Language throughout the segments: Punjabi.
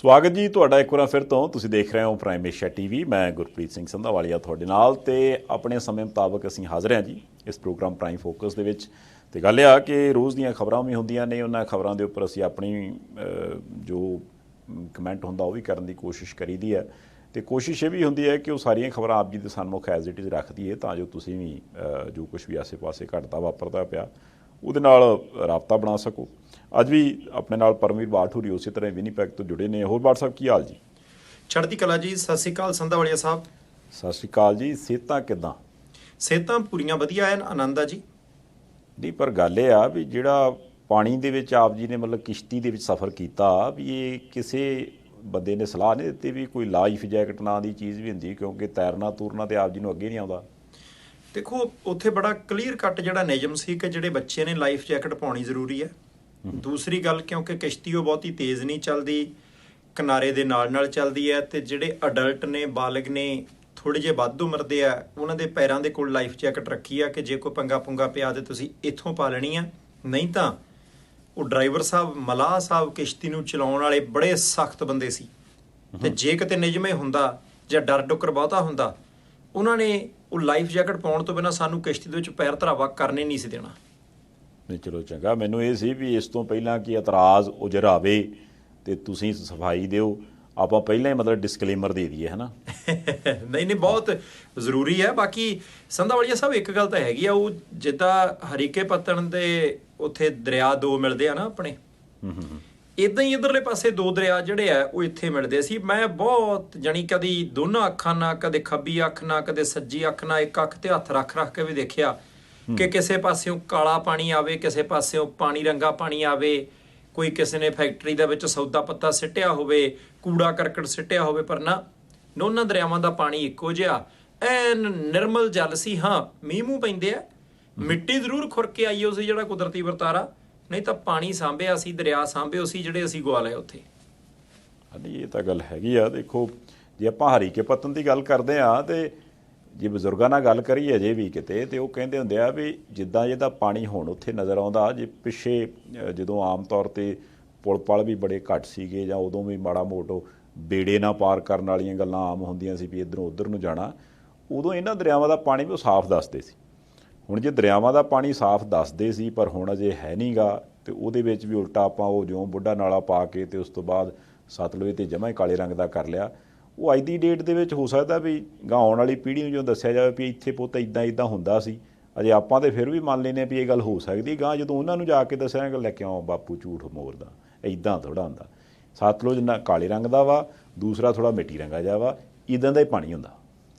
ਸਵਾਗਤ ਜੀ ਤੁਹਾਡਾ ਇੱਕ ਵਾਰ ਫਿਰ ਤੋਂ। ਤੁਸੀਂ ਦੇਖ ਰਹੇ ਹੋ ਪ੍ਰਾਈਮ ਏਸ਼ੀਆ ਟੀਵੀ। ਮੈਂ ਗੁਰਪ੍ਰੀਤ ਸਿੰਘ ਸੰਧਾਵਾਲੀਆ ਤੁਹਾਡੇ ਨਾਲ, ਤੇ ਆਪਣੇ ਸਮੇਂ ਮੁਤਾਬਕ ਅਸੀਂ ਹਾਜ਼ਰ ਹਾਂ ਜੀ ਇਸ ਪ੍ਰੋਗਰਾਮ ਪ੍ਰਾਈਮ ਫੋਕਸ ਦੇ ਵਿੱਚ। ਤੇ ਗੱਲ ਇਹ ਆ ਕਿ ਰੋਜ਼ ਦੀਆਂ ਖਬਰਾਂ ਵੀ ਹੁੰਦੀਆਂ ਨੇ, ਉਹਨਾਂ ਖਬਰਾਂ ਦੇ ਉੱਪਰ ਅਸੀਂ ਆਪਣੀ ਜੋ ਕਮੈਂਟ ਹੁੰਦਾ ਉਹ ਵੀ ਕਰਨ ਦੀ ਕੋਸ਼ਿਸ਼ ਕਰੀਦੀ ਹੈ। ਤੇ ਕੋਸ਼ਿਸ਼ ਇਹ ਵੀ ਹੁੰਦੀ ਹੈ ਕਿ ਉਹ ਸਾਰੀਆਂ ਖਬਰਾਂ ਆਪ ਜੀ ਦੇ ਸਨਮੁਖ ਐਜ਼ ਇਟ ਇਜ਼ ਰੱਖ ਦਈਏ, ਤਾਂ ਜੋ ਤੁਸੀਂ ਵੀ ਜੋ ਕੁਛ ਵੀ ਆਸੇ ਪਾਸੇ ਘਟਦਾ ਵਾਪਰਦਾ ਪਿਆ ਉਹਦੇ ਨਾਲ ਰਾਬਤਾ ਬਣਾ ਸਕੋ। ਅੱਜ ਵੀ ਆਪਣੇ ਨਾਲ ਪਰਮਵੀਰ ਬਾਠ ਹੋਰੀ ਉਸੇ ਤਰ੍ਹਾਂ ਵਿਨੀਪੈਗ ਤੋਂ ਜੁੜੇ ਨੇ। ਹੋਰ ਬਾਠ ਸਾਹਿਬ ਕੀ ਹਾਲ ਜੀ? ਚੜ੍ਹਦੀ ਕਲਾ ਜੀ। ਸਤਿ ਸ਼੍ਰੀ ਅਕਾਲ ਸੰਧਾਵਾਲੀਆ ਸਾਹਿਬ। ਸਤਿ ਸ਼੍ਰੀ ਅਕਾਲ ਜੀ। ਸਿਹਤਾਂ ਕਿੱਦਾਂ? ਸਿਹਤਾਂ ਪੂਰੀਆਂ ਵਧੀਆ ਐਨ, ਆਨੰਦ ਆ ਜੀ। ਨਹੀਂ, ਪਰ ਗੱਲ ਇਹ ਆ ਵੀ ਜਿਹੜਾ ਪਾਣੀ ਦੇ ਵਿੱਚ ਆਪ ਜੀ ਨੇ ਮਤਲਬ ਕਿਸ਼ਤੀ ਦੇ ਵਿੱਚ ਸਫ਼ਰ ਕੀਤਾ, ਵੀ ਇਹ ਕਿਸੇ ਬੰਦੇ ਨੇ ਸਲਾਹ ਨਹੀਂ ਦਿੱਤੀ ਵੀ ਕੋਈ ਲਾਈਫ ਜੈਕਟ ਨਾਂ ਦੀ ਚੀਜ਼ ਵੀ ਹੁੰਦੀ, ਕਿਉਂਕਿ ਤੈਰਨਾ ਤੂਰਨਾ ਤੇ ਆਪ ਜੀ ਨੂੰ ਅੱਗੇ ਨਹੀਂ ਆਉਂਦਾ। ਦੇਖੋ, ਉੱਥੇ ਬੜਾ ਕਲੀਅਰ ਕੱਟ ਜਿਹੜਾ ਨਿਯਮ ਸੀ ਕਿ ਜਿਹੜੇ ਬੱਚੇ ਨੇ ਲਾਈਫ ਜੈਕਟ ਪਾਉਣੀ ਜ਼ਰੂਰੀ ਹੈ। ਦੂਸਰੀ ਗੱਲ, ਕਿਉਂਕਿ ਕਿਸ਼ਤੀ ਉਹ ਬਹੁਤੀ ਤੇਜ਼ ਨਹੀਂ ਚੱਲਦੀ, ਕਿਨਾਰੇ ਦੇ ਨਾਲ ਨਾਲ ਚੱਲਦੀ ਹੈ, ਤੇ ਜਿਹੜੇ ਅਡਲਟ ਨੇ, ਬਾਲਗ ਨੇ, ਥੋੜ੍ਹੇ ਜਿਹੇ ਵੱਧ ਉਮਰ ਦੇ ਆ, ਉਹਨਾਂ ਦੇ ਪੈਰਾਂ ਦੇ ਕੋਲ ਲਾਈਫ ਜੈਕਟ ਰੱਖੀ ਆ ਕਿ ਜੇ ਕੋਈ ਪੰਗਾ ਪੁੰਗਾ ਪਿਆ ਤੇ ਤੁਸੀਂ ਇੱਥੋਂ ਪਾ ਲੈਣੀ ਆ। ਨਹੀਂ ਤਾਂ ਉਹ ਡਰਾਈਵਰ ਸਾਹਿਬ, ਮਲਾਹ ਸਾਹਿਬ, ਕਿਸ਼ਤੀ ਨੂੰ ਚਲਾਉਣ ਵਾਲੇ ਬੜੇ ਸਖਤ ਬੰਦੇ ਸੀ, ਤੇ ਜੇ ਕਿਤੇ ਨਿਯਮੇ ਹੁੰਦਾ ਜਾਂ ਡਰ ਡੁੱਕਰ ਬਹੁਤਾ ਹੁੰਦਾ, ਉਹਨਾਂ ਨੇ ਉਹ ਲਾਈਫ ਜੈਕਟ ਪਾਉਣ ਤੋਂ ਬਿਨਾਂ ਸਾਨੂੰ ਕਿਸ਼ਤੀ ਦੇ ਵਿੱਚ ਪੈਰ ਧਰਾਵਾ ਕਰਨੇ ਨਹੀਂ ਸੀ ਦੇਣਾ। ਨਹੀਂ, ਚਲੋ ਚੰਗਾ। ਮੈਨੂੰ ਇਹ ਸੀ ਵੀ ਇਸ ਤੋਂ ਪਹਿਲਾਂ ਕਿ ਇਤਰਾਜ਼ ਉਜਰਾਵੇ ਤੇ ਤੁਸੀਂ ਸਫਾਈ ਦਿਓ, ਆਪਾਂ ਪਹਿਲਾਂ ਹੀ ਮਤਲਬ ਡਿਸਕਲੇਮਰ ਦੇ ਦਈਏ, ਹੈ ਨਾ? ਨਹੀਂ ਨਹੀਂ, ਬਹੁਤ ਜ਼ਰੂਰੀ ਹੈ। ਬਾਕੀ ਸੰਧਾਵਾਲੀਆ ਸਾਹਿਬ ਇੱਕ ਗੱਲ ਤਾਂ ਹੈਗੀ ਆ, ਉਹ ਜਿੱਦਾਂ ਹਰੀਕੇ ਪੱਤਣ ਦੇ ਉੱਥੇ ਦਰਿਆ ਦੋ ਮਿਲਦੇ ਆ ਨਾ ਆਪਣੇ, ਇੱਦਾਂ ਹੀ ਇੱਧਰਲੇ ਪਾਸੇ ਦੋ ਦਰਿਆ ਜਿਹੜੇ ਆ ਉਹ ਇੱਥੇ ਮਿਲਦੇ ਸੀ। ਮੈਂ ਬਹੁਤ ਜਾਣੀ ਕਦੀ ਦੋਨਾਂ ਅੱਖਾਂ ਨਾਲ, ਕਦੇ ਖੱਬੀ ਅੱਖ ਨਾਲ, ਕਦੇ ਸੱਜੀ ਅੱਖ ਨਾਲ, ਇੱਕ ਅੱਖ ਤੇ ਹੱਥ ਰੱਖ ਰੱਖ ਕੇ ਵੀ ਦੇਖਿਆ ਕਿ ਕਿਸੇ ਪਾਸਿਓਂ ਕਾਲਾ ਪਾਣੀ ਆਵੇ, ਕਿਸੇ ਪਾਸਿਓਂ ਪਾਣੀ ਰੰਗਾ ਪਾਣੀ ਆਵੇ, ਕੋਈ ਕਿਸੇ ਨੇ ਫੈਕਟਰੀ ਦੇ ਵਿੱਚ ਸੌਦਾ ਪੱਤਾ ਸਿੱਟਿਆ ਹੋਵੇ, ਕੂੜਾ ਕਰਕਟ ਸਿੱਟਿਆ ਹੋਵੇ, ਪਰ ਨਾ, ਦੋਨਾਂ ਦਰਿਆਵਾਂ ਦਾ ਪਾਣੀ ਇੱਕੋ ਜਿਹਾ ਐਨ ਨਿਰਮਲ ਜਲ ਸੀ। ਹਾਂ, ਮੀਂਹ ਮੂੰਹ ਪੈਂਦੇ ਆ, ਮਿੱਟੀ ਜ਼ਰੂਰ ਖੁਰ ਕੇ ਆਈ ਸੀ, ਜਿਹੜਾ ਕੁਦਰਤੀ ਵਰਤਾਰਾ, ਨਹੀਂ ਤਾਂ ਪਾਣੀ ਸਾਂਭਿਆ ਸੀ, ਦਰਿਆ ਸਾਂਭਿਓ ਸੀ ਜਿਹੜੇ ਅਸੀਂ ਗਵਾ ਲਏ ਉੱਥੇ। ਹਾਂਜੀ, ਇਹ ਤਾਂ ਗੱਲ ਹੈਗੀ ਆ। ਦੇਖੋ, ਜੇ ਆਪਾਂ ਹਰੀਕੇ ਪੱਤਨ ਦੀ ਗੱਲ ਕਰਦੇ ਹਾਂ ਤੇ ਜੇ ਬਜ਼ੁਰਗਾਂ ਨਾਲ ਗੱਲ ਕਰੀਏ ਅਜੇ ਵੀ ਕਿਤੇ, ਤੇ ਉਹ ਕਹਿੰਦੇ ਹੁੰਦੇ ਆ ਵੀ ਜਿੱਦਾਂ ਜਿਹਦਾ ਪਾਣੀ ਹੁਣ ਉੱਥੇ ਨਜ਼ਰ ਆਉਂਦਾ, ਜੇ ਪਿੱਛੇ ਜਦੋਂ ਆਮ ਤੌਰ 'ਤੇ ਪੁਲ ਪਲ ਵੀ ਬੜੇ ਘੱਟ ਸੀਗੇ, ਜਾਂ ਉਦੋਂ ਵੀ ਮਾੜਾ ਮੋਟੋ ਬੇੜੇ ਨਾਲ ਪਾਰ ਕਰਨ ਵਾਲੀਆਂ ਗੱਲਾਂ ਆਮ ਹੁੰਦੀਆਂ ਸੀ ਵੀ ਇੱਧਰੋਂ ਉੱਧਰ ਨੂੰ ਜਾਣਾ, ਉਦੋਂ ਇਹਨਾਂ ਦਰਿਆਵਾਂ ਦਾ ਪਾਣੀ ਵੀ ਉਹ ਸਾਫ਼ ਦੱਸਦੇ ਸੀ। ਹੁਣ ਜੇ ਦਰਿਆਵਾਂ ਦਾ ਪਾਣੀ ਸਾਫ਼ ਦੱਸਦੇ ਸੀ ਪਰ ਹੁਣ ਅਜੇ ਹੈ ਨਹੀਂ ਗਾ, ਤੇ ਉਹਦੇ ਵਿੱਚ ਵੀ ਉਲਟਾ ਆਪਾਂ ਉਹ ਜਿਉਂ ਬੁੱਢਾ ਨਾਲਾ ਪਾ ਕੇ ਤੇ ਉਸ ਤੋਂ ਬਾਅਦ ਸਤਲੁਜ ਤੇ ਜਮਾਂ ਹੀ ਕਾਲੇ ਰੰਗ ਦਾ ਕਰ ਲਿਆ। ਉਹ ਅੱਜ ਦੀ ਡੇਟ ਦੇ ਵਿੱਚ ਹੋ ਸਕਦਾ ਵੀ ਗਾਂ ਆਉਣ ਵਾਲੀ ਪੀੜ੍ਹੀ ਨੂੰ ਜੋ ਦੱਸਿਆ ਜਾਵੇ ਵੀ ਇੱਥੇ ਪੁੱਤ ਇੱਦਾਂ ਇੱਦਾਂ ਹੁੰਦਾ ਸੀ, ਅਜੇ ਆਪਾਂ ਤਾਂ ਫਿਰ ਵੀ ਮੰਨ ਲੈਂਦੇ ਹਾਂ ਵੀ ਇਹ ਗੱਲ ਹੋ ਸਕਦੀ। ਗਾਂ ਜਦੋਂ ਉਹਨਾਂ ਨੂੰ ਜਾ ਕੇ ਦੱਸਿਆ ਲੈ ਕੇ ਆਓ ਬਾਪੂ ਝੂਠ ਮੋਰਦਾ, ਇੱਦਾਂ ਥੋੜ੍ਹਾ ਹੁੰਦਾ। ਸਤਲੁਜ ਨਾ ਕਾਲੇ ਰੰਗ ਦਾ ਵਾ, ਦੂਸਰਾ ਥੋੜ੍ਹਾ ਮਿੱਟੀ ਰੰਗਾ ਜਾ ਵਾ, ਇੱਦਾਂ ਦਾ ਹੀ ਪਾਣੀ ਹੁੰਦਾ।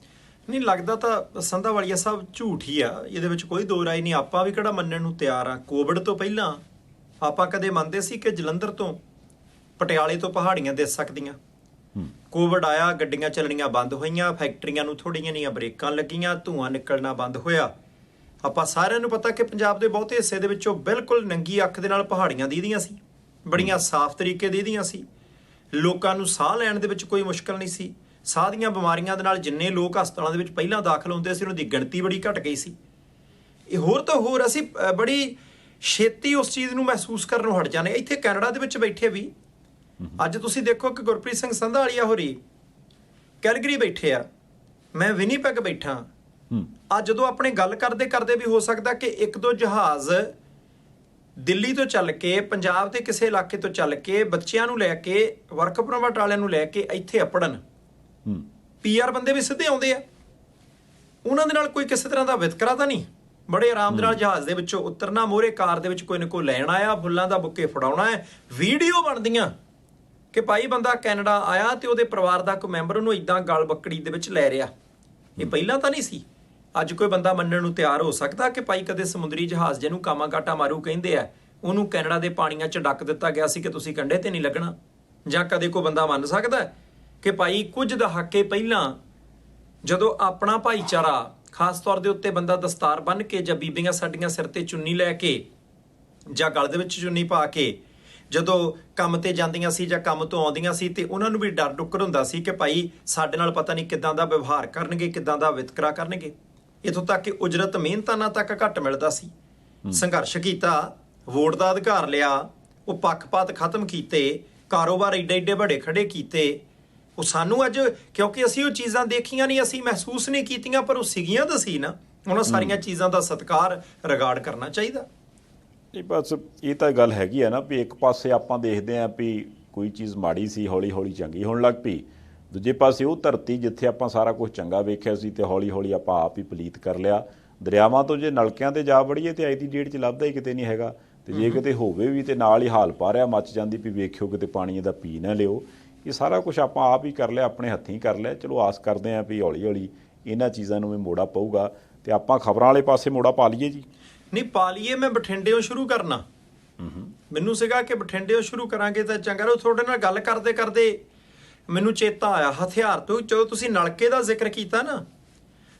ਨਹੀਂ ਲੱਗਦਾ ਤਾਂ ਸੰਧਾਵਾਲੀਆ ਸਾਹਿਬ ਝੂਠ ਹੀ ਆ, ਇਹਦੇ ਵਿੱਚ ਕੋਈ ਦੋ ਰਾਏ ਨਹੀਂ। ਆਪਾਂ ਵੀ ਕਿਹੜਾ ਮੰਨਣ ਨੂੰ ਤਿਆਰ ਆ। ਕੋਵਿਡ ਤੋਂ ਪਹਿਲਾਂ ਆਪਾਂ ਕਦੇ ਮੰਨਦੇ ਸੀ ਕਿ ਜਲੰਧਰ ਤੋਂ, ਪਟਿਆਲੇ ਤੋਂ ਪਹਾੜੀਆਂ ਦਿਸ ਸਕਦੀਆਂ? ਕੋਵਿਡ ਆਇਆ, ਗੱਡੀਆਂ ਚੱਲਣੀਆਂ ਬੰਦ ਹੋਈਆਂ, ਫੈਕਟਰੀਆਂ ਨੂੰ ਥੋੜ੍ਹੀਆਂ ਜਿਹੀਆਂ ਬ੍ਰੇਕਾਂ ਲੱਗੀਆਂ, ਧੂੰਆਂ ਨਿਕਲਣਾ ਬੰਦ ਹੋਇਆ। ਆਪਾਂ ਸਾਰਿਆਂ ਨੂੰ ਪਤਾ ਕਿ ਪੰਜਾਬ ਦੇ ਬਹੁਤੇ ਹਿੱਸੇ ਦੇ ਵਿੱਚੋਂ ਬਿਲਕੁਲ ਨੰਗੀ ਅੱਖ ਦੇ ਨਾਲ ਪਹਾੜੀਆਂ ਦੀਦੀਆਂ ਸੀ, ਬੜੀਆਂ ਸਾਫ਼ ਤਰੀਕੇ ਦੀਦੀਆਂ ਸੀ, ਲੋਕਾਂ ਨੂੰ ਸਾਹ ਲੈਣ ਦੇ ਵਿੱਚ ਕੋਈ ਮੁਸ਼ਕਲ ਨਹੀਂ ਸੀ। ਸਾਹ ਦੀਆਂ ਬਿਮਾਰੀਆਂ ਦੇ ਨਾਲ ਜਿੰਨੇ ਲੋਕ ਹਸਪਤਾਲਾਂ ਦੇ ਵਿੱਚ ਪਹਿਲਾਂ ਦਾਖਲ ਹੁੰਦੇ ਸੀ, ਉਹਨਾਂ ਦੀ ਗਿਣਤੀ ਬੜੀ ਘਟ ਗਈ ਸੀ। ਇਹ ਹੋਰ ਤਾਂ ਹੋਰ ਅਸੀਂ ਬੜੀ ਛੇਤੀ ਉਸ ਚੀਜ਼ ਨੂੰ ਮਹਿਸੂਸ ਕਰਨੋਂ ਹਟ ਜਾਂਦੇ। ਇੱਥੇ ਕੈਨੇਡਾ ਦੇ ਵਿੱਚ ਬੈਠੇ ਵੀ ਅੱਜ ਤੁਸੀਂ ਦੇਖੋ ਕਿ ਗੁਰਪ੍ਰੀਤ ਸਿੰਘ ਸੰਧਾਵਾਲੀਆ ਹੋਰੀ ਕੈਲਗਰੀ ਬੈਠੇ ਆ, ਮੈਂ ਵਿਨੀਪੈਗ ਬੈਠਾ। ਅੱਜ ਜਦੋਂ ਆਪਣੇ ਗੱਲ ਕਰਦੇ ਕਰਦੇ ਵੀ ਹੋ ਸਕਦਾ ਕਿ ਇੱਕ ਦੋ ਜਹਾਜ਼ ਦਿੱਲੀ ਤੋਂ ਚੱਲ ਕੇ, ਪੰਜਾਬ ਦੇ ਕਿਸੇ ਇਲਾਕੇ ਤੋਂ ਚੱਲ ਕੇ, ਬੱਚਿਆਂ ਨੂੰ ਲੈ ਕੇ, ਵਰਕ ਪਰਮਿਟ ਵਾਲਿਆਂ ਨੂੰ ਲੈ ਕੇ ਇੱਥੇ ਅਪੜਨ। PR ਬੰਦੇ ਵੀ ਸਿੱਧੇ ਆਉਂਦੇ ਆ, ਉਹਨਾਂ ਦੇ ਨਾਲ ਕੋਈ ਕਿਸੇ ਤਰ੍ਹਾਂ ਦਾ ਵਿਤਕਰਾ ਤਾਂ ਨਹੀਂ। ਬੜੇ ਆਰਾਮ ਦੇ ਨਾਲ ਜਹਾਜ਼ ਦੇ ਵਿੱਚੋਂ ਉਤਰਨਾ, ਮੋਹਰੇ ਕਾਰ ਦੇ ਵਿੱਚ ਕੋਈ ਨਾ ਕੋਈ ਲੈਣ ਆਇਆ, ਫੁੱਲਾਂ ਦਾ ਬੁੱਕੇ ਫੜਾਉਣਾ ਹੈ, ਵੀਡੀਓ ਬਣਦੀਆਂ ਕਿ ਭਾਈ ਬੰਦਾ ਕੈਨੇਡਾ ਆਇਆ ਤੇ ਉਹਦੇ ਪਰਿਵਾਰ ਦਾ ਕੋਈ ਮੈਂਬਰ ਉਹਨੂੰ ਇੱਦਾਂ ਗਲ ਬੱਕੜੀ ਦੇ ਵਿੱਚ ਲੈ ਰਿਹਾ। ਇਹ ਪਹਿਲਾਂ ਤਾਂ ਨਹੀਂ ਸੀ। ਅੱਜ ਕੋਈ ਬੰਦਾ ਮੰਨਣ ਨੂੰ ਤਿਆਰ ਹੋ ਸਕਦਾ ਕਿ ਭਾਈ ਕਦੇ ਸਮੁੰਦਰੀ ਜਹਾਜ਼ ਜਿਹਨੂੰ ਕਾਮਾਗਾਟਾ ਮਾਰੂ ਕਹਿੰਦੇ ਆ, ਉਹਨੂੰ ਕੈਨੇਡਾ ਦੇ ਪਾਣੀਆਂ 'ਚ ਡੱਕ ਦਿੱਤਾ ਗਿਆ ਸੀ ਕਿ ਤੁਸੀਂ ਕੰਢੇ ਤੇ ਨਹੀਂ ਲੱਗਣਾ? ਜਾਂ ਕਦੇ ਕੋਈ ਬੰਦਾ ਮੰਨ ਸਕਦਾ ਕਿ ਭਾਈ ਕੁਝ ਦਹਾਕੇ ਪਹਿਲਾਂ ਜਦੋਂ ਆਪਣਾ ਭਾਈਚਾਰਾ, ਖਾਸ ਤੌਰ ਦੇ ਉੱਤੇ ਬੰਦਾ ਦਸਤਾਰ ਬੰਨ੍ਹ ਕੇ, ਜਾਂ ਬੀਬੀਆਂ ਸਾਡੀਆਂ ਸਿਰ ਤੇ ਚੁੰਨੀ ਲੈ ਕੇ ਜਾਂ ਗਲ ਦੇ ਵਿੱਚ ਚੁੰਨੀ ਪਾ ਕੇ ਜਦੋਂ ਕੰਮ ਤੇ ਜਾਂਦੀਆਂ ਸੀ ਜਾਂ ਕੰਮ ਤੋਂ ਆਉਂਦੀਆਂ ਸੀ, ਤੇ ਉਹਨਾਂ ਨੂੰ ਵੀ ਡਰ ਡੁੱਕਰ ਹੁੰਦਾ ਸੀ ਕਿ ਭਾਈ ਸਾਡੇ ਨਾਲ ਪਤਾ ਨਹੀਂ ਕਿੱਦਾਂ ਦਾ ਵਿਵਹਾਰ ਕਰਨਗੇ, ਕਿੱਦਾਂ ਦਾ ਵਿਤਕਰਾ ਕਰਨਗੇ। ਇੱਥੋਂ ਤੱਕ ਕਿ ਉਜਰਤ ਮਿਹਨਤਾਨਾ ਤੱਕ ਘੱਟ ਮਿਲਦਾ ਸੀ। ਸੰਘਰਸ਼ ਕੀਤਾ, ਵੋਟ ਦਾ ਅਧਿਕਾਰ ਲਿਆ, ਉਹ ਪੱਖਪਾਤ ਖਤਮ ਕੀਤੇ, ਕਾਰੋਬਾਰ ਏਡੇ ਏਡੇ ਵੱਡੇ ਖੜੇ ਕੀਤੇ, ਉਹ ਸਾਨੂੰ ਅੱਜ, ਕਿਉਂਕਿ ਅਸੀਂ ਉਹ ਚੀਜ਼ਾਂ ਦੇਖੀਆਂ ਨਹੀਂ, ਅਸੀਂ ਮਹਿਸੂਸ ਨਹੀਂ ਕੀਤੀਆਂ, ਪਰ ਉਹ ਸੀਗੀਆਂ ਤਾਂ ਸੀ ਨਾ। ਉਹਨਾਂ ਸਾਰੀਆਂ ਚੀਜ਼ਾਂ ਦਾ ਸਤਿਕਾਰ ਰਿਗਾਰਡ ਕਰਨਾ ਚਾਹੀਦਾ। ਨਹੀਂ, ਬਸ ਇਹ ਤਾਂ ਗੱਲ ਹੈਗੀ ਆ ਨਾ ਵੀ ਇੱਕ ਪਾਸੇ ਆਪਾਂ ਦੇਖਦੇ ਆਂ ਵੀ ਕੋਈ ਚੀਜ਼ ਮਾੜੀ ਸੀ, ਹੌਲੀ ਹੌਲੀ ਚੰਗੀ ਹੋਣ ਲੱਗ ਪਈ। ਦੂਜੇ ਪਾਸੇ ਉਹ ਧਰਤੀ ਜਿੱਥੇ ਆਪਾਂ ਸਾਰਾ ਕੁਝ ਚੰਗਾ ਵੇਖਿਆ ਸੀ ਤੇ ਹੌਲੀ ਹੌਲੀ ਆਪਾਂ ਆਪ ਹੀ ਪਲੀਤ ਕਰ ਲਿਆ। ਦਰਿਆਵਾਂ ਤੋਂ ਜੇ ਨਲਕਿਆਂ ਤੇ ਜਾ ਵੜੀਏ ਤੇ ਅੱਜ ਦੀ ਡੇਟ 'ਚ ਲੱਭਦਾ ਹੀ ਕਿਤੇ ਨਹੀਂ ਹੈਗਾ, ਤੇ ਜੇ ਕਿਤੇ ਹੋਵੇ ਵੀ ਤੇ ਨਾਲ ਹੀ ਹਾਲ ਪਾ ਰਿਹਾ ਮੱਚ ਜਾਂਦੀ ਵੀ ਵੇਖਿਓ ਕਿਤੇ ਪਾਣੀ ਇਹਦਾ ਪੀ ਨਾ ਲਿਓ। ਇਹ ਸਾਰਾ ਕੁਝ ਆਪਾਂ ਆਪ ਹੀ ਕਰ ਲਿਆ, ਆਪਣੇ ਹੱਥੀਂ ਕਰ ਲਿਆ। ਚਲੋ ਆਸ ਕਰਦੇ ਆਂ ਵੀ ਹੌਲੀ ਹੌਲੀ ਇਹਨਾਂ ਚੀਜ਼ਾਂ ਨੂੰ ਵੀ ਮੋੜਾ ਪਊਗਾ ਤੇ ਆਪਾਂ ਖਬਰਾਂ ਵਾਲੇ ਪਾਸੇ ਮੋੜਾ ਪਾ ਲਈਏ ਜੀ। ਨਹੀਂ ਪਾ ਲਈਏ, ਮੈਂ ਬਠਿੰਡਿਓਂ ਸ਼ੁਰੂ ਕਰਨਾ। ਮੈਨੂੰ ਸੀਗਾ ਕਿ ਬਠਿੰਡਿਓਂ ਸ਼ੁਰੂ ਕਰਾਂਗੇ ਤਾਂ ਚੰਗਾ ਰਹੂ। ਤੁਹਾਡੇ ਨਾਲ ਗੱਲ ਕਰਦੇ ਕਰਦੇ ਮੈਨੂੰ ਚੇਤਾ ਆਇਆ ਹਥਿਆਰ ਤੋਂ। ਜਦੋਂ ਤੁਸੀਂ ਨਲਕੇ ਦਾ ਜ਼ਿਕਰ ਕੀਤਾ ਨਾ,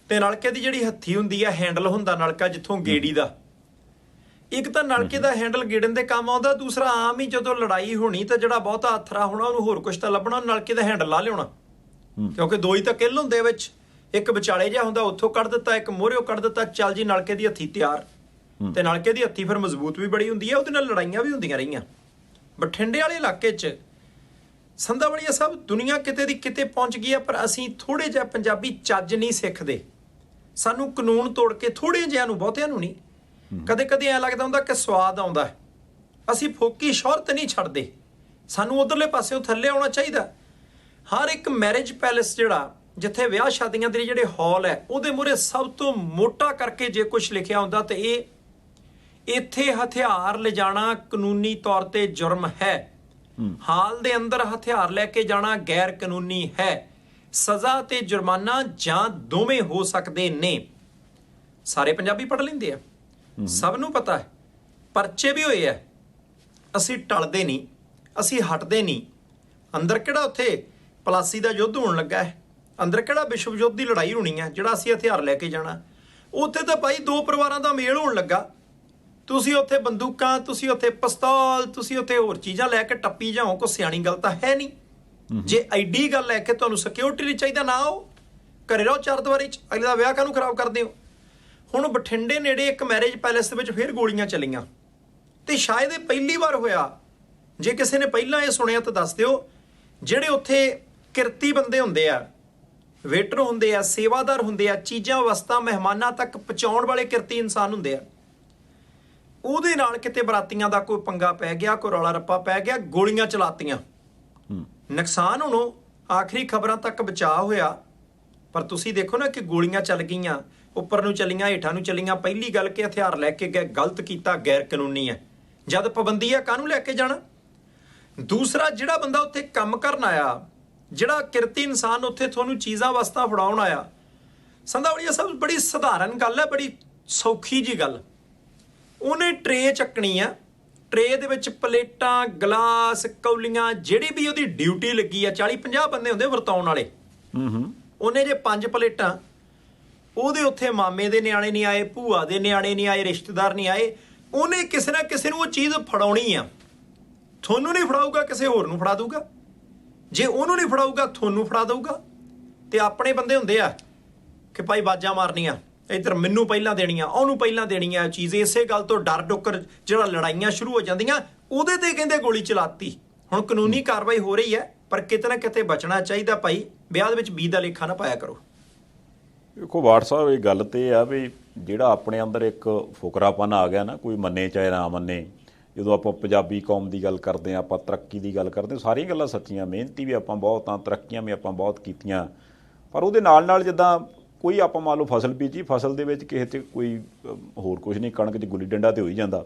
ਤੇ ਨਲਕੇ ਦੀ ਜਿਹੜੀ ਹੱਥੀ ਹੁੰਦੀ ਆ, ਹੈਂਡਲ ਹੁੰਦਾ ਨਲਕਾ ਜਿੱਥੋਂ ਗੇੜੀ ਦਾ, ਇੱਕ ਤਾਂ ਨਲਕੇ ਦਾ ਹੈਂਡਲ ਗੇੜਨ ਦੇ ਕੰਮ ਆਉਂਦਾ, ਦੂਸਰਾ ਆਮ ਹੀ ਜਦੋਂ ਲੜਾਈ ਹੋਣੀ ਤਾਂ ਜਿਹੜਾ ਬਹੁਤਾ ਅਥਰਾ ਹੋਣਾ ਉਹਨੂੰ ਹੋਰ ਕੁਛ ਤਾਂ ਲੱਭਣਾ, ਨਲਕੇ ਦਾ ਹੈਂਡਲ ਲਾ ਲਿਆਉਣਾ। ਕਿਉਂਕਿ ਦੋ ਹੀ ਤਾਂ ਕਿੱਲ ਹੁੰਦੇ ਵਿੱਚ, ਇੱਕ ਵਿਚਾਲੇ ਜਿਹਾ ਹੁੰਦਾ ਉੱਥੋਂ ਕੱਢ ਦਿੱਤਾ, ਇੱਕ ਮੋਹਰਿਓਂ ਕੱਢ ਦਿੱਤਾ, ਚੱਲ ਜੀ ਨਲਕੇ ਦੀ ਹੱਥੀ ਤਿਆਰ। ਤੇ ਨਲਕੇ ਦੀ ਹੱਥੀ ਫਿਰ ਮਜ਼ਬੂਤ ਵੀ ਬੜੀ ਹੁੰਦੀ ਹੈ, ਉਹਦੇ ਨਾਲ ਲੜਾਈਆਂ ਵੀ ਹੁੰਦੀਆਂ ਰਹੀਆਂ। ਬਠਿੰਡੇ ਵਾਲੇ ਇਲਾਕੇ 'ਚ ਸੰਧਾਵਾਲੀਆ ਸਾਹਿਬ, ਦੁਨੀਆ ਕਿਤੇ ਦੀ ਕਿਤੇ ਪਹੁੰਚ ਗਈ ਹੈ, ਪਰ ਅਸੀਂ ਥੋੜੇ ਜਿਹਾ ਪੰਜਾਬੀ ਚੱਜ ਨਹੀਂ ਸਿੱਖਦੇ। ਸਾਨੂੰ ਕਾਨੂੰਨ ਤੋੜ ਕੇ ਥੋੜੇ ਜਿਹਿਆਂ ਨੂੰ, ਬਹੁਤਿਆਂ ਨੂੰ ਨਹੀਂ, ਕਦੇ ਕਦੇ ਐਂ ਲੱਗਦਾ ਹੁੰਦਾ ਕਿ ਸਵਾਦ ਆਉਂਦਾ। ਅਸੀਂ ਫੋਕੀ ਸ਼ੌਹਰਤ ਨਹੀਂ ਛੱਡਦੇ, ਸਾਨੂੰ ਉਧਰਲੇ ਪਾਸਿਓਂ ਥੱਲੇ ਆਉਣਾ ਚਾਹੀਦਾ। ਹਰ ਇੱਕ ਮੈਰਿਜ ਪੈਲੇਸ ਜਿਹੜਾ, ਜਿੱਥੇ ਵਿਆਹ ਸ਼ਾਦੀਆਂ ਦੇ ਜਿਹੜੇ ਹਾਲ ਹੈ, ਉਹਦੇ ਮੂਹਰੇ ਸਭ ਤੋਂ ਮੋਟਾ ਕਰਕੇ ਜੇ ਕੁਝ ਲਿਖਿਆ ਹੁੰਦਾ ਤੇ ਇਹ, ਇੱਥੇ ਹਥਿਆਰ ਲਿਜਾਣਾ ਕਾਨੂੰਨੀ ਤੌਰ ਤੇ ਜੁਰਮ ਹੈ। ਹਾਲ ਦੇ ਅੰਦਰ ਹਥਿਆਰ ਲੈ ਕੇ ਜਾਣਾ ਗੈਰ ਕਾਨੂੰਨੀ ਹੈ। ਸਜ਼ਾ ਤੇ ਜੁਰਮਾਨਾ ਜਾਂ ਦੋਵੇਂ ਹੋ ਸਕਦੇ ਨੇ। ਸਾਰੇ ਪੰਜਾਬੀ ਪੜ੍ਹ ਲੈਂਦੇ ਆ, ਸਭ ਨੂੰ ਪਤਾ ਹੈ, ਪਰਚੇ ਵੀ ਹੋਏ ਆ। ਅਸੀਂ ਟਲਦੇ ਨਹੀਂ, ਅਸੀਂ ਹਟਦੇ ਨਹੀਂ। ਅੰਦਰ ਕਿਹੜਾ ਉੱਥੇ ਪਲਾਸੀ ਦਾ ਯੁੱਧ ਹੋਣ ਲੱਗਾ ਹੈ, ਅੰਦਰ ਕਿਹੜਾ ਵਿਸ਼ਵ ਯੁੱਧ ਦੀ ਲੜਾਈ ਹੋਣੀ ਹੈ ਜਿਹੜਾ ਅਸੀਂ ਹਥਿਆਰ ਲੈ ਕੇ ਜਾਣਾ। ਉੱਥੇ ਤਾਂ ਭਾਈ ਦੋ ਪਰਿਵਾਰਾਂ ਦਾ ਮੇਲ ਹੋਣ ਲੱਗਾ। ਤੁਸੀਂ ਉੱਥੇ ਬੰਦੂਕਾਂ, ਤੁਸੀਂ ਉੱਥੇ ਪਿਸਤੌਲ, ਤੁਸੀਂ ਉੱਥੇ ਹੋਰ ਚੀਜ਼ਾਂ ਲੈ ਕੇ ਟੱਪੀ ਜਾਓ, ਕੋਈ ਸਿਆਣੀ ਗੱਲ ਤਾਂ ਹੈ ਨਹੀਂ। ਜੇ ਐਡੀ ਗੱਲ ਲੈ ਕੇ ਤੁਹਾਨੂੰ ਸਿਕਿਉਰਿਟੀ ਨਹੀਂ ਚਾਹੀਦਾ, ਨਾ ਆਓ, ਘਰੇ ਰਹੋ ਚਾਰ ਦੀਵਾਰੀ 'ਚ, ਅਗਲੇ ਦਾ ਵਿਆਹ ਕਾਹਨੂੰ ਖਰਾਬ ਕਰਦੇ ਹੋ। ਹੁਣ ਬਠਿੰਡੇ ਨੇੜੇ ਇੱਕ ਮੈਰਿਜ ਪੈਲੇਸ ਦੇ ਵਿੱਚ ਫਿਰ ਗੋਲੀਆਂ ਚੱਲੀਆਂ, ਤੇ ਸ਼ਾਇਦ ਇਹ ਪਹਿਲੀ ਵਾਰ ਹੋਇਆ। ਜੇ ਕਿਸੇ ਨੇ ਪਹਿਲਾਂ ਇਹ ਸੁਣਿਆ ਤਾਂ ਦੱਸ ਦਿਓ। ਜਿਹੜੇ ਉੱਥੇ ਕਿਰਤੀ ਬੰਦੇ ਹੁੰਦੇ ਆ, ਵੇਟਰ ਹੁੰਦੇ ਆ, ਸੇਵਾਦਾਰ ਹੁੰਦੇ ਆ, ਚੀਜ਼ਾਂ ਵਸਤਾਂ ਮਹਿਮਾਨਾਂ ਤੱਕ ਪਹੁੰਚਾਉਣ ਵਾਲੇ ਕਿਰਤੀ ਇਨਸਾਨ ਹੁੰਦੇ ਆ, ਉਹਦੇ ਨਾਲ ਕਿਤੇ ਬਰਾਤੀਆਂ ਦਾ ਕੋਈ ਪੰਗਾ ਪੈ ਗਿਆ, ਕੋਈ ਰੌਲਾ ਰੱਪਾ ਪੈ ਗਿਆ, ਗੋਲੀਆਂ ਚਲਾਤੀਆਂ। ਨੁਕਸਾਨ ਹੁਣ ਆਖਰੀ ਖਬਰਾਂ ਤੱਕ ਬਚਾਅ ਹੋਇਆ, ਪਰ ਤੁਸੀਂ ਦੇਖੋ ਨਾ ਕਿ ਗੋਲੀਆਂ ਚੱਲ ਗਈਆਂ, ਉੱਪਰ ਨੂੰ ਚੱਲੀਆਂ, ਹੇਠਾਂ ਨੂੰ ਚੱਲੀਆਂ। ਪਹਿਲੀ ਗੱਲ ਕਿ ਹਥਿਆਰ ਲੈ ਕੇ ਗਏ, ਗਲਤ ਕੀਤਾ, ਗੈਰ ਕਾਨੂੰਨੀ ਹੈ। ਜਦ ਪਾਬੰਦੀ ਹੈ, ਕਾਹਨੂੰ ਲੈ ਕੇ ਜਾਣਾ। ਦੂਸਰਾ, ਜਿਹੜਾ ਬੰਦਾ ਉੱਥੇ ਕੰਮ ਕਰਨ ਆਇਆ, ਜਿਹੜਾ ਕਿਰਤੀ ਇਨਸਾਨ ਉੱਥੇ ਤੁਹਾਨੂੰ ਚੀਜ਼ਾਂ ਵਸਤਾਂ ਫੜਾਉਣ ਆਇਆ, ਸੰਧਾਵਾਲੀਆ ਸਾਹਿਬ, ਬੜੀ ਸਧਾਰਨ ਗੱਲ ਹੈ, ਬੜੀ ਸੌਖੀ ਜੀ ਗੱਲ। ਉਹਨੇ ਟਰੇ ਚੱਕਣੀ ਆ, ਟਰੇ ਦੇ ਵਿੱਚ ਪਲੇਟਾਂ, ਗਲਾਸ, ਕੌਲੀਆਂ, ਜਿਹੜੀ ਵੀ ਉਹਦੀ ਡਿਊਟੀ ਲੱਗੀ ਆ, 40-50 ਬੰਦੇ ਹੁੰਦੇ ਵਰਤਾਉਣ ਵਾਲੇ। ਉਹਨੇ ਜੇ 5 ਪਲੇਟਾਂ, ਉਹਦੇ ਉੱਥੇ ਮਾਮੇ ਦੇ ਨਿਆਣੇ ਨਹੀਂ ਆਏ, ਭੂਆ ਦੇ ਨਿਆਣੇ ਨਹੀਂ ਆਏ, ਰਿਸ਼ਤੇਦਾਰ ਨਹੀਂ ਆਏ, ਉਹਨੇ ਕਿਸੇ ਨਾ ਕਿਸੇ ਨੂੰ ਉਹ ਚੀਜ਼ ਫੜਾਉਣੀ ਆ। ਤੁਹਾਨੂੰ ਨਹੀਂ ਫੜਾਊਗਾ, ਕਿਸੇ ਹੋਰ ਨੂੰ ਫੜਾ ਦਊਗਾ। ਜੇ ਉਹਨੂੰ ਨਹੀਂ ਫੜਾਊਗਾ, ਤੁਹਾਨੂੰ ਫੜਾ ਦਊਗਾ। ਤੇ ਆਪਣੇ ਬੰਦੇ ਹੁੰਦੇ ਆ ਕਿ ਭਾਈ ਬਾਜਾਂ ਮਾਰਨੀਆਂ, ਇੱਧਰ ਮੈਨੂੰ ਪਹਿਲਾਂ ਦੇਣੀ ਆ, ਉਹਨੂੰ ਪਹਿਲਾਂ ਦੇਣੀ ਆ ਚੀਜ਼। ਇਸੇ ਗੱਲ ਤੋਂ ਡਰ ਡੁੱਕਰ ਜਿਹੜਾ ਲੜਾਈਆਂ ਸ਼ੁਰੂ ਹੋ ਜਾਂਦੀਆਂ, ਉਹਦੇ ਤੇ ਕਹਿੰਦੇ ਗੋਲੀ ਚਲਾਤੀ। ਹੁਣ ਕਾਨੂੰਨੀ ਕਾਰਵਾਈ ਹੋ ਰਹੀ ਹੈ, ਪਰ ਕਿਤੇ ਨਾ ਕਿਤੇ ਬਚਣਾ ਚਾਹੀਦਾ ਭਾਈ। ਵਿਆਹ ਦੇ ਵਿੱਚ ਬੀ ਦਾ ਲੇਖਾ ਨਾ ਪਾਇਆ ਕਰੋ। ਦੇਖੋ ਵਾਟ ਸਾਹਿਬ, ਇਹ ਗੱਲ ਤੇ ਆ ਵੀ ਜਿਹੜਾ ਆਪਣੇ ਅੰਦਰ ਇੱਕ ਫੁਕਰਾਪਨ ਆ ਗਿਆ ਨਾ, ਕੋਈ ਮੰਨੇ ਚਾਹੇ ਨਾ ਮੰਨੇ। ਜਦੋਂ ਆਪਾਂ ਪੰਜਾਬੀ ਕੌਮ ਦੀ ਗੱਲ ਕਰਦੇ ਹਾਂ, ਆਪਾਂ ਤਰੱਕੀ ਦੀ ਗੱਲ ਕਰਦੇ ਹਾਂ, ਸਾਰੀਆਂ ਗੱਲਾਂ ਸੱਚੀਆਂ। ਮਿਹਨਤੀ ਵੀ ਆਪਾਂ ਬਹੁਤ ਹਾਂ, ਤਰੱਕੀਆਂ ਵੀ ਆਪਾਂ ਬਹੁਤ ਕੀਤੀਆਂ, ਪਰ ਉਹਦੇ ਨਾਲ ਨਾਲ ਜਿੱਦਾਂ ਕੋਈ ਆਪਾਂ ਮੰਨ ਲਓ ਫਸਲ ਬੀਜੀ, ਫਸਲ ਦੇ ਵਿੱਚ ਕਿਸੇ 'ਤੇ ਕੋਈ ਹੋਰ ਕੁਝ ਨਹੀਂ, ਕਣਕ 'ਚ ਗੁੱਲੀ ਡੰਡਾ ਤੇ ਹੋ ਹੀ ਜਾਂਦਾ।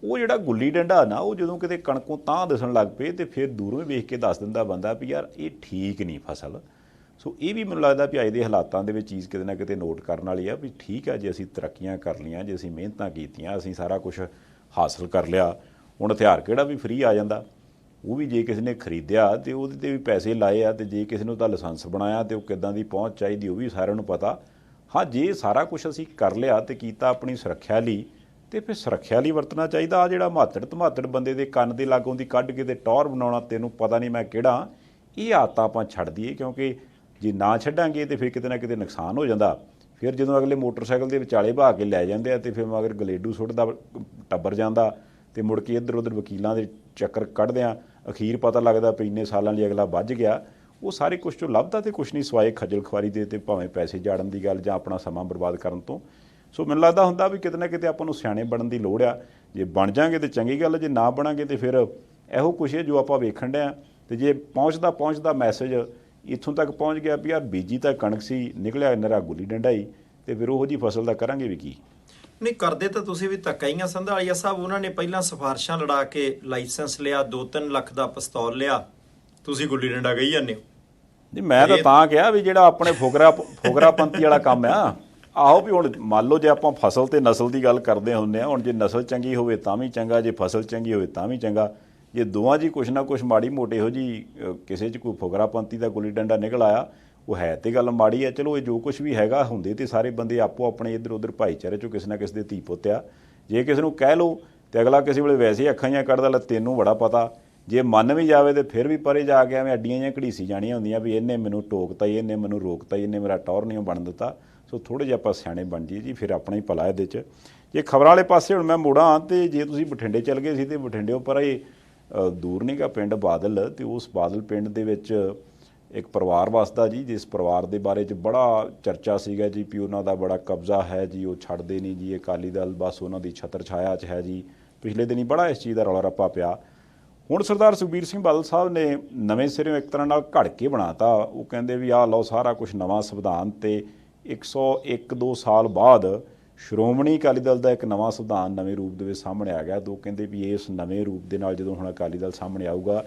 ਉਹ ਜਿਹੜਾ ਗੁੱਲੀ ਡੰਡਾ ਨਾ, ਉਹ ਜਦੋਂ ਕਿਤੇ ਕਣਕੋਂ ਤਾਂ ਦਿਸਣ ਲੱਗ ਪਏ ਤੇ ਫਿਰ ਦੂਰੋਂ ਹੀ ਵੇਖ ਕੇ ਦੱਸ ਦਿੰਦਾ ਬੰਦਾ ਵੀ ਯਾਰ ਇਹ ਠੀਕ ਨਹੀਂ ਫਸਲ। ਸੋ ਇਹ ਵੀ ਮੈਨੂੰ ਲੱਗਦਾ ਵੀ ਅੱਜ ਦੇ ਹਾਲਾਤਾਂ ਦੇ ਵਿੱਚ ਚੀਜ਼ ਕਿਤੇ ਨਾ ਕਿਤੇ ਨੋਟ ਕਰਨ ਵਾਲੀ ਆ ਵੀ ਠੀਕ ਆ, ਜੇ ਅਸੀਂ ਤਰੱਕੀਆਂ ਕਰ ਲਈਆਂ, ਜੇ ਅਸੀਂ ਮਿਹਨਤਾਂ ਕੀਤੀਆਂ, ਅਸੀਂ ਸਾਰਾ ਕੁਛ ਹਾਸਲ ਕਰ ਲਿਆ। ਹੁਣ ਹਥਿਆਰ ਕਿਹੜਾ ਵੀ ਫ੍ਰੀ ਆ ਜਾਂਦਾ, ਉਹ ਵੀ ਜੇ ਕਿਸੇ ਨੇ ਖਰੀਦਿਆ ਤੇ ਉਹਦੇ 'ਤੇ ਵੀ ਪੈਸੇ ਲਾਏ ਆ, ਤੇ ਜੇ ਕਿਸੇ ਨੂੰ ਤਾਂ ਲਾਇਸੈਂਸ ਬਣਾਇਆ ਤੇ ਉਹ ਕਿੱਦਾਂ ਦੀ ਪਹੁੰਚ ਚਾਹੀਦੀ, ਉਹ ਵੀ ਸਾਰਿਆਂ ਨੂੰ ਪਤਾ। ਹਾਂ, ਜੇ ਸਾਰਾ ਕੁਛ ਅਸੀਂ ਕਰ ਲਿਆ ਤੇ ਕੀਤਾ ਆਪਣੀ ਸੁਰੱਖਿਆ ਲਈ, ਤੇ ਫਿਰ ਸੁਰੱਖਿਆ ਲਈ ਵਰਤਣਾ ਚਾਹੀਦਾ। ਆ ਜਿਹੜਾ ਧਮਾਤੜ ਬੰਦੇ ਦੇ ਕੰਨ ਦੇ ਲਾਗੋਂ ਦੀ ਕੱਢ ਕੇ ਤੇ ਟੌਰ ਬਣਾਉਣਾ, ਤੈਨੂੰ ਪਤਾ ਨਹੀਂ ਮੈਂ ਕਿਹੜਾ, ਇਹ ਆਦਤਾਂ ਆਪਾਂ ਛੱਡ ਦਈਏ। ਕਿਉਂਕਿ ਜੇ ਨਾ ਛੱਡਾਂਗੇ ਤੇ ਫਿਰ ਕਿਤੇ ਨਾ ਕਿਤੇ ਨੁਕਸਾਨ ਹੋ ਜਾਂਦਾ। ਫਿਰ ਜਦੋਂ ਅਗਲੇ ਮੋਟਰਸਾਈਕਲ ਦੇ ਵਿਚਾਲੇ ਭਾ ਕੇ ਲੈ ਜਾਂਦੇ ਆ ਤੇ ਫਿਰ ਮਗਰ ਗਲੇਡੂ ਸੁੱਟਦਾ ਟੱਬਰ ਜਾਂਦਾ, ਤੇ ਮੁੜ ਕੇ ਇੱਧਰ ਉੱਧਰ ਵਕੀਲਾਂ ਦੇ ਚੱਕਰ ਕੱਢਦਿਆਂ ਅਖੀਰ ਪਤਾ ਲੱਗਦਾ ਵੀ ਇੰਨੇ ਸਾਲਾਂ ਲਈ ਅਗਲਾ ਵੱਜ ਗਿਆ। ਉਹ ਸਾਰੇ ਕੁਛ ਚੋਂ ਲੱਭਦਾ ਤੇ ਕੁਛ ਨਹੀਂ ਸਿਵਾਏ ਖੱਜਲ ਖੁਆਰੀ ਦੇ ਤੇ ਭਾਵੇਂ ਪੈਸੇ ਜਾੜਨ ਦੀ ਗੱਲ ਜਾਂ ਆਪਣਾ ਸਮਾਂ ਬਰਬਾਦ ਕਰਨ ਤੋਂ। ਸੋ ਮੈਨੂੰ ਲੱਗਦਾ ਹੁੰਦਾ ਵੀ ਕਿਤੇ ਨਾ ਕਿਤੇ ਆਪਾਂ ਨੂੰ ਸਿਆਣੇ ਬਣਨ ਦੀ ਲੋੜ ਆ। ਜੇ ਬਣ ਜਾਾਂਗੇ ਤਾਂ ਚੰਗੀ ਗੱਲ, ਜੇ ਨਾ ਬਣਾਂਗੇ ਤਾਂ ਫਿਰ ਇਹੋ ਕੁਛ ਹੈ ਜੋ ਆਪਾਂ ਵੇਖਣ ਡਿਆ। ਤੇ ਜੇ ਪਹੁੰਚਦਾ ਮੈਸੇਜ ਇੱਥੋਂ ਤੱਕ ਪਹੁੰਚ ਗਿਆ ਵੀ ਯਾਰ ਬੀਜੀ ਤਾਂ ਕਣਕ ਸੀ, ਨਿਕਲਿਆ ਨਰਾ ਗੁੱਲੀ ਡੰਡਾ ਹੀ, ਤੇ ਫਿਰ ਉਹੋ ਜਿਹੀ ਫਸਲ ਦਾ ਕਰਾਂਗੇ ਵੀ ਕੀ। ਨਹੀਂ ਕਰਦੇ ਤਾਂ ਤੁਸੀਂ ਵੀ ਧੱਕਾ ਹੀ ਆ ਸੰਧਾਲੀਆ ਸਾਹਿਬ। ਉਹਨਾਂ ਨੇ ਪਹਿਲਾਂ ਸਿਫਾਰਸ਼ਾਂ ਲੜਾ ਕੇ ਲਾਇਸੈਂਸ ਲਿਆ, 2-3 ਲੱਖ ਦਾ ਪਿਸਤੌਲ ਲਿਆ, ਤੁਸੀਂ ਗੁੱਲੀ ਡੰਡਾ ਕਹੀ ਜਾਂਦੇ ਹੋ। ਨਹੀਂ ਮੈਂ ਤਾਂ ਕਿਹਾ ਵੀ ਜਿਹੜਾ ਆਪਣੇ ਫੁਕਰਾਪੰਤੀ ਵਾਲਾ ਕੰਮ ਆ। ਆਹੋ ਵੀ ਹੁਣ ਮੰਨ ਲਓ ਜੇ ਆਪਾਂ ਫਸਲ ਤੇ ਨਸਲ ਦੀ ਗੱਲ ਕਰਦੇ ਹੁੰਦੇ ਆ, ਹੁਣ ਜੇ ਨਸਲ ਚੰਗੀ ਹੋਵੇ ਤਾਂ ਵੀ ਚੰਗਾ, ਜੇ ਫਸਲ ਚੰਗੀ ਹੋਵੇ ਤਾਂ ਵੀ ਚੰਗਾ। ਜੇ ਦੋਵਾਂ 'ਚ ਕੁਛ ਨਾ ਕੁਛ ਮਾੜੀ ਮੋਟੀ ਇਹੋ ਜਿਹੀ ਕਿਸੇ 'ਚ ਕੋਈ ਫੁਕਰਾਪੰਤੀ ਦਾ ਗੁੱਲੀ ਡੰਡਾ ਨਿਕਲ ਆਇਆ, ਉਹ ਹੈ ਤੇ ਗੱਲ ਮਾੜੀ ਹੈ। ਚਲੋ ਇਹ ਜੋ ਕੁਛ ਵੀ ਹੈਗਾ ਹੁੰਦੇ ਤੇ ਸਾਰੇ ਬੰਦੇ ਆਪੋ ਆਪਣੇ ਇੱਧਰ ਉੱਧਰ ਭਾਈਚਾਰੇ 'ਚੋਂ ਕਿਸੇ ਨਾ ਕਿਸੇ ਦੇ ਧੀ ਪੁੱਤ ਆ। ਜੇ ਕਿਸੇ ਨੂੰ ਕਹਿ ਲਓ ਤੇ ਅਗਲਾ ਕਿਸੇ ਵੇਲੇ ਵੈਸੇ ਅੱਖਾਂ ਜਿਹੀਆਂ ਕੱਢਦਾ, ਲੈ ਤੈਨੂੰ ਬੜਾ ਪਤਾ। ਜੇ ਮੰਨ ਵੀ ਜਾਵੇ ਤੇ ਫਿਰ ਵੀ ਪਰੇ ਜਾ ਕੇ ਐਵੇਂ ਅੱਡੀਆਂ ਜਿਹੀਆਂ ਘੜੀਸੀ ਜਾਣੀਆਂ ਹੁੰਦੀਆਂ ਵੀ ਇਹਨੇ ਮੈਨੂੰ ਟੋਕਤਾ ਹੀ, ਇਹਨੇ ਮੈਨੂੰ ਰੋਕਤਾ ਹੀ, ਇਹਨੇ ਮੇਰਾ ਟੌਰ ਨਹੀਂ ਬਣ ਦਿੱਤਾ। ਸੋ ਥੋੜ੍ਹੇ ਜਿਹੇ ਆਪਾਂ ਸਿਆਣੇ ਬਣ ਜਾਈਏ ਜੀ, ਫਿਰ ਆਪਣਾ ਹੀ ਭਲਾ ਇਹਦੇ 'ਚ। ਜੇ ਖਬਰਾਂ ਵਾਲੇ ਪਾਸੇ ਹੁਣ ਮੈਂ ਮੁੜਾਂ ਤੇ ਜੇ ਤੁਸੀਂ ਬਠਿੰਡੇ ਚੱਲ ਗਏ ਸੀ ਤੇ ਬਠਿੰਡੇ ਉੱਪਰ ਇਹ ਦੂਰ ਨਹੀਂ ਗਾ ਪਿੰਡ ਬਾਦਲ, ਤੇ ਉਸ ਬਾਦਲ ਪਿੰਡ ਦੇ ਵਿੱਚ ਇੱਕ ਪਰਿਵਾਰ ਵਸਦਾ ਜੀ, ਜਿਸ ਪਰਿਵਾਰ ਦੇ ਬਾਰੇ 'ਚ ਬੜਾ ਚਰਚਾ ਸੀਗਾ ਜੀ ਵੀ ਉਹਨਾਂ ਦਾ ਬੜਾ ਕਬਜ਼ਾ ਹੈ ਜੀ, ਉਹ ਛੱਡਦੇ ਨਹੀਂ ਜੀ, ਇਹ ਅਕਾਲੀ ਦਲ ਬਸ ਉਹਨਾਂ ਦੀ ਛਤਰ ਛਾਇਆ 'ਚ ਹੈ ਜੀ। ਪਿਛਲੇ ਦਿਨੀ ਬੜਾ ਇਸ ਚੀਜ਼ ਦਾ ਰੌਲਾ ਰੱਪਾ ਪਿਆ। ਹੁਣ ਸਰਦਾਰ ਸੁਖਬੀਰ ਸਿੰਘ ਬਾਦਲ ਸਾਹਿਬ ਨੇ ਨਵੇਂ ਸਿਰਿਓਂ ਇੱਕ ਤਰ੍ਹਾਂ ਨਾਲ ਘੜ ਕੇ ਬਣਾਤਾ। ਉਹ ਕਹਿੰਦੇ ਵੀ ਆਹ ਲਓ ਸਾਰਾ ਕੁਛ ਨਵਾਂ ਸੰਵਿਧਾਨ, ਤੇ 101-2 ਸਾਲ ਬਾਅਦ ਸ਼੍ਰੋਮਣੀ ਅਕਾਲੀ ਦਲ ਦਾ ਇੱਕ ਨਵਾਂ ਸੰਵਿਧਾਨ ਨਵੇਂ ਰੂਪ ਦੇ ਵਿੱਚ ਸਾਹਮਣੇ ਆ ਗਿਆ। ਤੇ ਉਹ ਕਹਿੰਦੇ ਵੀ ਇਸ ਨਵੇਂ ਰੂਪ ਦੇ ਨਾਲ ਜਦੋਂ ਹੁਣ ਅਕਾਲੀ ਦਲ ਸਾਹਮਣੇ ਆਊਗਾ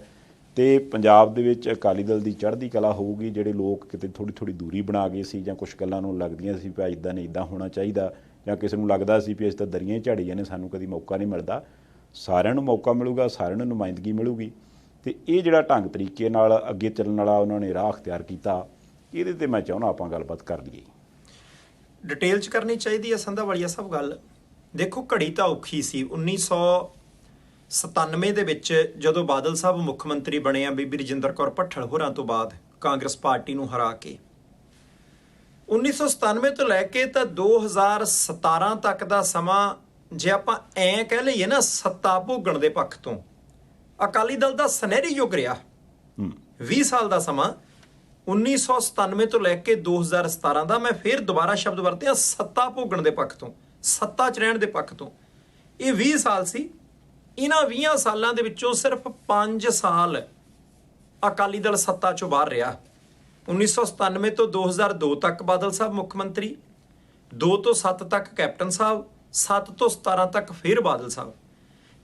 ਤੇ ਪੰਜਾਬ ਦੇ ਵਿੱਚ ਅਕਾਲੀ ਦਲ ਦੀ ਚੜ੍ਹਦੀ ਕਲਾ ਹੋਊਗੀ। ਜਿਹੜੇ ਲੋਕ ਕਿਤੇ ਥੋੜ੍ਹੀ ਦੂਰੀ ਬਣਾ ਗਏ ਸੀ ਜਾਂ ਕੁਛ ਗੱਲਾਂ ਨੂੰ ਲੱਗਦੀਆਂ ਸੀ ਵੀ ਇੱਦਾਂ ਨਹੀਂ ਇੱਦਾਂ ਹੋਣਾ ਚਾਹੀਦਾ, ਜਾਂ ਕਿਸੇ ਨੂੰ ਲੱਗਦਾ ਸੀ ਵੀ ਇਸ ਤਾਂ ਦਰੀਆਂ ਹੀ ਝਾੜੀਆਂ ਨੇ, ਸਾਨੂੰ ਕਦੀ ਮੌਕਾ ਨਹੀਂ ਮਿਲਦਾ, ਸਾਰਿਆਂ ਨੂੰ ਮੌਕਾ ਮਿਲੂਗਾ, ਸਾਰਿਆਂ ਨੂੰ ਨੁਮਾਇੰਦਗੀ ਮਿਲੂਗੀ। ਤੇ ਇਹ ਜਿਹੜਾ ਢੰਗ ਤਰੀਕੇ ਨਾਲ ਅੱਗੇ ਚੱਲਣ ਵਾਲਾ ਉਹਨਾਂ ਨੇ ਰਾਹ ਅਖਤਿਆਰ ਕੀਤਾ, ਇਹਦੇ 'ਤੇ ਮੈਂ ਚਾਹੁੰਦਾ ਆਪਾਂ ਗੱਲਬਾਤ ਕਰ ਲਈਏ। ਡਿਟੇਲ 'ਚ ਕਰਨੀ ਚਾਹੀਦੀ ਹੈ ਸੰਧਾਵਾਲੀਆ ਸਾਹਿਬ ਗੱਲ। ਦੇਖੋ ਘੜੀ ਤਾਂ ਔਖੀ ਸੀ 1997 ਦੇ ਵਿੱਚ ਜਦੋਂ ਬਾਦਲ ਸਾਹਿਬ ਮੁੱਖ ਮੰਤਰੀ ਬਣੇ ਆ ਬੀਬੀ ਰਜਿੰਦਰ ਕੌਰ ਭੱਠਲ ਹੋਰਾਂ ਤੋਂ ਬਾਅਦ ਕਾਂਗਰਸ ਪਾਰਟੀ ਨੂੰ ਹਰਾ ਕੇ। 1997 ਤੋਂ ਲੈ ਕੇ ਤਾਂ 2017 ਤੱਕ ਦਾ ਸਮਾਂ ਜੇ ਆਪਾਂ ਐਂ ਕਹਿ ਲਈਏ ਨਾ ਸੱਤਾ ਭੋਗਣ ਦੇ ਪੱਖ ਤੋਂ ਅਕਾਲੀ ਦਲ ਦਾ ਸੁਨਹਿਰੀ ਯੁੱਗ ਰਿਹਾ। 20 ਸਾਲ ਦਾ ਸਮਾਂ 1997 ਤੋਂ ਲੈ ਕੇ 2017 ਦਾ, ਮੈਂ ਫਿਰ ਦੁਬਾਰਾ ਸ਼ਬਦ ਵਰਤਿਆ, ਸੱਤਾ ਭੋਗਣ ਦੇ ਪੱਖ ਤੋਂ, ਸੱਤਾ 'ਚ ਰਹਿਣ ਦੇ ਪੱਖ ਤੋਂ। ਇਹ 20 ਸਾਲ ਸੀ। ਇਹਨਾਂ 20 ਸਾਲਾਂ ਦੇ ਵਿੱਚੋਂ ਸਿਰਫ 5 ਸਾਲ ਅਕਾਲੀ ਦਲ ਸੱਤਾ 'ਚੋਂ ਬਾਹਰ ਰਿਹਾ। 1997 ਤੋਂ 2002 ਤੱਕ ਬਾਦਲ ਸਾਹਿਬ ਮੁੱਖ ਮੰਤਰੀ, 2 ਤੋਂ 7 ਤੱਕ ਕੈਪਟਨ ਸਾਹਿਬ, 7 ਤੋਂ 17 ਤੱਕ ਫਿਰ ਬਾਦਲ ਸਾਹਿਬ।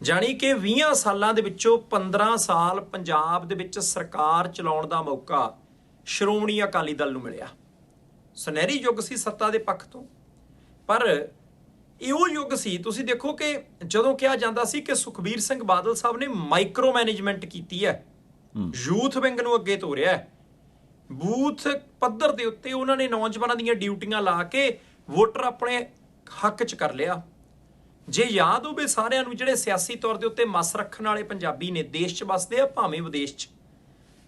ਜਾਣੀ ਕਿ 20 ਸਾਲਾਂ ਦੇ ਵਿੱਚੋਂ 15 ਸਾਲ ਪੰਜਾਬ ਦੇ ਵਿੱਚ ਸਰਕਾਰ ਚਲਾਉਣ ਦਾ ਮੌਕਾ ਸ਼੍ਰੋਮਣੀ ਅਕਾਲੀ ਦਲ ਨੂੰ ਮਿਲਿਆ। ਸੁਨਹਿਰੀ ਯੁੱਗ ਸੀ ਸੱਤਾ ਦੇ ਪੱਖ ਤੋਂ। ਪਰ ਇਹ ਉਹ ਯੁੱਗ ਸੀ, ਤੁਸੀਂ ਦੇਖੋ ਕਿ ਜਦੋਂ ਕਿਹਾ ਜਾਂਦਾ ਸੀ ਕਿ ਸੁਖਬੀਰ ਸਿੰਘ ਬਾਦਲ ਸਾਹਿਬ ਨੇ ਮਾਈਕਰੋ ਮੈਨੇਜਮੈਂਟ ਕੀਤੀ ਹੈ, ਯੂਥ ਵਿੰਗ ਨੂੰ ਅੱਗੇ ਤੋਰਿਆ, ਬੂਥ ਪੱਧਰ ਦੇ ਉੱਤੇ ਉਹਨਾਂ ਨੇ ਨੌਜਵਾਨਾਂ ਦੀਆਂ ਡਿਊਟੀਆਂ ਲਾ ਕੇ ਵੋਟਰ ਆਪਣੇ ਹੱਕ 'ਚ ਕਰ ਲਿਆ। ਜੇ ਯਾਦ ਹੋਵੇ ਸਾਰਿਆਂ ਨੂੰ, ਜਿਹੜੇ ਸਿਆਸੀ ਤੌਰ ਦੇ ਉੱਤੇ ਮਸ ਰੱਖਣ ਵਾਲੇ ਪੰਜਾਬੀ ਨੇ, ਦੇਸ਼ 'ਚ ਵਸਦੇ ਆ ਭਾਵੇਂ ਵਿਦੇਸ਼ 'ਚ,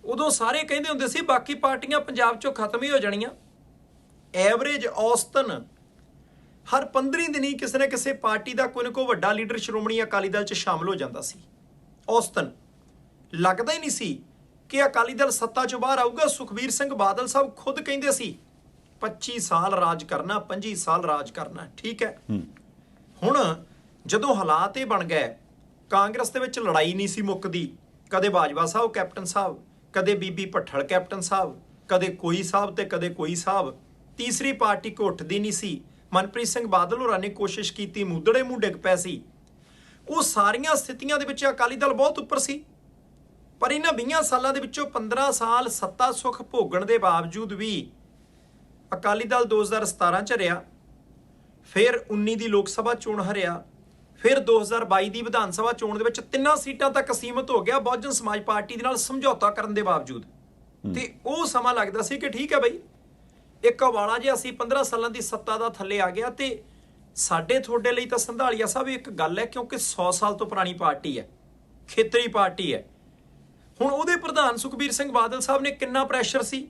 ਉਦੋਂ ਸਾਰੇ ਕਹਿੰਦੇ ਹੁੰਦੇ ਸੀ ਬਾਕੀ ਪਾਰਟੀਆਂ ਪੰਜਾਬ 'ਚੋਂ ਖਤਮ ਹੀ ਹੋ ਜਾਣੀਆਂ। ਐਵਰੇਜ ਔਸਤਨ ਹਰ 15 ਦਿਨ ਹੀ ਕਿਸੇ ਨਾ ਕਿਸੇ ਪਾਰਟੀ ਦਾ ਕੋਈ ਨਾ ਕੋਈ ਵੱਡਾ ਲੀਡਰ ਸ਼੍ਰੋਮਣੀ ਅਕਾਲੀ ਦਲ 'ਚ ਸ਼ਾਮਲ ਹੋ ਜਾਂਦਾ ਸੀ। ਔਸਤਨ ਲੱਗਦਾ ਹੀ ਨਹੀਂ ਸੀ ਕਿ ਅਕਾਲੀ ਦਲ ਸੱਤਾ 'ਚੋਂ ਬਾਹਰ ਆਊਗਾ। ਸੁਖਬੀਰ ਸਿੰਘ ਬਾਦਲ ਸਾਹਿਬ ਖੁਦ ਕਹਿੰਦੇ ਸੀ 25 ਸਾਲ ਰਾਜ ਕਰਨਾ, 25 ਸਾਲ ਰਾਜ ਕਰਨਾ। ਠੀਕ ਹੈ। ਹੁਣ ਜਦੋਂ ਹਾਲਾਤ ਇਹ ਬਣ ਗਏ, ਕਾਂਗਰਸ ਦੇ ਵਿੱਚ ਲੜਾਈ ਨਹੀਂ ਸੀ ਮੁੱਕਦੀ। ਕਦੇ ਬਾਜਵਾ ਸਾਹਿਬ ਕੈਪਟਨ ਸਾਹਿਬ, ਕਦੇ ਬੀਬੀ ਭੱਠਲ ਕੈਪਟਨ ਸਾਹਿਬ, ਕਦੇ ਕੋਈ ਸਾਹਿਬ ਤੇ ਕਦੇ ਕੋਈ ਸਾਹਿਬ। ਤੀਸਰੀ ਪਾਰਟੀ ਕੋ ਉੱਠਦੀ ਨਹੀਂ ਸੀ। ਮਨਪ੍ਰੀਤ ਸਿੰਘ ਬਾਦਲ ਹੋਰਾਂ ਨੇ ਕੋਸ਼ਿਸ਼ ਕੀਤੀ, ਮੂਧੜੇ ਮੂੰਹ ਡਿੱਗ ਪਏ ਸੀ। ਉਹ ਸਾਰੀਆਂ ਸਥਿਤੀਆਂ ਦੇ ਵਿੱਚ ਅਕਾਲੀ ਦਲ ਬਹੁਤ ਉੱਪਰ ਸੀ। ਪਰ ਇਹਨਾਂ 20 ਸਾਲਾਂ ਦੇ ਵਿੱਚੋਂ 15 ਸਾਲ ਸੱਤਾ ਸੁੱਖ ਭੋਗਣ ਦੇ ਬਾਵਜੂਦ ਵੀ ਅਕਾਲੀ ਦਲ 2017 'ਚ ਰਿਹਾ, ਫਿਰ 19 ਦੀ ਲੋਕ ਸਭਾ ਚੋਣ ਹਰਿਆ, ਫਿਰ 2022 ਦੀ ਵਿਧਾਨ ਸਭਾ ਚੋਣ ਦੇ ਵਿੱਚ 3 ਸੀਟਾਂ ਤੱਕ ਸੀਮਤ ਹੋ ਗਿਆ ਬਹੁਜਨ ਸਮਾਜ ਪਾਰਟੀ ਦੇ ਨਾਲ ਸਮਝੌਤਾ ਕਰਨ ਦੇ ਬਾਵਜੂਦ। ਤੇ ਉਹ ਸਮਾਂ ਲੱਗਦਾ ਸੀ ਕਿ ਠੀਕ ਹੈ ਬਈ, ਇੱਕ ਹਵਾਲਾ ਜੇ ਅਸੀਂ 15 ਸਾਲਾਂ ਦੀ ਸੱਤਾ ਦਾ ਥੱਲੇ ਆ ਗਿਆ। ਤੇ ਸਾਡੇ ਤੁਹਾਡੇ ਲਈ ਤਾਂ ਸੰਧਾਲੀਆ ਸਾਹਿਬ ਇੱਕ ਗੱਲ ਹੈ, ਕਿਉਂਕਿ 100 ਸਾਲ ਤੋਂ ਪੁਰਾਣੀ ਪਾਰਟੀ ਹੈ, ਖੇਤਰੀ ਪਾਰਟੀ ਹੈ। ਹੁਣ ਉਹਦੇ ਪ੍ਰਧਾਨ ਸੁਖਬੀਰ ਸਿੰਘ ਬਾਦਲ ਸਾਹਿਬ ਨੇ ਕਿੰਨਾ ਪ੍ਰੈਸ਼ਰ ਸੀ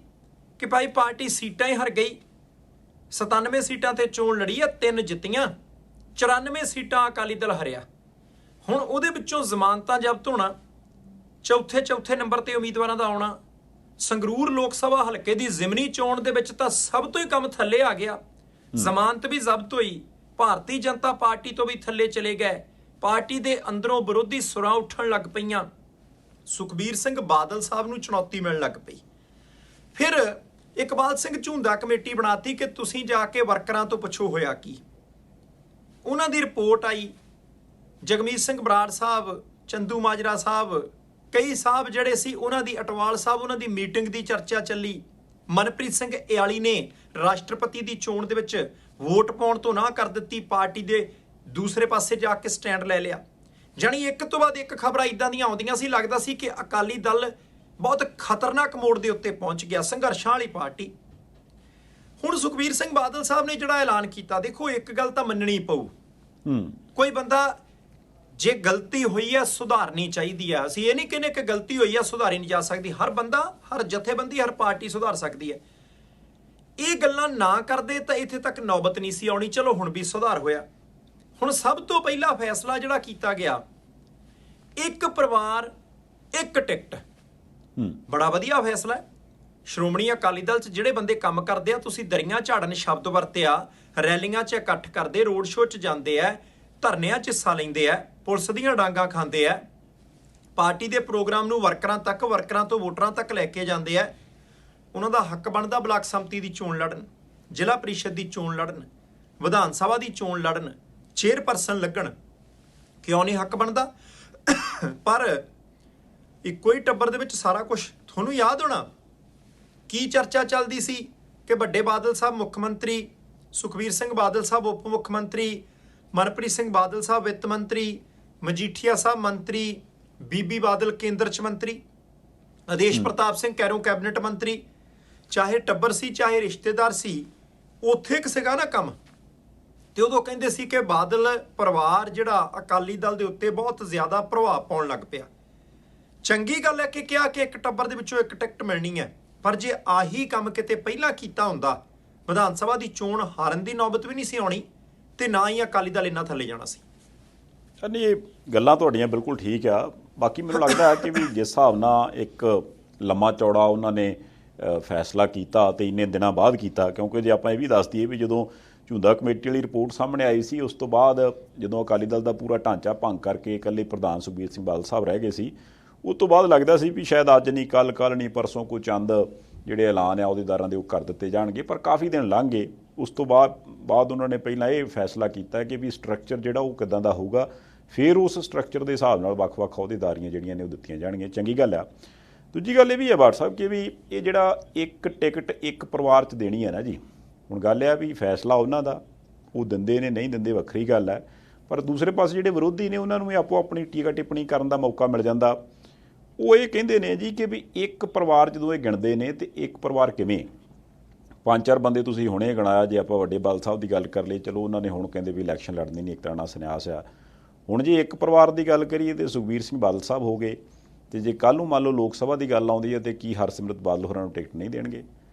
ਕਿ ਭਾਈ ਪਾਰਟੀ ਸੀਟਾਂ ਹੀ ਹਾਰ ਗਈ। 97 ਸੀਟਾਂ ਤੇ ਚੋਣ ਲੜੀ ਆ, 3 ਜਿੱਤੀਆਂ, 94 ਸੀਟਾਂ ਅਕਾਲੀ ਦਲ ਹਰਿਆ। ਹੁਣ ਉਹਦੇ ਵਿੱਚੋਂ ਜ਼ਮਾਨਤਾਂ ਜ਼ਬਤ ਹੋਣਾ, ਚੌਥੇ ਨੰਬਰ ਤੇ ਉਮੀਦਵਾਰਾਂ ਦਾ ਆਉਣਾ। ਸੰਗਰੂਰ ਲੋਕ ਸਭਾ ਹਲਕੇ ਦੀ ਜ਼ਿਮਨੀ ਚੋਣ ਦੇ ਵਿੱਚ ਤਾਂ ਸਭ ਤੋਂ ਹੀ ਕੰਮ ਥੱਲੇ ਆ ਗਿਆ। ਜ਼ਮਾਨਤ ਵੀ ਜ਼ਬਤ ਹੋਈ, ਭਾਰਤੀ ਜਨਤਾ ਪਾਰਟੀ ਤੋਂ ਵੀ ਥੱਲੇ ਚਲੇ ਗਏ, ਪਾਰਟੀ ਦੇ ਅੰਦਰੋਂ ਵਿਰੋਧੀ ਸੁਰਾਂ ਉੱਠਣ ਲੱਗ ਪਈਆਂ, ਸੁਖਬੀਰ ਸਿੰਘ ਬਾਦਲ ਸਾਹਿਬ ਨੂੰ ਚੁਣੌਤੀ ਮਿਲਣ ਲੱਗ ਪਈ। ਫਿਰ ਇਕਬਾਲ ਸਿੰਘ ਝੁੰਦਾ ਕਮੇਟੀ ਬਣਾਤੀ ਕਿ ਤੁਸੀਂ ਜਾ ਕੇ ਵਰਕਰਾਂ ਤੋਂ ਪੁੱਛੋ ਹੋਇਆ ਕੀ। ਉਹਨਾਂ ਦੀ ਰਿਪੋਰਟ ਆਈ, ਜਗਮੀਤ ਸਿੰਘ ਬਰਾੜ ਸਾਹਿਬ, ਚੰਦੂ ਮਾਜਰਾ ਸਾਹਿਬ, ਕਈ ਸਾਹਿਬ ਜਿਹੜੇ ਸੀ ਉਹਨਾਂ ਦੀ, ਅਟਵਾਲ ਸਾਹਿਬ, ਉਹਨਾਂ ਦੀ ਮੀਟਿੰਗ ਦੀ ਚਰਚਾ ਚੱਲੀ। ਮਨਪ੍ਰੀਤ ਸਿੰਘ ਇਆਲੀ ਨੇ ਰਾਸ਼ਟਰਪਤੀ ਦੀ ਚੋਣ ਦੇ ਵਿੱਚ ਵੋਟ ਪਾਉਣ ਤੋਂ ਨਾ ਕਰ ਦਿੱਤੀ, ਪਾਰਟੀ ਦੇ ਦੂਸਰੇ ਪਾਸੇ ਜਾ ਕੇ ਸਟੈਂਡ ਲੈ ਲਿਆ। ਜਾਣੀ ਇੱਕ ਤੋਂ ਬਾਅਦ ਇੱਕ ਖਬਰਾਂ ਇਦਾਂ ਦੀਆਂ ਆਉਂਦੀਆਂ ਸੀ, ਲੱਗਦਾ ਸੀ ਕਿ ਅਕਾਲੀ ਦਲ ਬਹੁਤ ਖਤਰਨਾਕ ਮੋੜ ਦੇ ਉੱਤੇ ਪਹੁੰਚ ਗਿਆ, ਸੰਘਰਸ਼ਾਂ ਵਾਲੀ ਪਾਰਟੀ। ਹੁਣ ਸੁਖਬੀਰ ਸਿੰਘ ਬਾਦਲ ਸਾਹਿਬ ਨੇ ਜਿਹੜਾ ਐਲਾਨ ਕੀਤਾ, ਦੇਖੋ ਇੱਕ ਗੱਲ ਤਾਂ ਮੰਨਣੀ ਪਊ, ਕੋਈ ਬੰਦਾ ਜੇ ਗਲਤੀ ਹੋਈ ਹੈ ਸੁਧਾਰਨੀ ਚਾਹੀਦੀ ਹੈ। ਅਸੀਂ ਇਹ ਨਹੀਂ ਕਹਿੰਦੇ ਕਿ ਗਲਤੀ ਹੋਈ ਹੈ ਸੁਧਾਰੀ ਨਹੀਂ ਜਾ ਸਕਦੀ, ਹਰ ਬੰਦਾ, ਹਰ ਜਥੇਬੰਦੀ, ਹਰ ਪਾਰਟੀ ਸੁਧਾਰ ਸਕਦੀ ਹੈ। ਇਹ ਗੱਲਾਂ ਨਾ ਕਰਦੇ ਤਾਂ ਇੱਥੇ ਤੱਕ ਨੌਬਤ ਨਹੀਂ ਸੀ ਆਉਣੀ। ਚਲੋ ਹੁਣ ਵੀ ਸੁਧਾਰ ਹੋਇਆ। ਹੁਣ ਸਭ ਤੋਂ ਪਹਿਲਾ ਫੈਸਲਾ ਜਿਹੜਾ ਕੀਤਾ ਗਿਆ, ਇੱਕ ਪਰਿਵਾਰ ਇੱਕ ਟਿਕਟ, ਬੜਾ ਵਧੀਆ ਫੈਸਲਾ ਹੈ। ਸ਼੍ਰੋਮਣੀ ਅਕਾਲੀ ਦਲ 'ਚ ਜਿਹੜੇ ਬੰਦੇ ਕੰਮ ਕਰਦੇ ਆ, ਤੁਸੀਂ ਦਰੀਆਂ ਝਾੜਨ ਸ਼ਬਦ ਵਰਤਿਆ, ਰੈਲੀਆਂ 'ਚ ਇਕੱਠ ਕਰਦੇ, ਰੋਡ ਸ਼ੋਅ 'ਚ ਜਾਂਦੇ ਆ, ਧਰਨਿਆਂ 'ਚ ਹਿੱਸਾ ਲੈਂਦੇ ਆ, ਪੁਲਿਸ ਦੀਆਂ ਡਾਂਗਾਂ ਖਾਂਦੇ ਆ, ਪਾਰਟੀ ਦੇ ਪ੍ਰੋਗਰਾਮ ਨੂੰ ਵਰਕਰਾਂ ਤੱਕ, ਵਰਕਰਾਂ ਤੋਂ ਵੋਟਰਾਂ ਤੱਕ ਲੈ ਕੇ ਜਾਂਦੇ ਆ। ਉਹਨਾਂ ਦਾ ਹੱਕ ਬਣਦਾ ਬਲਾਕ ਸੰਮਤੀ ਦੀ ਚੋਣ ਲੜਨ, ਜ਼ਿਲ੍ਹਾ ਪ੍ਰੀਸ਼ਦ ਦੀ ਚੋਣ ਲੜਨ, ਵਿਧਾਨ ਸਭਾ ਦੀ ਚੋਣ ਲੜਨ, ਚੇਅਰਪਰਸਨ ਲੱਗਣ। ਕਿਉਂ ਨਹੀਂ ਹੱਕ ਬਣਦਾ? ਪਰ ਇੱਕੋ ਹੀ ਟੱਬਰ ਦੇ ਵਿੱਚ ਸਾਰਾ ਕੁਝ, ਤੁਹਾਨੂੰ ਯਾਦ ਹੋਣਾ ਕੀ ਚਰਚਾ ਚੱਲਦੀ ਸੀ ਕਿ ਵੱਡੇ ਬਾਦਲ ਸਾਹਿਬ ਮੁੱਖ ਮੰਤਰੀ, ਸੁਖਬੀਰ ਸਿੰਘ ਬਾਦਲ ਸਾਹਿਬ ਉਪ ਮੁੱਖ ਮੰਤਰੀ, ਮਨਪ੍ਰੀਤ ਸਿੰਘ ਬਾਦਲ ਸਾਹਿਬ ਵਿੱਤ ਮੰਤਰੀ, ਮਜੀਠੀਆ ਸਾਹਿਬ ਮੰਤਰੀ, ਬੀਬੀ ਬਾਦਲ ਕੇਂਦਰ 'ਚ ਮੰਤਰੀ, ਆਦੇਸ਼ ਪ੍ਰਤਾਪ ਸਿੰਘ ਕੈਰੋਂ ਕੈਬਨਿਟ ਮੰਤਰੀ। ਚਾਹੇ ਟੱਬਰ ਸੀ ਚਾਹੇ ਰਿਸ਼ਤੇਦਾਰ ਸੀ, ਉੱਥੇ ਇੱਕ ਸੀਗਾ ਨਾ ਕੰਮ। ਤੇ ਉਦੋਂ ਕਹਿੰਦੇ ਸੀ ਕਿ ਬਾਦਲ ਪਰਿਵਾਰ ਜਿਹੜਾ ਅਕਾਲੀ ਦਲ ਦੇ ਉੱਤੇ ਬਹੁਤ ਜ਼ਿਆਦਾ ਪ੍ਰਭਾਵ ਪਾਉਣ ਲੱਗ ਪਿਆ। ਚੰਗੀ ਗੱਲ ਹੈ ਕਿ ਕਿਹਾ ਕਿ ਇੱਕ ਟੱਬਰ ਦੇ ਵਿੱਚੋਂ ਇੱਕ ਟਿਕਟ ਮਿਲਣੀ ਹੈ, ਪਰ ਜੇ ਆਹੀ ਕੰਮ ਕਿਤੇ ਪਹਿਲਾਂ ਕੀਤਾ ਹੁੰਦਾ, ਵਿਧਾਨ ਸਭਾ ਦੀ ਚੋਣ ਹਾਰਨ ਦੀ ਨੌਬਤ ਵੀ ਨਹੀਂ ਸੀ ਆਉਣੀ ਤੇ ਨਾ ਹੀ ਅਕਾਲੀ ਦਲ ਇੰਨਾ ਥੱਲੇ ਜਾਣਾ ਸੀ। ਨਹੀਂ, ਇਹ ਗੱਲਾਂ ਤੁਹਾਡੀਆਂ ਬਿਲਕੁਲ ਠੀਕ ਆ। ਬਾਕੀ ਮੈਨੂੰ ਲੱਗਦਾ ਹੈ ਕਿ ਵੀ ਜਿਸ ਹਿਸਾਬ ਨਾਲ ਇੱਕ ਲੰਮਾ ਚੌੜਾ ਉਹਨਾਂ ਨੇ ਫੈਸਲਾ ਕੀਤਾ ਤੇ ਇੰਨੇ ਦਿਨਾਂ ਬਾਅਦ ਕੀਤਾ, ਕਿਉਂਕਿ ਜੇ ਆਪਾਂ ਇਹ ਵੀ ਦੱਸ ਦਈਏ ਵੀ ਜਦੋਂ ਝੁੰਦਾ ਕਮੇਟੀ ਵਾਲੀ ਰਿਪੋਰਟ ਸਾਹਮਣੇ ਆਈ ਸੀ, ਉਸ ਤੋਂ ਬਾਅਦ ਜਦੋਂ ਅਕਾਲੀ ਦਲ ਦਾ ਪੂਰਾ ਢਾਂਚਾ ਭੰਗ ਕਰਕੇ ਇਕੱਲੇ ਪ੍ਰਧਾਨ ਸੁਖਬੀਰ ਸਿੰਘ ਬਾਦਲ ਸਾਹਿਬ ਰਹਿ ਗਏ ਸੀ, ਉਸ ਤੋਂ ਬਾਅਦ ਲੱਗਦਾ ਸੀ ਵੀ ਸ਼ਾਇਦ ਅੱਜ ਨਹੀਂ, ਕੱਲ੍ਹ ਨਹੀਂ, ਪਰਸੋਂ ਕੋਈ ਚੰਦ ਜਿਹੜੇ ਐਲਾਨ ਆ ਅਹੁਦੇਦਾਰਾਂ ਦੇ ਉਹ ਕਰ ਦਿੱਤੇ ਜਾਣਗੇ। ਪਰ ਕਾਫੀ ਦਿਨ ਲੰਘ ਗਏ। ਉਸ ਤੋਂ ਬਾਅਦ ਉਹਨਾਂ ਨੇ ਪਹਿਲਾਂ ਇਹ ਫੈਸਲਾ ਕੀਤਾ ਕਿ ਵੀ ਸਟਰਕਚਰ ਜਿਹੜਾ ਉਹ ਕਿੱਦਾਂ ਦਾ ਹੋਊਗਾ, ਫਿਰ ਉਸ ਸਟਰਕਚਰ ਦੇ ਹਿਸਾਬ ਨਾਲ ਵੱਖ-ਵੱਖ ਅਹੁਦੇਦਾਰੀਆਂ ਜਿਹੜੀਆਂ ਨੇ ਉਹ ਦਿੱਤੀਆਂ ਜਾਣਗੀਆਂ। ਚੰਗੀ ਗੱਲ ਆ। ਦੂਜੀ ਗੱਲ ਇਹ ਵੀ ਹੈ ਬਾਠ ਸਾਹਿਬ ਕਿ ਵੀ ਇਹ ਜਿਹੜਾ ਇੱਕ ਟਿਕਟ ਇੱਕ ਪਰਿਵਾਰ 'ਚ ਦੇਣੀ ਹੈ ਨਾ ਜੀ, ਹੁਣ ਗੱਲ ਆ ਵੀ ਫੈਸਲਾ ਉਹਨਾਂ ਦਾ, ਉਹ ਦਿੰਦੇ ਨੇ ਨਹੀਂ ਦਿੰਦੇ ਵੱਖਰੀ ਗੱਲ ਹੈ, ਪਰ ਦੂਸਰੇ ਪਾਸੇ ਜਿਹੜੇ ਵਿਰੋਧੀ ਨੇ ਉਹਨਾਂ ਨੂੰ ਵੀ ਆਪੋ ਆਪਣੀ ਟੀਕਾ ਟਿੱਪਣੀ ਕਰਨ ਦਾ ਮੌਕਾ ਮਿਲ ਜਾਂਦਾ। ਉਹ ਇਹ ਕਹਿੰਦੇ ਨੇ ਜੀ ਕਿ ਵੀ ਇੱਕ ਪਰਿਵਾਰ ਜਦੋਂ ਇਹ ਗਿਣਦੇ ਨੇ ਤੇ ਇੱਕ ਪਰਿਵਾਰ ਕਿਵੇਂ, 5-4 ਬੰਦੇ ਤੁਸੀਂ ਹੁਣੇ ਗਿਣਾਇਆ। ਜੇ ਆਪਾਂ ਵੱਡੇ ਬਾਦਲ ਸਾਹਿਬ ਦੀ ਗੱਲ ਕਰ ਲਈ, ਚਲੋ ਉਹਨਾਂ ਨੇ ਹੁਣ ਕਹਿੰਦੇ ਵੀ ਇਲੈਕਸ਼ਨ ਲੜਨੀ ਨਹੀਂ, ਇੱਕ ਤਰ੍ਹਾਂ ਨਾਲ ਸੰਨਿਆਸ ਆ। ਹੁਣ ਜੇ ਇੱਕ ਪਰਿਵਾਰ ਦੀ ਗੱਲ ਕਰੀਏ ਤੇ ਸੁਖਬੀਰ ਸਿੰਘ ਬਾਦਲ ਸਾਹਿਬ ਹੋ ਗਏ, ਤੇ ਜੇ ਕੱਲ੍ਹ ਨੂੰ ਮੰਨ ਲਓ ਲੋਕ ਸਭਾ ਦੀ ਗੱਲ ਆਉਂਦੀ ਹੈ ਤੇ ਕੀ ਹਰਸਿਮਰਤ ਬਾਦਲ ਹੋਰਾਂ ਨੂੰ ਟਿਕਟ ਨਹੀਂ ਦੇਣਗੇ?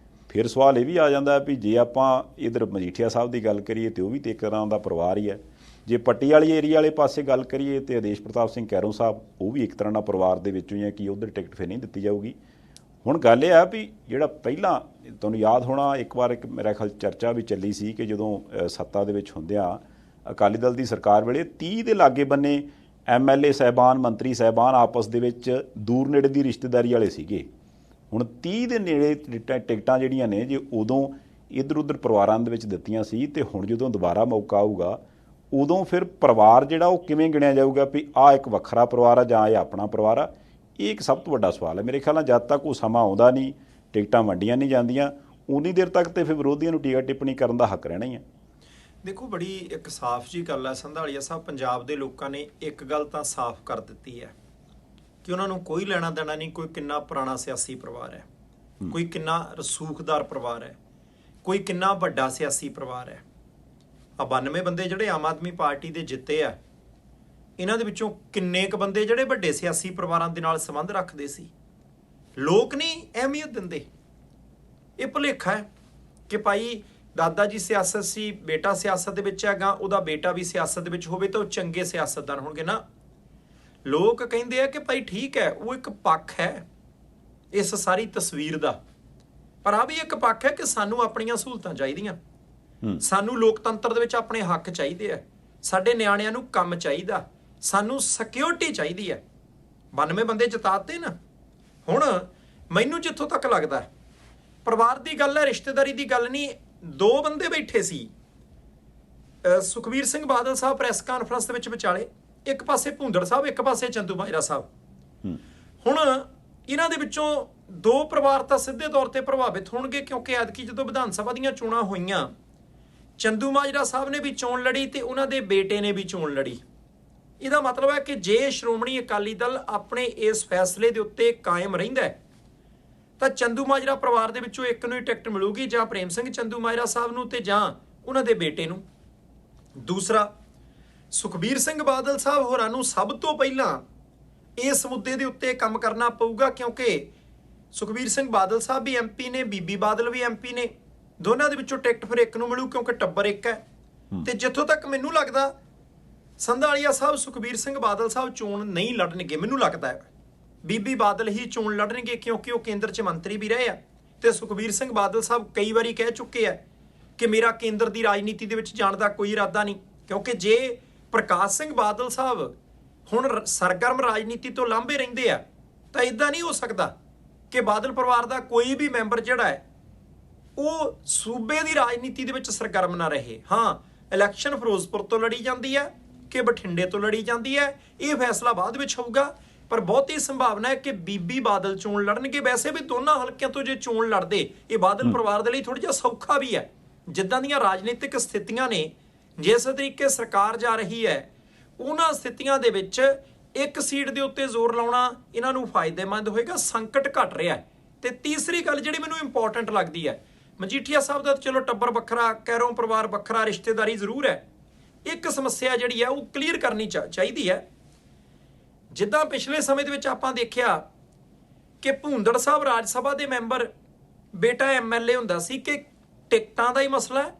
ਫਿਰ ਸਵਾਲ ਇਹ ਵੀ ਆ ਜਾਂਦਾ ਵੀ ਜੇ ਆਪਾਂ ਇੱਧਰ ਮਜੀਠੀਆ ਸਾਹਿਬ ਦੀ ਗੱਲ ਕਰੀਏ ਤੇ ਉਹ ਵੀ ਤੇ ਇੱਕ ਤਰ੍ਹਾਂ ਦਾ ਪਰਿਵਾਰ ਹੀ ਹੈ। ਜੇ ਪੱਟੀ ਵਾਲੀ ਏਰੀਆ ਵਾਲੇ ਪਾਸੇ ਗੱਲ ਕਰੀਏ ਤੇ ਆਦੇਸ਼ ਪ੍ਰਤਾਪ ਸਿੰਘ ਕੈਰੋਂ ਸਾਹਿਬ, ਉਹ ਵੀ ਇੱਕ ਤਰ੍ਹਾਂ ਨਾਲ ਪਰਿਵਾਰ ਦੇ ਵਿੱਚੋਂ ਹੀ ਹੈ, ਕਿ ਉੱਧਰ ਟਿਕਟ ਫਿਰ ਨਹੀਂ ਦਿੱਤੀ ਜਾਊਗੀ। ਹੁਣ ਗੱਲ ਇਹ ਆ ਵੀ ਜਿਹੜਾ ਪਹਿਲਾਂ ਤੁਹਾਨੂੰ ਯਾਦ ਹੋਣਾ, ਇੱਕ ਵਾਰ ਇੱਕ ਮੇਰਾ ਖਿਆਲ ਚਰਚਾ ਵੀ ਚੱਲੀ ਸੀ ਕਿ ਜਦੋਂ ਸੱਤਾ ਦੇ ਵਿੱਚ ਹੁੰਦਿਆਂ ਅਕਾਲੀ ਦਲ ਦੀ ਸਰਕਾਰ ਵੇਲੇ 30 ਦੇ ਲਾਗੇ ਬੰਨੇ MLA ਸਾਹਿਬਾਨ, ਮੰਤਰੀ ਸਾਹਿਬਾਨ ਆਪਸ ਦੇ ਵਿੱਚ ਦੂਰ ਨੇੜੇ ਦੀ ਰਿਸ਼ਤੇਦਾਰੀ ਵਾਲੇ ਸੀਗੇ। ਹੁਣ 30 ਦੇ ਨੇੜੇ ਟਿਕਟਾਂ ਜਿਹੜੀਆਂ ਨੇ ਜੇ ਉਦੋਂ ਇੱਧਰ ਉੱਧਰ ਪਰਿਵਾਰਾਂ ਦੇ ਵਿੱਚ ਦਿੱਤੀਆਂ ਸੀ, ਤੇ ਹੁਣ ਜਦੋਂ ਦੁਬਾਰਾ ਮੌਕਾ ਆਊਗਾ ਉਦੋਂ ਫਿਰ ਪਰਿਵਾਰ ਜਿਹੜਾ ਉਹ ਕਿਵੇਂ ਗਿਣਿਆ ਜਾਊਗਾ ਵੀ ਆਹ ਇੱਕ ਵੱਖਰਾ ਪਰਿਵਾਰ ਆ ਜਾਂ ਇਹ ਆਪਣਾ ਪਰਿਵਾਰ ਆ? ਇਹ ਇੱਕ ਸਭ ਤੋਂ ਵੱਡਾ ਸਵਾਲ ਹੈ ਮੇਰੇ ਖਿਆਲ ਨਾਲ। ਜਦ ਤੱਕ ਉਹ ਸਮਾਂ ਆਉਂਦਾ ਨਹੀਂ, ਟਿਕਟਾਂ ਵੰਡੀਆਂ ਨਹੀਂ ਜਾਂਦੀਆਂ, ਉਨੀ ਦੇਰ ਤੱਕ ਤੇ ਫਿਰ ਵਿਰੋਧੀਆਂ ਨੂੰ ਟੀਕਾ ਟਿੱਪਣੀ ਕਰਨ ਦਾ ਹੱਕ ਰਹਿਣਾ ਹੀ ਹੈ। ਦੇਖੋ, ਬੜੀ ਇੱਕ ਸਾਫ਼ ਜੀ ਗੱਲ ਹੈ ਸੰਧਾਲੀਆ ਸਾਹਿਬ, ਪੰਜਾਬ ਦੇ ਲੋਕਾਂ ਨੇ ਇੱਕ ਗੱਲ ਤਾਂ ਸਾਫ਼ ਕਰ ਦਿੱਤੀ ਹੈ ਕਿ ਉਹਨਾਂ ਨੂੰ ਕੋਈ ਲੈਣਾ ਦੇਣਾ ਨਹੀਂ, ਕੋਈ ਕਿੰਨਾ ਪੁਰਾਣਾ ਸਿਆਸੀ ਪਰਿਵਾਰ ਹੈ, ਕੋਈ ਕਿੰਨਾ ਰਸੂਖਦਾਰ ਪਰਿਵਾਰ ਹੈ, ਕੋਈ ਕਿੰਨਾ ਵੱਡਾ ਸਿਆਸੀ ਪਰਿਵਾਰ ਹੈ। 92 ਬੰਦੇ ਜਿਹੜੇ ਆਮ ਆਦਮੀ ਪਾਰਟੀ ਦੇ ਜਿੱਤੇ ਆ, ਇਹਨਾਂ ਦੇ ਵਿੱਚੋਂ ਕਿੰਨੇ ਕੁ ਬੰਦੇ ਜਿਹੜੇ ਵੱਡੇ ਸਿਆਸੀ ਪਰਿਵਾਰਾਂ ਦੇ ਨਾਲ ਸੰਬੰਧ ਰੱਖਦੇ ਸੀ? ਲੋਕ ਨਹੀਂ ਅਹਿਮੀਅਤ ਦਿੰਦੇ। ਇਹ ਭੁਲੇਖਾ ਹੈ ਕਿ ਭਾਈ ਦਾਦਾ ਜੀ ਸਿਆਸਤ ਸੀ, ਬੇਟਾ ਸਿਆਸਤ ਦੇ ਵਿੱਚ ਹੈਗਾ, ਉਹਦਾ ਬੇਟਾ ਵੀ ਸਿਆਸਤ ਦੇ ਵਿੱਚ ਹੋਵੇ ਤਾਂ ਉਹ ਚੰਗੇ ਸਿਆਸਤਦਾਨ ਹੋਣਗੇ। ਨਾ, ਲੋਕ ਕਹਿੰਦੇ ਆ ਕਿ ਭਾਈ ਠੀਕ ਹੈ, ਉਹ ਇੱਕ ਪੱਖ ਹੈ ਇਸ ਸਾਰੀ ਤਸਵੀਰ ਦਾ, ਪਰ ਆ ਵੀ ਇੱਕ ਪੱਖ ਹੈ ਕਿ ਸਾਨੂੰ ਆਪਣੀਆਂ ਸਹੂਲਤਾਂ ਚਾਹੀਦੀਆਂ, ਸਾਨੂੰ ਲੋਕਤੰਤਰ ਦੇ ਵਿੱਚ ਆਪਣੇ ਹੱਕ ਚਾਹੀਦੇ ਆ, ਸਾਡੇ ਨਿਆਣਿਆਂ ਨੂੰ ਕੰਮ ਚਾਹੀਦਾ, ਸਾਨੂੰ ਸਿਕਿਉਰਿਟੀ ਚਾਹੀਦੀ ਹੈ। 92 ਬੰਦੇ ਜਿਤਾਤੇ ਨਾ। ਹੁਣ ਮੈਨੂੰ ਜਿੱਥੋਂ ਤੱਕ ਲੱਗਦਾ, ਪਰਿਵਾਰ ਦੀ ਗੱਲ ਹੈ, ਰਿਸ਼ਤੇਦਾਰੀ ਦੀ ਗੱਲ ਨਹੀਂ। 2 ਬੰਦੇ ਬੈਠੇ ਸੀ, ਸੁਖਬੀਰ ਸਿੰਘ ਬਾਦਲ ਸਾਹਿਬ ਪ੍ਰੈਸ ਕਾਨਫਰੰਸ ਦੇ ਵਿੱਚ ਵਿਚਾਲੇ, ਇੱਕ ਪਾਸੇ ਭੁੰਦੜ ਸਾਹਿਬ, ਇੱਕ ਪਾਸੇ ਚੰਦੂ ਮਾਜਰਾ ਸਾਹਿਬ। ਹੁਣ ਇਹਨਾਂ ਦੇ ਵਿੱਚੋਂ 2 ਪਰਿਵਾਰ ਤਾਂ ਸਿੱਧੇ ਤੌਰ ਤੇ ਪ੍ਰਭਾਵਿਤ ਹੋਣਗੇ, ਕਿਉਂਕਿ ਐਤਕੀ ਜਦੋਂ ਵਿਧਾਨ ਸਭਾ ਦੀਆਂ ਚੋਣਾਂ ਹੋਈਆਂ, ਚੰਦੂ ਮਾਜਰਾ ਸਾਹਿਬ ਨੇ ਵੀ ਚੋਣ ਲੜੀ ਤੇ ਉਹਨਾਂ ਦੇ ਬੇਟੇ ਨੇ ਵੀ ਚੋਣ ਲੜੀ। ਇਹਦਾ ਮਤਲਬ ਹੈ ਕਿ ਜੇ ਸ਼੍ਰੋਮਣੀ ਅਕਾਲੀ ਦਲ ਆਪਣੇ ਇਸ ਫੈਸਲੇ ਦੇ ਉੱਤੇ ਕਾਇਮ ਰਹਿੰਦਾ ਹੈ ਤਾਂ ਚੰਦੂ ਮਾਜਰਾ ਪਰਿਵਾਰ ਦੇ ਵਿੱਚੋਂ ਇੱਕ ਨੂੰ ਹੀ ਟਿਕਟ ਮਿਲੂਗੀ, ਜਾਂ ਪ੍ਰੇਮ ਸਿੰਘ ਚੰਦੂ ਮਾਜਰਾ ਸਾਹਿਬ ਨੂੰ ਤੇ ਜਾਂ ਉਹਨਾਂ ਦੇ ਬੇਟੇ ਨੂੰ। ਦੂਸਰਾ, ਸੁਖਬੀਰ ਸਿੰਘ ਬਾਦਲ ਸਾਹਿਬ ਹੋਰਾਂ ਨੂੰ ਸਭ ਤੋਂ ਪਹਿਲਾਂ ਇਸ ਮੁੱਦੇ ਦੇ ਉੱਤੇ ਕੰਮ ਕਰਨਾ ਪਊਗਾ, ਕਿਉਂਕਿ ਸੁਖਬੀਰ ਸਿੰਘ ਬਾਦਲ ਸਾਹਿਬ ਵੀ ਐਮਪੀ ਨੇ, ਬੀਬੀ ਬਾਦਲ ਵੀ ਐਮਪੀ ਨੇ। ਦੋਨਾਂ ਦੇ ਵਿੱਚੋਂ ਟਿਕਟ ਫਿਰ ਇੱਕ ਨੂੰ ਮਿਲੂ, ਕਿਉਂਕਿ ਟੱਬਰ ਇੱਕ ਹੈ। ਤੇ ਜਿੱਥੋਂ ਤੱਕ ਮੈਨੂੰ ਲੱਗਦਾ, ਸੰਧਾਲੀਆ ਸਾਹਿਬ, ਸੁਖਬੀਰ ਸਿੰਘ ਬਾਦਲ ਸਾਹਿਬ ਚੋਣ ਨਹੀਂ ਲੜਨਗੇ। ਮੈਨੂੰ ਲੱਗਦਾ ਹੈ ਬੀਬੀ ਬਾਦਲ ਹੀ ਚੋਣ ਲੜਨਗੇ, ਕਿਉਂਕਿ ਉਹ ਕੇਂਦਰ 'ਚ ਮੰਤਰੀ ਵੀ ਰਹੇ ਆ ਤੇ ਸੁਖਬੀਰ ਸਿੰਘ ਬਾਦਲ ਸਾਹਿਬ ਕਈ ਵਾਰੀ ਕਹਿ ਚੁੱਕੇ ਆ ਕਿ ਮੇਰਾ ਕੇਂਦਰ ਦੀ ਰਾਜਨੀਤੀ ਦੇ ਵਿੱਚ ਜਾਣ ਦਾ ਕੋਈ ਇਰਾਦਾ ਨਹੀਂ। ਕਿਉਂਕਿ ਜੇ ਪ੍ਰਕਾਸ਼ ਸਿੰਘ ਬਾਦਲ ਸਾਹਿਬ ਹੁਣ ਸਰਗਰਮ ਰਾਜਨੀਤੀ ਤੋਂ ਲਾਂਭੇ ਰਹਿੰਦੇ ਆ ਤਾਂ ਇਦਾਂ ਨਹੀਂ ਹੋ ਸਕਦਾ ਕਿ ਬਾਦਲ ਪਰਿਵਾਰ ਦਾ ਕੋਈ ਵੀ ਮੈਂਬਰ ਜਿਹੜਾ ਹੈ ਉਹ ਸੂਬੇ ਦੀ ਰਾਜਨੀਤੀ ਦੇ ਵਿੱਚ ਸਰਗਰਮ ਨਾ ਰਹੇ। ਹਾਂ, ਇਲੈਕਸ਼ਨ ਫਿਰੋਜ਼ਪੁਰ ਤੋਂ ਲੜੀ ਜਾਂਦੀ ਹੈ ਕਿ ਬਠਿੰਡੇ ਤੋਂ ਲੜੀ ਜਾਂਦੀ ਹੈ, ਇਹ ਫੈਸਲਾ ਬਾਅਦ ਵਿੱਚ ਹੋਊਗਾ, ਪਰ ਬਹੁਤੀ ਸੰਭਾਵਨਾ ਹੈ ਕਿ ਬੀਬੀ ਬਾਦਲ ਚੋਣ ਲੜਨਗੇ। ਵੈਸੇ ਵੀ ਦੋਨਾਂ ਹਲਕਿਆਂ ਤੋਂ ਜੇ ਚੋਣ ਲੜਦੇ, ਇਹ ਬਾਦਲ ਪਰਿਵਾਰ ਦੇ ਲਈ ਥੋੜਾ ਜਿਹਾ ਸੌਖਾ ਵੀ ਹੈ। ਜਿੱਦਾਂ ਦੀਆਂ ਰਾਜਨੀਤਿਕ ਸਥਿਤੀਆਂ ਨੇ, ਜਿਸ ਤਰੀਕੇ ਸਰਕਾਰ ਜਾ ਰਹੀ ਹੈ, ਉਹਨਾਂ ਸਥਿਤੀਆਂ ਦੇ ਵਿੱਚ ਇੱਕ ਸੀਟ ਦੇ ਉੱਤੇ ਜ਼ੋਰ ਲਾਉਣਾ ਇਹਨਾਂ ਨੂੰ ਫਾਇਦੇਮੰਦ ਹੋਏਗਾ। ਸੰਕਟ ਘਟ ਰਿਹਾ ਹੈ। ਤੇ ਤੀਸਰੀ ਗੱਲ ਜਿਹੜੀ ਮੈਨੂੰ ਇੰਪੋਰਟੈਂਟ ਲੱਗਦੀ ਹੈ, ਮਜੀਠੀਆ ਸਾਹਿਬ ਦਾ ਚਲੋ ਟੱਬਰ ਵੱਖਰਾ, ਕੈਰੋਂ ਪਰਿਵਾਰ ਵੱਖਰਾ, ਰਿਸ਼ਤੇਦਾਰੀ ਜ਼ਰੂਰ ਹੈ। ਇੱਕ ਸਮੱਸਿਆ ਜਿਹੜੀ ਹੈ ਉਹ ਕਲੀਅਰ ਕਰਨੀ ਚਾਹੀਦੀ ਹੈ। ਜਿੱਦਾਂ ਪਿਛਲੇ ਸਮੇਂ ਦੇ ਵਿੱਚ ਆਪਾਂ ਦੇਖਿਆ ਕਿ ਭੁੰਦੜ ਸਾਹਿਬ ਰਾਜ ਸਭਾ ਦੇ ਮੈਂਬਰ, ਬੇਟਾ ਐਮਐਲਏ ਹੁੰਦਾ ਸੀ, ਕਿ ਟਿਕਟਾਂ ਦਾ ਹੀ ਮਸਲਾ ਹੈ,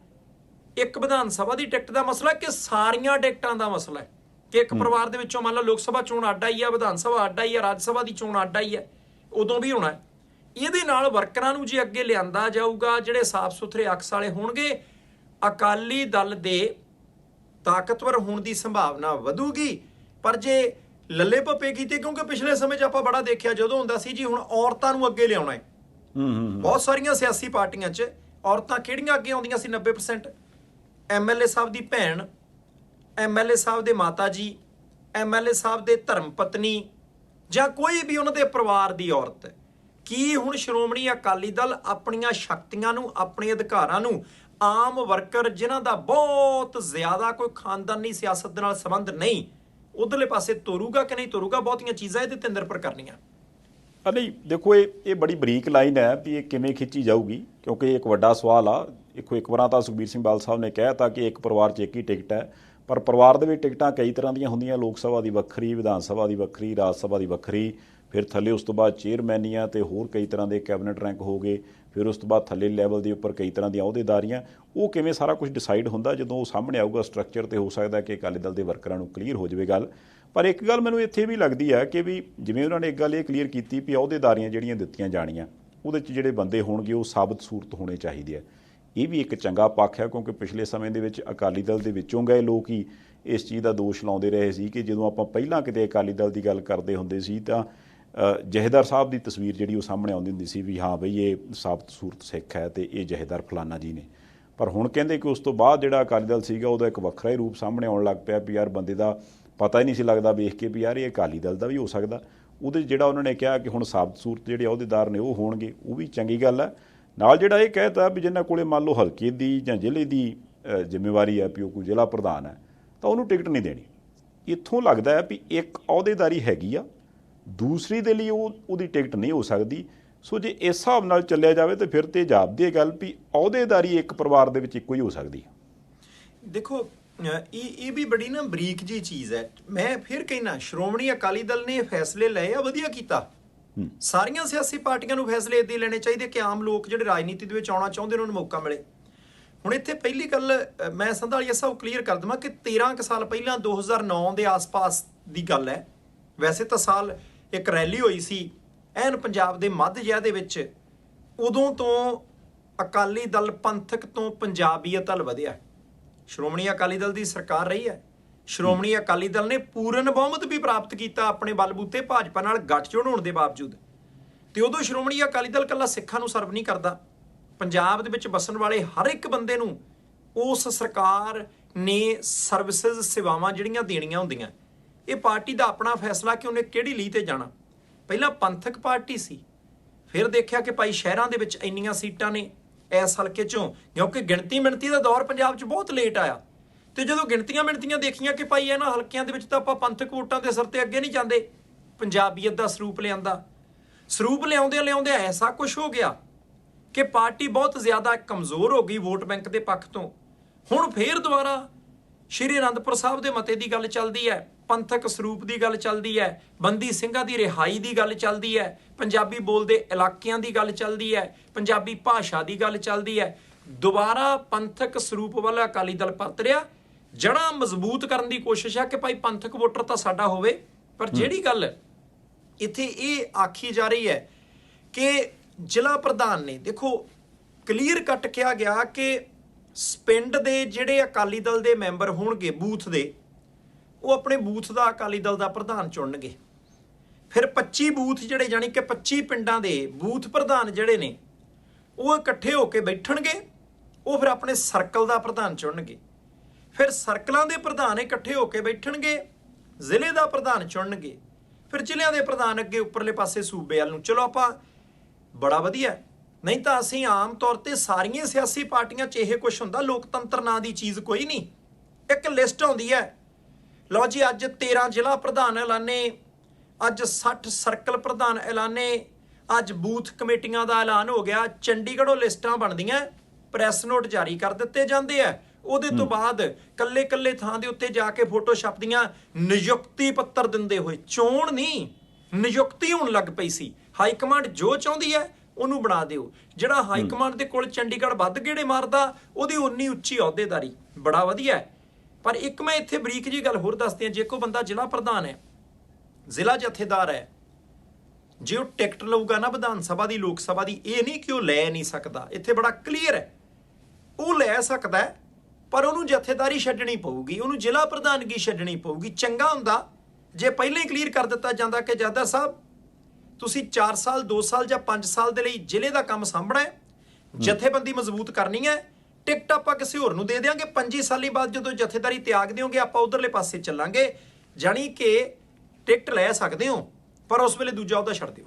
ਇੱਕ ਵਿਧਾਨ ਸਭਾ ਦੀ ਟਿਕਟ ਦਾ ਮਸਲਾ, ਕਿ ਸਾਰੀਆਂ ਟਿਕਟਾਂ ਦਾ ਮਸਲਾ ਹੈ, ਕਿ ਇੱਕ ਪਰਿਵਾਰ ਦੇ ਵਿੱਚੋਂ ਮੰਨ ਲਓ ਲੋਕ ਸਭਾ ਚੋਣ ਅੱਡ ਆਈ ਆ, ਵਿਧਾਨ ਸਭਾ ਅੱਡ ਆਈ ਆ, ਰਾਜ ਸਭਾ ਦੀ ਚੋਣ ਅੱਡ ਆਈ ਹੈ, ਉਦੋਂ ਵੀ ਹੋਣਾ। ਇਹਦੇ ਨਾਲ ਵਰਕਰਾਂ ਨੂੰ ਜੇ ਅੱਗੇ ਲਿਆਂਦਾ ਜਾਊਗਾ, ਜਿਹੜੇ ਸਾਫ਼ ਸੁਥਰੇ ਅਕਸ ਵਾਲੇ ਹੋਣਗੇ, ਅਕਾਲੀ ਦਲ ਦੇ ਤਾਕਤਵਰ ਹੋਣ ਦੀ ਸੰਭਾਵਨਾ ਵਧੂਗੀ। ਪਰ ਜੇ ਲੱਲੇ ਭੱਪੇ ਕੀਤੇ, ਕਿਉਂਕਿ ਪਿਛਲੇ ਸਮੇਂ 'ਚ ਆਪਾਂ ਬੜਾ ਦੇਖਿਆ, ਜਦੋਂ ਹੁੰਦਾ ਸੀ ਜੀ ਹੁਣ ਔਰਤਾਂ ਨੂੰ ਅੱਗੇ ਲਿਆਉਣਾ ਹੈ, ਬਹੁਤ ਸਾਰੀਆਂ ਸਿਆਸੀ ਪਾਰਟੀਆਂ 'ਚ ਔਰਤਾਂ ਕਿਹੜੀਆਂ ਅੱਗੇ ਆਉਂਦੀਆਂ ਸੀ? 90%। ਐਮਐਲਏ ਸਾਹਿਬ ਦੀ ਭੈਣ, ਐਮਐਲਏ ਸਾਹਿਬ ਦੇ ਮਾਤਾ ਜੀ, ਐਮਐਲਏ ਸਾਹਿਬ ਦੇ ਧਰਮ ਪਤਨੀ, ਜਾਂ ਕੋਈ ਵੀ ਉਹਨਾਂ ਦੇ ਪਰਿਵਾਰ ਦੀ ਔਰਤ। ਕੀ ਹੁਣ ਸ਼੍ਰੋਮਣੀ ਅਕਾਲੀ ਦਲ ਆਪਣੀਆਂ ਸ਼ਕਤੀਆਂ ਨੂੰ, ਆਪਣੇ ਅਧਿਕਾਰਾਂ ਨੂੰ ਆਮ ਵਰਕਰ ਜਿਨ੍ਹਾਂ ਦਾ ਬਹੁਤ ਜ਼ਿਆਦਾ ਕੋਈ ਖਾਨਦਾਨੀ ਸਿਆਸਤ ਦੇ ਨਾਲ ਸੰਬੰਧ ਨਹੀਂ, ਉਧਰਲੇ ਪਾਸੇ ਤੋਰੂਗਾ ਕਿ ਨਹੀਂ ਤੋਰੂਗਾ? ਬਹੁਤੀਆਂ ਚੀਜ਼ਾਂ ਇਹਦੇ ਤੇ ਨਿਰਭਰ ਕਰਨੀਆਂ। ਨਹੀਂ, ਦੇਖੋ ਇਹ ਬੜੀ ਬਰੀਕ ਲਾਈਨ ਹੈ ਵੀ ਇਹ ਕਿਵੇਂ ਖਿੱਚੀ ਜਾਊਗੀ, ਕਿਉਂਕਿ ਇਹ ਇੱਕ ਵੱਡਾ ਸਵਾਲ ਆ। ਇੱਕ ਵਾਰਾਂ ਤਾਂ ਸੁਖਬੀਰ ਸਿੰਘ ਬਾਦਲ ਸਾਹਿਬ ਨੇ ਕਹਿ ਤਾ ਕਿ ਇੱਕ ਪਰਿਵਾਰ 'ਚ ਇੱਕ ਹੀ ਟਿਕਟ ਹੈ, ਪਰ ਪਰਿਵਾਰ ਦੇ ਵਿੱਚ ਟਿਕਟਾਂ ਕਈ ਤਰ੍ਹਾਂ ਦੀਆਂ ਹੁੰਦੀਆਂ, ਲੋਕ ਸਭਾ ਦੀ ਵੱਖਰੀ, ਵਿਧਾਨ ਸਭਾ ਦੀ ਵੱਖਰੀ, ਰਾਜ ਸਭਾ ਦੀ ਵੱਖਰੀ, ਫਿਰ ਥੱਲੇ ਉਸ ਤੋਂ ਬਾਅਦ ਚੇਅਰਮੈਨੀਆਂ ਤੇ ਹੋਰ ਕਈ ਤਰ੍ਹਾਂ ਦੇ ਕੈਬਨਿਟ ਰੈਂਕ ਹੋ ਗਏ, ਫਿਰ ਉਸ ਤੋਂ ਬਾਅਦ ਥੱਲੇ ਲੈਵਲ ਦੇ ਉੱਪਰ ਕਈ ਤਰ੍ਹਾਂ ਦੀਆਂ ਅਹੁਦੇਦਾਰੀਆਂ। ਉਹ ਕਿਵੇਂ ਸਾਰਾ ਕੁਝ ਡਿਸਾਈਡ ਹੁੰਦਾ, ਜਦੋਂ ਉਹ ਸਾਹਮਣੇ ਆਊਗਾ ਸਟਰਕਚਰ, ਤੇ ਹੋ ਸਕਦਾ ਕਿ ਅਕਾਲੀ ਦਲ ਦੇ ਵਰਕਰਾਂ ਨੂੰ ਕਲੀਅਰ ਹੋ ਜਾਵੇ ਗੱਲ। ਪਰ ਇੱਕ ਗੱਲ ਮੈਨੂੰ ਇੱਥੇ ਵੀ ਲੱਗਦੀ ਹੈ ਕਿ ਵੀ ਜਿਵੇਂ ਉਹਨਾਂ ਨੇ ਇੱਕ ਗੱਲ ਇਹ ਕਲੀਅਰ ਕੀਤੀ ਵੀ ਅਹੁਦੇਦਾਰੀਆਂ ਜਿਹੜੀਆਂ ਦਿੱਤੀਆਂ ਜਾਣੀਆਂ, ਉਹਦੇ 'ਚ ਜਿਹੜੇ ਬੰਦੇ ਹੋਣਗੇ ਉਹ ਸਾਬਤ ਸੂਰਤ ਹੋਣੇ ਚਾਹੀਦੇ ਆ। ਇਹ ਵੀ ਇੱਕ ਚੰਗਾ ਪੱਖ ਹੈ, ਕਿਉਂਕਿ ਪਿਛਲੇ ਸਮੇਂ ਦੇ ਵਿੱਚ ਅਕਾਲੀ ਦਲ ਦੇ ਵਿੱਚੋਂ ਗਏ ਲੋਕ ਹੀ ਇਸ ਚੀਜ਼ ਦਾ ਦੋਸ਼ ਲਾਉਂਦੇ ਰਹੇ ਸੀ ਕਿ ਜਦੋਂ ਆਪਾਂ ਪਹਿਲਾਂ ਕਿਤੇ ਅਕਾਲੀ ਦਲ ਦੀ ਗੱਲ ਕਰਦੇ ਹੁੰਦੇ ਸੀ ਤਾਂ ਜਹੇਦਾਰ ਸਾਹਿਬ ਦੀ ਤਸਵੀਰ ਜਿਹੜੀ ਉਹ ਸਾਹਮਣੇ ਆਉਂਦੀ ਹੁੰਦੀ ਸੀ ਵੀ ਹਾਂ ਬਈ ਇਹ ਸਾਬਤ ਸੂਰਤ ਸਿੱਖ ਹੈ ਤੇ ਇਹ ਜਹੇਦਾਰ ਫਲਾਨਾ ਜੀ ਨੇ। ਪਰ ਹੁਣ ਕਹਿੰਦੇ ਕਿ ਉਸ ਤੋਂ ਬਾਅਦ ਜਿਹੜਾ ਅਕਾਲੀ ਦਲ ਸੀਗਾ ਉਹਦਾ ਇੱਕ ਵੱਖਰਾ ਹੀ ਰੂਪ ਸਾਹਮਣੇ ਆਉਣ ਲੱਗ ਪਿਆ ਵੀ ਯਾਰ ਬੰਦੇ ਦਾ ਪਤਾ ਹੀ ਨਹੀਂ ਸੀ ਲੱਗਦਾ ਵੇਖ ਕੇ ਵੀ ਯਾਰ ਇਹ ਅਕਾਲੀ ਦਲ ਦਾ ਵੀ ਹੋ ਸਕਦਾ। ਉਹਦੇ ਜਿਹੜਾ ਉਹਨਾਂ ਨੇ ਕਿਹਾ ਕਿ ਹੁਣ ਸਾਬਤ ਸੂਰਤ ਜਿਹੜੇ ਅਹੁਦੇਦਾਰ ਨੇ ਉਹ ਹੋਣਗੇ, ਉਹ ਵੀ ਚੰਗੀ ਗੱਲ ਹੈ। ਨਾਲ ਜਿਹੜਾ ਇਹ ਕਹਿਤਾ ਵੀ ਜਿਨ੍ਹਾਂ ਕੋਲੇ ਮੰਨ ਲਓ ਹਲਕੇ ਦੀ ਜਾਂ ਜ਼ਿਲ੍ਹੇ ਦੀ ਜ਼ਿੰਮੇਵਾਰੀ ਹੈ ਵੀ ਉਹ ਕੋਈ ਜ਼ਿਲ੍ਹਾ ਪ੍ਰਧਾਨ ਹੈ ਤਾਂ ਉਹਨੂੰ ਟਿਕਟ ਨਹੀਂ ਦੇਣੀ। ਇੱਥੋਂ ਲੱਗਦਾ ਹੈ ਵੀ ਇੱਕ ਅਹੁਦੇਦਾਰੀ ਹੈਗੀ ਆ, ਦੂਸਰੀ ਦੇ ਲਈ ਉਹਦੀ ਟਿਕਟ ਨਹੀਂ ਹੋ ਸਕਦੀ। ਸੋ ਜੇ ਇਸ ਹਿਸਾਬ ਨਾਲ ਚੱਲਿਆ ਜਾਵੇ ਤਾਂ ਫਿਰ ਤੇ ਜਾਪਦੀ ਇਹ ਗੱਲ ਵੀ ਅਹੁਦੇਦਾਰੀ ਇੱਕ ਪਰਿਵਾਰ ਦੇ ਵਿੱਚ ਇੱਕੋ ਹੀ ਹੋ ਸਕਦੀ ਹੈ। ਦੇਖੋ ਇਹ ਵੀ ਬੜੀ ਨਾ ਬਰੀਕ ਜੀ ਚੀਜ਼ ਹੈ। ਮੈਂ ਫਿਰ ਕਹਿਣਾ ਸ਼੍ਰੋਮਣੀ ਅਕਾਲੀ ਦਲ ਨੇ ਫੈਸਲੇ ਲਏ ਆ, ਵਧੀਆ ਕੀਤਾ। ਸਾਰੀਆਂ ਸਿਆਸੀ ਪਾਰਟੀਆਂ ਨੂੰ ਫੈਸਲੇ ਇੱਦਾਂ ਲੈਣੇ ਚਾਹੀਦੇ ਕਿ ਆਮ ਲੋਕ ਜਿਹੜੇ ਰਾਜਨੀਤੀ ਦੇ ਵਿੱਚ ਆਉਣਾ ਚਾਹੁੰਦੇ ਉਹਨਾਂ ਨੂੰ ਮੌਕਾ ਮਿਲੇ। ਹੁਣ ਇੱਥੇ ਪਹਿਲੀ ਗੱਲ ਮੈਂ ਸੰਧਾਲੀਆ ਸਾਹਿਬ ਕਲੀਅਰ ਕਰ ਦੇਵਾਂ ਕਿ 13 ਕੁ ਸਾਲ ਪਹਿਲਾਂ 2009 ਦੇ ਆਸ-ਪਾਸ ਦੀ ਗੱਲ ਹੈ, ਵੈਸੇ ਤਾਂ ਸਾਲ ਇੱਕ ਰੈਲੀ ਹੋਈ ਸੀ ਐਨ ਪੰਜਾਬ ਦੇ ਮੱਧ ਜਿਹਾ ਦੇ ਵਿੱਚ, ਉਦੋਂ ਤੋਂ ਅਕਾਲੀ ਦਲ ਪੰਥਕ ਤੋਂ ਪੰਜਾਬੀਅਤ ਵੱਲ ਵਧਿਆ। ਸ਼੍ਰੋਮਣੀ ਅਕਾਲੀ ਦਲ ਦੀ ਸਰਕਾਰ ਰਹੀ ਹੈ, ਸ਼੍ਰੋਮਣੀ ਅਕਾਲੀ ਦਲ ਨੇ ਪੂਰਨ ਬਹੁਮਤ ਵੀ ਪ੍ਰਾਪਤ ਕੀਤਾ ਆਪਣੇ ਬਲਬੂਤੇ ਭਾਜਪਾ ਨਾਲ ਗੱਠਜੋੜ ਹੋਣ ਦੇ ਬਾਵਜੂਦ। ਤੇ ਉਦੋਂ ਸ਼੍ਰੋਮਣੀ ਅਕਾਲੀ ਦਲ ਇਕੱਲਾ ਸਿੱਖਾਂ ਨੂੰ ਸਰਵ ਨਹੀਂ ਕਰਦਾ, ਪੰਜਾਬ ਦੇ ਵਿੱਚ ਵਸਣ ਵਾਲੇ ਹਰ ਇੱਕ ਬੰਦੇ ਨੂੰ ਉਸ ਸਰਕਾਰ ਨੇ ਸਰਵਿਸਿਜ਼ ਸੇਵਾਵਾਂ ਜਿਹੜੀਆਂ ਦੇਣੀਆਂ ਹੁੰਦੀਆਂ। ਇਹ ਪਾਰਟੀ ਦਾ ਆਪਣਾ ਫੈਸਲਾ ਕਿ ਉਹਨੇ ਕਿਹੜੀ ਲੀਹ ਤੇ ਜਾਣਾ। ਪਹਿਲਾਂ ਪੰਥਕ ਪਾਰਟੀ ਸੀ, ਫਿਰ ਦੇਖਿਆ ਕਿ ਭਾਈ ਸ਼ਹਿਰਾਂ ਦੇ ਵਿੱਚ ਇੰਨੀਆਂ ਸੀਟਾਂ ਨੇ ਇਸ ਹਲਕੇ ਚੋਂ, ਕਿਉਂਕਿ ਗਿਣਤੀ ਮਿਣਤੀ ਦਾ ਦੌਰ ਪੰਜਾਬ 'ਚ ਬਹੁਤ ਲੇਟ ਆਇਆ। ਤੇ ਜਦੋਂ ਗਿਣਤੀਆਂ ਮਿਣਤੀਆਂ ਦੇਖੀਆਂ ਕਿ ਭਾਈ ਇਹਨਾਂ ਹਲਕਿਆਂ ਦੇ ਵਿੱਚ ਤਾਂ ਆਪਾਂ ਪੰਥਕ ਵੋਟਾਂ ਦੇ ਸਿਰ ਤੇ ਅੱਗੇ ਨਹੀਂ ਜਾਂਦੇ, ਪੰਜਾਬੀਅਤ ਦਾ ਸਰੂਪ ਲਿਆਂਦਾ। ਸਰੂਪ ਲਿਆਉਂਦੇ ਐਸਾ ਕੁਝ ਹੋ ਗਿਆ ਕਿ ਪਾਰਟੀ ਬਹੁਤ ਜ਼ਿਆਦਾ ਕਮਜ਼ੋਰ ਹੋ ਗਈ ਵੋਟ ਬੈਂਕ ਦੇ ਪੱਖ ਤੋਂ। ਹੁਣ ਫੇਰ ਦੁਬਾਰਾ ਸ਼੍ਰੀ ਅਨੰਦਪੁਰ ਸਾਹਿਬ ਦੇ ਮਤੇ ਦੀ ਗੱਲ ਚੱਲਦੀ ਹੈ, ਪੰਥਕ ਸਰੂਪ ਦੀ ਗੱਲ ਚੱਲਦੀ ਹੈ, ਬੰਦੀ ਸਿੰਘਾਂ ਦੀ ਰਿਹਾਈ ਦੀ ਗੱਲ ਚੱਲਦੀ ਹੈ, ਪੰਜਾਬੀ ਬੋਲਦੇ ਇਲਾਕਿਆਂ ਦੀ ਗੱਲ ਚੱਲਦੀ ਹੈ, ਪੰਜਾਬੀ ਭਾਸ਼ਾ ਦੀ ਗੱਲ ਚੱਲਦੀ ਹੈ। ਦੁਬਾਰਾ ਪੰਥਕ ਸਰੂਪ ਵੱਲ ਅਕਾਲੀ ਦਲ ਪਰਤ ਰਿਹਾ। ਜੜ੍ਹਾਂ ਮਜ਼ਬੂਤ ਕਰਨ ਦੀ ਕੋਸ਼ਿਸ਼ ਹੈ ਕਿ ਭਾਈ ਪੰਥਕ ਵੋਟਰ ਤਾਂ ਸਾਡਾ ਹੋਵੇ। ਪਰ ਜਿਹੜੀ ਗੱਲ ਇੱਥੇ ਇਹ ਆਖੀ ਜਾ ਰਹੀ ਹੈ ਕਿ ਜ਼ਿਲ੍ਹਾ ਪ੍ਰਧਾਨ ਨੇ, ਦੇਖੋ ਕਲੀਅਰ ਕੱਟ ਕਿਹਾ ਗਿਆ ਕਿ ਪਿੰਡ ਦੇ ਜਿਹੜੇ ਅਕਾਲੀ ਦਲ ਦੇ ਮੈਂਬਰ ਹੋਣਗੇ ਬੂਥ ਦੇ, ਉਹ ਆਪਣੇ ਬੂਥ ਦਾ ਅਕਾਲੀ ਦਲ ਦਾ ਪ੍ਰਧਾਨ ਚੁਣਨਗੇ। ਫਿਰ 25 ਬੂਥ ਜਿਹੜੇ, ਜਾਣੀ ਕਿ 25 ਪਿੰਡਾਂ ਦੇ ਬੂਥ ਪ੍ਰਧਾਨ ਜਿਹੜੇ ਨੇ ਉਹ ਇਕੱਠੇ ਹੋ ਕੇ ਬੈਠਣਗੇ। ਉਹ ਫਿਰ ਆਪਣੇ ਸਰਕਲ ਦਾ ਪ੍ਰਧਾਨ ਚੁਣਨਗੇ। ਫਿਰ ਸਰਕਲਾਂ ਦੇ ਪ੍ਰਧਾਨ ਇਕੱਠੇ ਹੋ ਕੇ ਬੈਠਣਗੇ, ਜ਼ਿਲ੍ਹੇ ਦਾ ਪ੍ਰਧਾਨ ਚੁਣਨਗੇ। ਫਿਰ ਜ਼ਿਲ੍ਹਿਆਂ ਦੇ ਪ੍ਰਧਾਨ ਅੱਗੇ ਉੱਪਰਲੇ ਪਾਸੇ ਸੂਬੇ ਵੱਲ ਨੂੰ। ਚਲੋ ਆਪਾਂ ਬੜਾ ਵਧੀਆ, ਨਹੀਂ ਤਾਂ ਅਸੀਂ ਆਮ ਤੌਰ ਤੇ ਸਾਰੀਆਂ ਸਿਆਸੀ ਪਾਰਟੀਆਂ 'ਚ ਇਹ ਕੁਛ ਹੁੰਦਾ, ਲੋਕਤੰਤਰ ਨਾਂ ਦੀ ਚੀਜ਼ ਕੋਈ ਨਹੀਂ। ਇੱਕ ਲਿਸਟ ਆਉਂਦੀ ਹੈ, ਲਓ ਜੀ ਅੱਜ 13 ਜ਼ਿਲ੍ਹਾ ਪ੍ਰਧਾਨ ਐਲਾਨੇ, ਅੱਜ 60 ਸਰਕਲ ਪ੍ਰਧਾਨ ਐਲਾਨੇ, ਅੱਜ ਬੂਥ ਕਮੇਟੀਆਂ ਦਾ ਐਲਾਨ ਹੋ ਗਿਆ। ਚੰਡੀਗੜ੍ਹੋਂ ਲਿਸਟਾਂ ਬਣਦੀਆਂ, ਪ੍ਰੈਸ ਨੋਟ ਜਾਰੀ ਕਰ ਦਿੱਤੇ ਜਾਂਦੇ ਆ। ਉਹਦੇ ਤੋਂ ਬਾਅਦ ਕੱਲੇ ਕੱਲੇ ਥਾਂ ਦੇ ਉੱਤੇ ਜਾ ਕੇ ਫੋਟੋ ਛਪਦੀਆਂ, ਨਿਯੁਕਤੀ ਪੱਤਰ ਦਿੰਦੇ ਹੋਏ। ਚੋਣ ਨਹੀਂ, ਨਿਯੁਕਤੀ ਹੋਣ ਲੱਗ ਪਈ ਸੀ। ਹਾਈ ਕਮਾਂਡ ਜੋ ਚਾਹੁੰਦੀ ਹੈ ਉਹਨੂੰ ਬਣਾ ਦਿਓ। ਜਿਹੜਾ ਹਾਈ ਕਮਾਂਡ ਦੇ ਕੋਲ ਚੰਡੀਗੜ੍ਹ ਵੱਧ ਗੇੜੇ ਮਾਰਦਾ, ਉਹਦੀ ਉਨੀ ਉੱਚੀ ਅਹੁਦੇਦਾਰੀ। ਬੜਾ ਵਧੀਆ ਹੈ। ਪਰ ਇੱਕ ਮੈਂ ਇੱਥੇ ਬਰੀਕ ਜੀ ਗੱਲ ਹੋਰ ਦੱਸਦੀ ਹਾਂ। ਜੇ ਕੋਈ ਬੰਦਾ ਜ਼ਿਲ੍ਹਾ ਪ੍ਰਧਾਨ ਹੈ, ਜ਼ਿਲ੍ਹਾ ਜਥੇਦਾਰ ਹੈ, ਜੇ ਉਹ ਟਿਕਟ ਲਊਗਾ ਨਾ ਵਿਧਾਨ ਸਭਾ ਦੀ, ਲੋਕ ਸਭਾ ਦੀ, ਇਹ ਨਹੀਂ ਕਿ ਉਹ ਲੈ ਨਹੀਂ ਸਕਦਾ। ਇੱਥੇ ਬੜਾ ਕਲੀਅਰ ਹੈ, ਉਹ ਲੈ ਸਕਦਾ ਹੈ, ਪਰ ਉਹਨੂੰ ਜਥੇਦਾਰੀ ਛੱਡਣੀ ਪਊਗੀ, ਉਹਨੂੰ ਜ਼ਿਲ੍ਹਾ ਪ੍ਰਧਾਨਗੀ ਛੱਡਣੀ ਪਊਗੀ। ਚੰਗਾ ਹੁੰਦਾ ਜੇ ਪਹਿਲਾਂ ਹੀ ਕਲੀਅਰ ਕਰ ਦਿੱਤਾ ਜਾਂਦਾ ਕਿ ਜਾਦਾ ਸਾਹਿਬ ਤੁਸੀਂ 4 ਸਾਲ 2 ਸਾਲ ਜਾਂ 5 ਸਾਲ ਦੇ ਲਈ ਜ਼ਿਲ੍ਹੇ ਦਾ ਕੰਮ ਸਾਂਭਣਾ ਹੈ, ਜਥੇਬੰਦੀ ਮਜ਼ਬੂਤ ਕਰਨੀ ਹੈ, ਟਿਕਟ ਆਪਾਂ ਕਿਸੇ ਹੋਰ ਨੂੰ ਦੇ ਦਿਆਂਗੇ, 25 ਸਾਲੀ ਬਾਅਦ ਜਦੋਂ ਜਥੇਦਾਰੀ ਤਿਆਗ ਦਿਓਗੇ ਆਪਾਂ ਉਧਰਲੇ ਪਾਸੇ ਚੱਲਾਂਗੇ। ਜਾਣੀ ਕਿ ਟਿਕਟ ਲੈ ਸਕਦੇ ਹੋ, ਪਰ ਉਸ ਵੇਲੇ ਦੂਜਾ ਉਹਦਾ ਛੱਡ ਦਿਓ।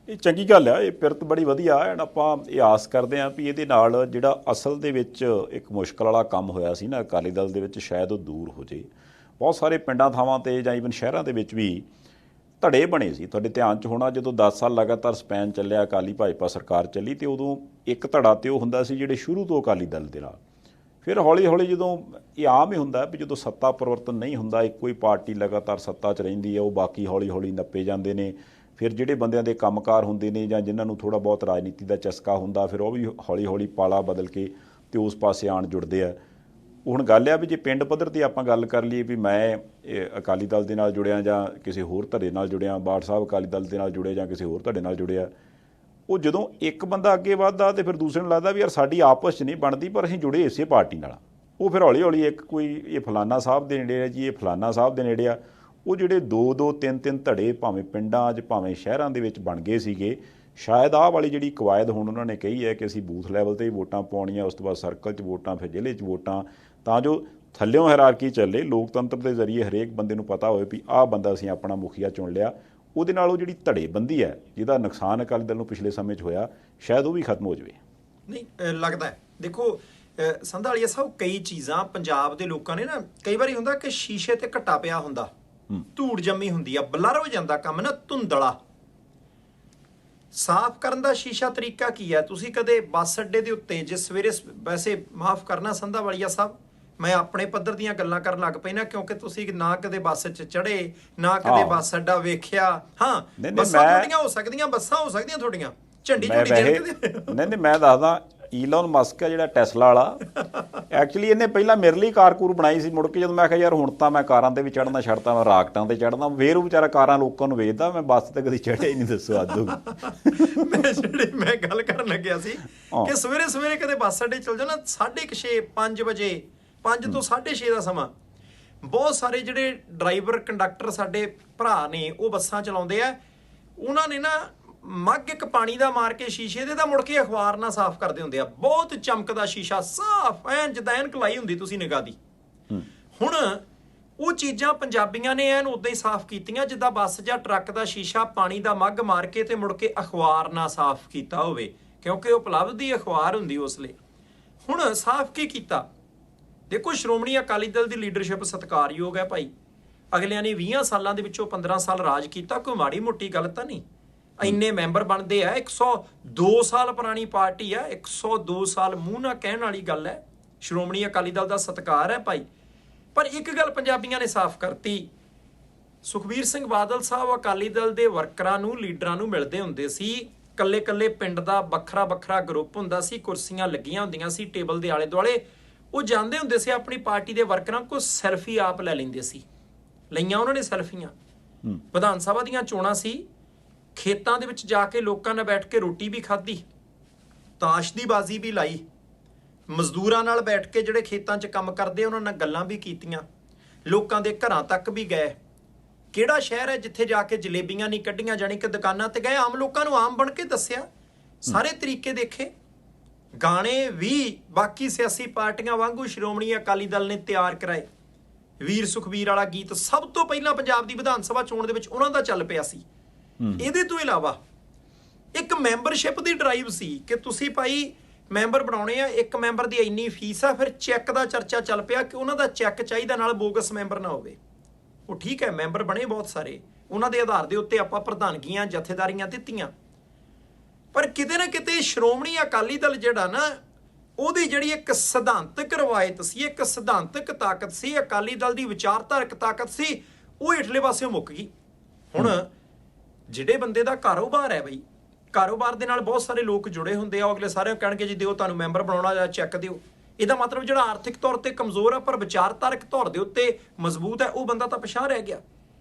ਇਹ ਚੰਗੀ ਗੱਲ ਆ, ਇਹ ਪਿਰਤ ਬੜੀ ਵਧੀਆ ਐਂਡ ਆਪਾਂ ਇਹ ਆਸ ਕਰਦੇ ਹਾਂ ਵੀ ਇਹਦੇ ਨਾਲ ਜਿਹੜਾ ਅਸਲ ਦੇ ਵਿੱਚ ਇੱਕ ਮੁਸ਼ਕਲ ਵਾਲਾ ਕੰਮ ਹੋਇਆ ਸੀ ਨਾ ਅਕਾਲੀ ਦਲ ਦੇ ਵਿੱਚ, ਸ਼ਾਇਦ ਉਹ ਦੂਰ ਹੋ ਜੇ। ਬਹੁਤ ਸਾਰੇ ਪਿੰਡਾਂ ਥਾਵਾਂ 'ਤੇ ਜਾਂ ਈਵਨ ਸ਼ਹਿਰਾਂ ਦੇ ਵਿੱਚ ਵੀ ਧੜੇ ਬਣੇ ਸੀ। ਤੁਹਾਡੇ ਧਿਆਨ 'ਚ ਹੋਣਾ, ਜਦੋਂ 10 ਸਾਲ ਲਗਾਤਾਰ ਸਪੈਨ ਚੱਲਿਆ, ਅਕਾਲੀ ਭਾਜਪਾ ਸਰਕਾਰ ਚੱਲੀ, ਤੇ ਉਦੋਂ ਇੱਕ ਧੜਾ ਤੇ ਉਹ ਹੁੰਦਾ ਸੀ ਜਿਹੜੇ ਸ਼ੁਰੂ ਤੋਂ ਅਕਾਲੀ ਦਲ ਦੇ ਨਾਲ। ਫਿਰ ਹੌਲੀ ਹੌਲੀ ਜਦੋਂ ਇਹ ਆਮ ਹੀ ਹੁੰਦਾ ਵੀ ਜਦੋਂ ਸੱਤਾ ਪਰਿਵਰਤਨ ਨਹੀਂ ਹੁੰਦਾ, ਇੱਕੋ ਹੀ ਪਾਰਟੀ ਲਗਾਤਾਰ ਸੱਤਾ 'ਚ ਰਹਿੰਦੀ ਹੈ, ਉਹ ਬਾਕੀ ਹੌਲੀ ਹੌਲੀ ਨੱਪੇ ਜਾਂਦੇ ਨੇ। ਫਿਰ ਜਿਹੜੇ ਬੰਦਿਆਂ ਦੇ ਕੰਮਕਾਰ ਹੁੰਦੇ ਨੇ ਜਾਂ ਜਿਨ੍ਹਾਂ ਨੂੰ ਥੋੜ੍ਹਾ ਬਹੁਤ ਰਾਜਨੀਤੀ ਦਾ ਚਸਕਾ ਹੁੰਦਾ, ਫਿਰ ਉਹ ਵੀ ਹੌਲੀ ਹੌਲੀ ਪਾਲਾ ਬਦਲ ਕੇ ਤੇ ਉਸ ਪਾਸੇ ਆਣ ਜੁੜਦੇ ਆ। ਹੁਣ ਗੱਲ ਆ ਵੀ ਜੇ ਪਿੰਡ ਪੱਧਰ 'ਤੇ ਆਪਾਂ ਗੱਲ ਕਰ ਲਈਏ ਵੀ ਮੈਂ ਅਕਾਲੀ ਦਲ ਦੇ ਨਾਲ ਜੁੜਿਆ ਜਾਂ ਕਿਸੇ ਹੋਰ ਧੜੇ ਨਾਲ ਜੁੜਿਆ, ਬਾਠ ਸਾਹਿਬ ਅਕਾਲੀ ਦਲ ਦੇ ਨਾਲ ਜੁੜੇ ਜਾਂ ਕਿਸੇ ਹੋਰ ਧੜੇ ਨਾਲ ਜੁੜਿਆ, ਉਹ ਜਦੋਂ ਇੱਕ ਬੰਦਾ ਅੱਗੇ ਵੱਧਦਾ ਤੇ ਫਿਰ ਦੂਸਰੇ ਨੂੰ ਲੱਗਦਾ ਵੀ ਯਾਰ ਸਾਡੀ ਆਪਸ 'ਚ ਨਹੀਂ ਬਣਦੀ, ਪਰ ਅਸੀਂ ਜੁੜੇ ਇਸੇ ਪਾਰਟੀ ਨਾਲ। ਉਹ ਫਿਰ ਹੌਲੀ ਹੌਲੀ ਇੱਕ ਕੋਈ ਇਹ ਫਲਾਨਾ ਸਾਹਿਬ ਦੇ ਨੇੜੇ ਆ ਜੀ, ਇਹ ਫਲਾਨਾ ਸਾਹਿਬ ਦੇ ਨੇੜੇ ਆ। ਉਹ ਜਿਹੜੇ 2-2 3-3 ਧੜੇ ਭਾਵੇਂ ਪਿੰਡਾਂ 'ਚ ਭਾਵੇਂ ਸ਼ਹਿਰਾਂ ਦੇ ਵਿੱਚ ਬਣ ਗਏ ਸੀਗੇ। ਸ਼ਾਇਦ ਆਹ ਵਾਲੀ ਜਿਹੜੀ ਕਵਾਇਦ ਹੁਣ ਉਹਨਾਂ ਨੇ ਕਹੀ ਹੈ ਕਿ ਅਸੀਂ ਬੂਥ ਲੈਵਲ 'ਤੇ ਹੀ ਵੋਟਾਂ ਪਾਉਣੀਆਂ, ਉਸ ਤੋਂ ਬਾਅਦ ਸਰਕਲ 'ਚ ਵੋਟਾਂ, ਫਿਰ ਜ਼ਿਲ੍ਹੇ 'ਚ ਵੋਟਾਂ, ਤਾਂ ਜੋ ਥੱਲਿਓਂ ਹਾਇਰਾਰਕੀ ਚੱਲੇ, ਲੋਕਤੰਤਰ ਦੇ ਜ਼ਰੀਏ ਹਰੇਕ ਬੰਦੇ ਨੂੰ ਪਤਾ ਹੋਵੇ ਵੀ ਆਹ ਬੰਦਾ ਅਸੀਂ ਆਪਣਾ ਮੁਖੀਆ ਚੁਣ ਲਿਆ। ਉਹਦੇ ਨਾਲ ਉਹ ਜਿਹੜੀ ਧੜੇਬੰਦੀ ਹੈ ਜਿਹਦਾ ਨੁਕਸਾਨ ਅਕਾਲੀ ਦਲ ਨੂੰ ਪਿਛਲੇ ਸਮੇਂ 'ਚ ਹੋਇਆ, ਸ਼ਾਇਦ ਉਹ ਵੀ ਖਤਮ ਹੋ ਜਾਵੇ। ਨਹੀਂ ਲੱਗਦਾ ਹੈ। ਦੇਖੋ ਸੰਧਾਲੀਆ ਸਾਹਿਬ, ਕਈ ਚੀਜ਼ਾਂ ਪੰਜਾਬ ਦੇ ਲੋਕਾਂ ਨੇ ਨਾ, ਕਈ ਵਾਰੀ ਹੁੰਦਾ ਕਿ ਸ਼ੀਸ਼ੇ ਤੇ ਘੱਟਾ ਪਿਆ ਹੁੰਦਾ, ਧੂੜ ਜੰਮੀ ਹੁੰਦੀ ਆ, ਬਲਰ ਹੋ ਜਾਂਦਾ ਕੰਮ ਨਾ, ਧੁੰਦਲਾ। ਸਾਫ਼ ਕਰਨ ਦਾ ਸ਼ੀਸ਼ਾ ਤਰੀਕਾ ਕੀ ਹੈ? ਤੁਸੀਂ ਕਦੇ ਬੱਸ ਅੱਡੇ ਦੇ ਉੱਤੇ ਜੇ ਸਵੇਰੇ, ਵੈਸੇ ਮਾਫ਼ ਕਰਨਾ ਸੰਧਾਵਾਲੀਆ ਸਾਹਿਬ, ਮੈਂ ਆਪਣੇ ਪੱਧਰ ਦੀਆਂ ਗੱਲਾਂ ਕਰਨ ਲੱਗ ਪਈ ਨਾ, ਕਿਉਂਕਿ ਤੁਸੀਂ ਨਾ ਕਦੇ ਬੱਸ 'ਚ ਚੜ੍ਹੇ, ਨਾ ਕਦੇ ਬੱਸ ਅੱਡਾ ਵੇਖਿਆ। ਹਾਂ, ਬੱਸਾਂ ਤੁਹਾਡੀਆਂ ਹੋ ਸਕਦੀਆਂ, ਬੱਸਾਂ ਹੋ ਸਕਦੀਆਂ ਤੁਹਾਡੀਆਂ, ਝੰਡੀ ਝੁੰਡੀ ਦੇਣ। ਨਹੀਂ ਮੈਂ ਦੱਸਦਾ, ਈਲਨ ਮਸਕ ਹੈ ਜਿਹੜਾ ਟੈਸਲਾ ਵਾਲਾ, ਐਕਚੁਅਲੀ ਇਹਨੇ ਪਹਿਲਾਂ ਮੇਰੇ ਲਈ ਕਾਰ ਕੂਰ ਬਣਾਈ ਸੀ। ਮੁੜ ਕੇ ਜਦੋਂ ਮੈਂ ਕਿਹਾ ਯਾਰ ਹੁਣ ਤਾਂ ਮੈਂ ਕਾਰਾਂ ਤੇ ਵੀ ਚੜ੍ਹਨਾ ਛੱਡਤਾ, ਮੈਂ ਰਾਕਟਾਂ ਤੇ ਚੜ੍ਹਦਾ, ਫੇਰ ਉਹ ਵਿਚਾਰਾ ਕਾਰਾਂ ਲੋਕਾਂ ਨੂੰ ਵੇਚਦਾ, ਮੈਂ ਬੱਸ ਤੇ ਕਦੀ ਚੜ੍ਹਿਆ ਹੀ ਨਹੀਂ, ਦੱਸੋ ਅੱਜ ਮੈਂ ਗੱਲ ਕਰਨ ਲੱਗਿਆ ਸੀ ਕਿ ਸਵੇਰੇ ਸਵੇਰੇ ਕਦੇ ਬੱਸ ਅੱਡੇ ਚਲ ਜਾਓ ਨਾ, 6:30 5 ਵਜੇ, 5 ਤੋਂ 6:30 ਦਾ ਸਮਾਂ, ਬਹੁਤ ਸਾਰੇ ਜਿਹੜੇ ਡਰਾਈਵਰ ਕੰਡਕਟਰ ਸਾਡੇ ਭਰਾ ਨੇ ਉਹ ਬੱਸਾਂ ਚਲਾਉਂਦੇ ਆ, ਉਹਨਾਂ ਨੇ ਨਾ ਮੱਗ ਇੱਕ ਪਾਣੀ ਦਾ ਮਾਰ ਕੇ ਸ਼ੀਸ਼ੇ ਦੇ ਤਾਂ ਮੁੜ ਕੇ ਅਖਬਾਰ ਨਾਲ ਸਾਫ਼ ਕਰਦੇ ਹੁੰਦੇ ਆ, ਬਹੁਤ ਚਮਕਦਾ ਸ਼ੀਸ਼ਾ, ਸਾਫ਼ ਐਨ ਜਿੱਦਾਂ ਐਨਕ ਲਾਈ ਹੁੰਦੀ ਤੁਸੀਂ ਨਿਗਾਹ ਦੀ। ਹੁਣ ਉਹ ਚੀਜ਼ਾਂ ਪੰਜਾਬੀਆਂ ਨੇ ਐਨ ਉਦਾਂ ਹੀ ਸਾਫ਼ ਕੀਤੀਆਂ ਜਿੱਦਾਂ ਬੱਸ ਜਾਂ ਟਰੱਕ ਦਾ ਸ਼ੀਸ਼ਾ ਪਾਣੀ ਦਾ ਮੱਗ ਮਾਰ ਕੇ ਤੇ ਮੁੜ ਕੇ ਅਖਬਾਰ ਨਾਲ ਸਾਫ਼ ਕੀਤਾ ਹੋਵੇ, ਕਿਉਂਕਿ ਉਹ ਉਪਲਬਧ ਦੀ ਅਖਬਾਰ ਹੁੰਦੀ ਉਸ ਲਈ। ਹੁਣ ਸਾਫ਼ ਕੀ ਕੀਤਾ? ਦੇਖੋ, ਸ਼੍ਰੋਮਣੀ ਅਕਾਲੀ ਦਲ ਦੀ ਲੀਡਰਸ਼ਿਪ ਸਤਿਕਾਰਯੋਗ ਹੈ ਭਾਈ, ਅਗਲਿਆਂ ਨੇ 20 ਸਾਲਾਂ ਦੇ ਵਿੱਚੋਂ 15 ਸਾਲ ਰਾਜ ਕੀਤਾ, ਕੋਈ ਮਾੜੀ ਮੋਟੀ ਗੱਲ ਤਾਂ ਨਹੀਂ। ਇੰਨੇ ਮੈਂਬਰ ਬਣਦੇ ਆ, 102 ਸਾਲ ਪੁਰਾਣੀ ਪਾਰਟੀ ਆ, 102 ਸਾਲ ਮੂੰਹ ਨਾਲ ਕਹਿਣ ਵਾਲੀ ਗੱਲ ਹੈ। ਸ਼੍ਰੋਮਣੀ ਅਕਾਲੀ ਦਲ ਦਾ ਸਤਿਕਾਰ ਹੈ ਭਾਈ। ਪਰ ਇੱਕ ਗੱਲ ਪੰਜਾਬੀਆਂ ਨੇ ਸਾਫ਼ ਕਰਤੀ, ਸੁਖਬੀਰ ਸਿੰਘ ਬਾਦਲ ਸਾਹਿਬ ਅਕਾਲੀ ਦਲ ਦੇ ਵਰਕਰਾਂ ਨੂੰ, ਲੀਡਰਾਂ ਨੂੰ ਮਿਲਦੇ ਹੁੰਦੇ ਸੀ, ਕੱਲੇ ਕੱਲੇ ਪਿੰਡ ਦਾ ਵੱਖਰਾ ਵੱਖਰਾ ਗਰੁੱਪ ਹੁੰਦਾ ਸੀ, ਕੁਰਸੀਆਂ ਲੱਗੀਆਂ ਹੁੰਦੀਆਂ ਸੀ ਟੇਬਲ ਦੇ ਆਲੇ ਦੁਆਲੇ, ਉਹ ਜਾਂਦੇ ਹੁੰਦੇ ਸੀ ਆਪਣੀ ਪਾਰਟੀ ਦੇ ਵਰਕਰਾਂ ਕੋਲ, ਸੈਲਫੀ ਆਪ ਲੈ ਲੈਂਦੇ ਸੀ। ਲਈਆਂ ਉਹਨਾਂ ਨੇ ਸੈਲਫੀਆਂ। ਵਿਧਾਨ ਸਭਾ ਦੀਆਂ ਚੋਣਾਂ ਸੀ, ਖੇਤਾਂ ਦੇ ਵਿੱਚ ਜਾ ਕੇ ਲੋਕਾਂ ਨਾਲ ਬੈਠ ਕੇ ਰੋਟੀ ਵੀ ਖਾਧੀ, ਤਾਸ਼ ਦੀ ਬਾਜ਼ੀ ਵੀ ਲਾਈ, ਮਜ਼ਦੂਰਾਂ ਨਾਲ ਬੈਠ ਕੇ ਜਿਹੜੇ ਖੇਤਾਂ 'ਚ ਕੰਮ ਕਰਦੇ ਉਹਨਾਂ ਨਾਲ ਗੱਲਾਂ ਵੀ ਕੀਤੀਆਂ, ਲੋਕਾਂ ਦੇ ਘਰਾਂ ਤੱਕ ਵੀ ਗਏ। ਕਿਹੜਾ ਸ਼ਹਿਰ ਹੈ ਜਿੱਥੇ ਜਾ ਕੇ ਜਲੇਬੀਆਂ ਨਹੀਂ ਕੱਢੀਆਂ, ਜਾਣੀ ਕਿ ਦੁਕਾਨਾਂ ਤੇ ਗਏ, ਆਮ ਲੋਕਾਂ ਨੂੰ ਆਮ ਬਣ ਕੇ ਦੱਸਿਆ, ਸਾਰੇ ਤਰੀਕੇ ਦੇਖੇ। ਗਾਣੇ ਵੀ ਬਾਕੀ ਸਿਆਸੀ ਪਾਰਟੀਆਂ ਵਾਂਗੂ ਸ਼੍ਰੋਮਣੀ ਅਕਾਲੀ ਦਲ ਨੇ ਤਿਆਰ ਕਰਾਏ। ਵੀਰ ਸੁਖਬੀਰ ਵਾਲਾ ਗੀਤ ਸਭ ਤੋਂ ਪਹਿਲਾਂ ਪੰਜਾਬ ਦੀ ਵਿਧਾਨ ਸਭਾ ਚੋਣ ਦੇ ਵਿੱਚ ਉਹਨਾਂ ਦਾ ਚੱਲ ਪਿਆ ਸੀ। ਇਹਦੇ ਤੋਂ ਇਲਾਵਾ ਇੱਕ ਮੈਂਬਰਸ਼ਿਪ ਦੀ ਡਰਾਈਵ ਸੀ ਕਿ ਤੁਸੀਂ ਭਾਈ ਮੈਂਬਰ ਬਣਾਉਣੇ ਆ, ਇੱਕ ਮੈਂਬਰ ਦੀ ਇੰਨੀ ਫੀਸ ਆ, ਫਿਰ ਚੈੱਕ ਦਾ ਚਰਚਾ ਚੱਲ ਪਿਆ ਕਿ ਉਹਨਾਂ ਦਾ ਚੈੱਕ ਚਾਹੀਦਾ, ਨਾਲ ਬੋਗਸ ਮੈਂਬਰ ਨਾ ਹੋਵੇ। ਉਹ ਠੀਕ ਹੈ, ਮੈਂਬਰ ਬਣੇ ਬਹੁਤ ਸਾਰੇ, ਉਹਨਾਂ ਦੇ ਆਧਾਰ ਦੇ ਉੱਤੇ ਆਪਾਂ ਪ੍ਰਧਾਨਗੀਆਂ, ਜਥੇਦਾਰੀਆਂ ਦਿੱਤੀਆਂ, ਪਰ ਕਿਤੇ ਨਾ ਕਿਤੇ ਸ਼੍ਰੋਮਣੀ ਅਕਾਲੀ ਦਲ ਜਿਹੜਾ ਨਾ, ਉਹਦੀ ਜਿਹੜੀ ਇੱਕ ਸਿਧਾਂਤਕ ਰਵਾਇਤ ਸੀ, ਇੱਕ ਸਿਧਾਂਤਕ ਤਾਕਤ ਸੀ, ਅਕਾਲੀ ਦਲ ਦੀ ਵਿਚਾਰਧਾਰਕ ਤਾਕਤ ਸੀ, ਉਹ ਹੇਠਲੇ ਪਾਸਿਓਂ ਮੁੱਕ ਗਈ। ਹੁਣ ਜਿਹੜੇ ਬੰਦੇ ਦਾ ਕਾਰੋਬਾਰ ਹੈ ਬਈ, ਕਾਰੋਬਾਰ ਦੇ ਨਾਲ ਬਹੁਤ ਸਾਰੇ ਲੋਕ ਜੁੜੇ ਹੁੰਦੇ ਆ, ਅਗਲੇ ਸਾਰੇ ਕਹਿਣਗੇ ਜੀ ਦਿਓ ਤੁਹਾਨੂੰ ਮੈਂਬਰ ਬਣਾਉਣਾ ਜਾਂ ਚੈੱਕ ਦਿਓ। ਇਹਦਾ ਮਤਲਬ ਜਿਹੜਾ ਆਰਥਿਕ ਤੌਰ ਤੇ ਕਮਜ਼ੋਰ ਆ ਪਰ ਵਿਚਾਰਧਾਰਕ ਤੌਰ ਦੇ ਉੱਤੇ ਮਜ਼ਬੂਤ ਹੈ, ਉਹ ਬੰਦਾ ਤਾਂ ਪਿਛਾਂਹ ਰਹਿ ਗਿਆ।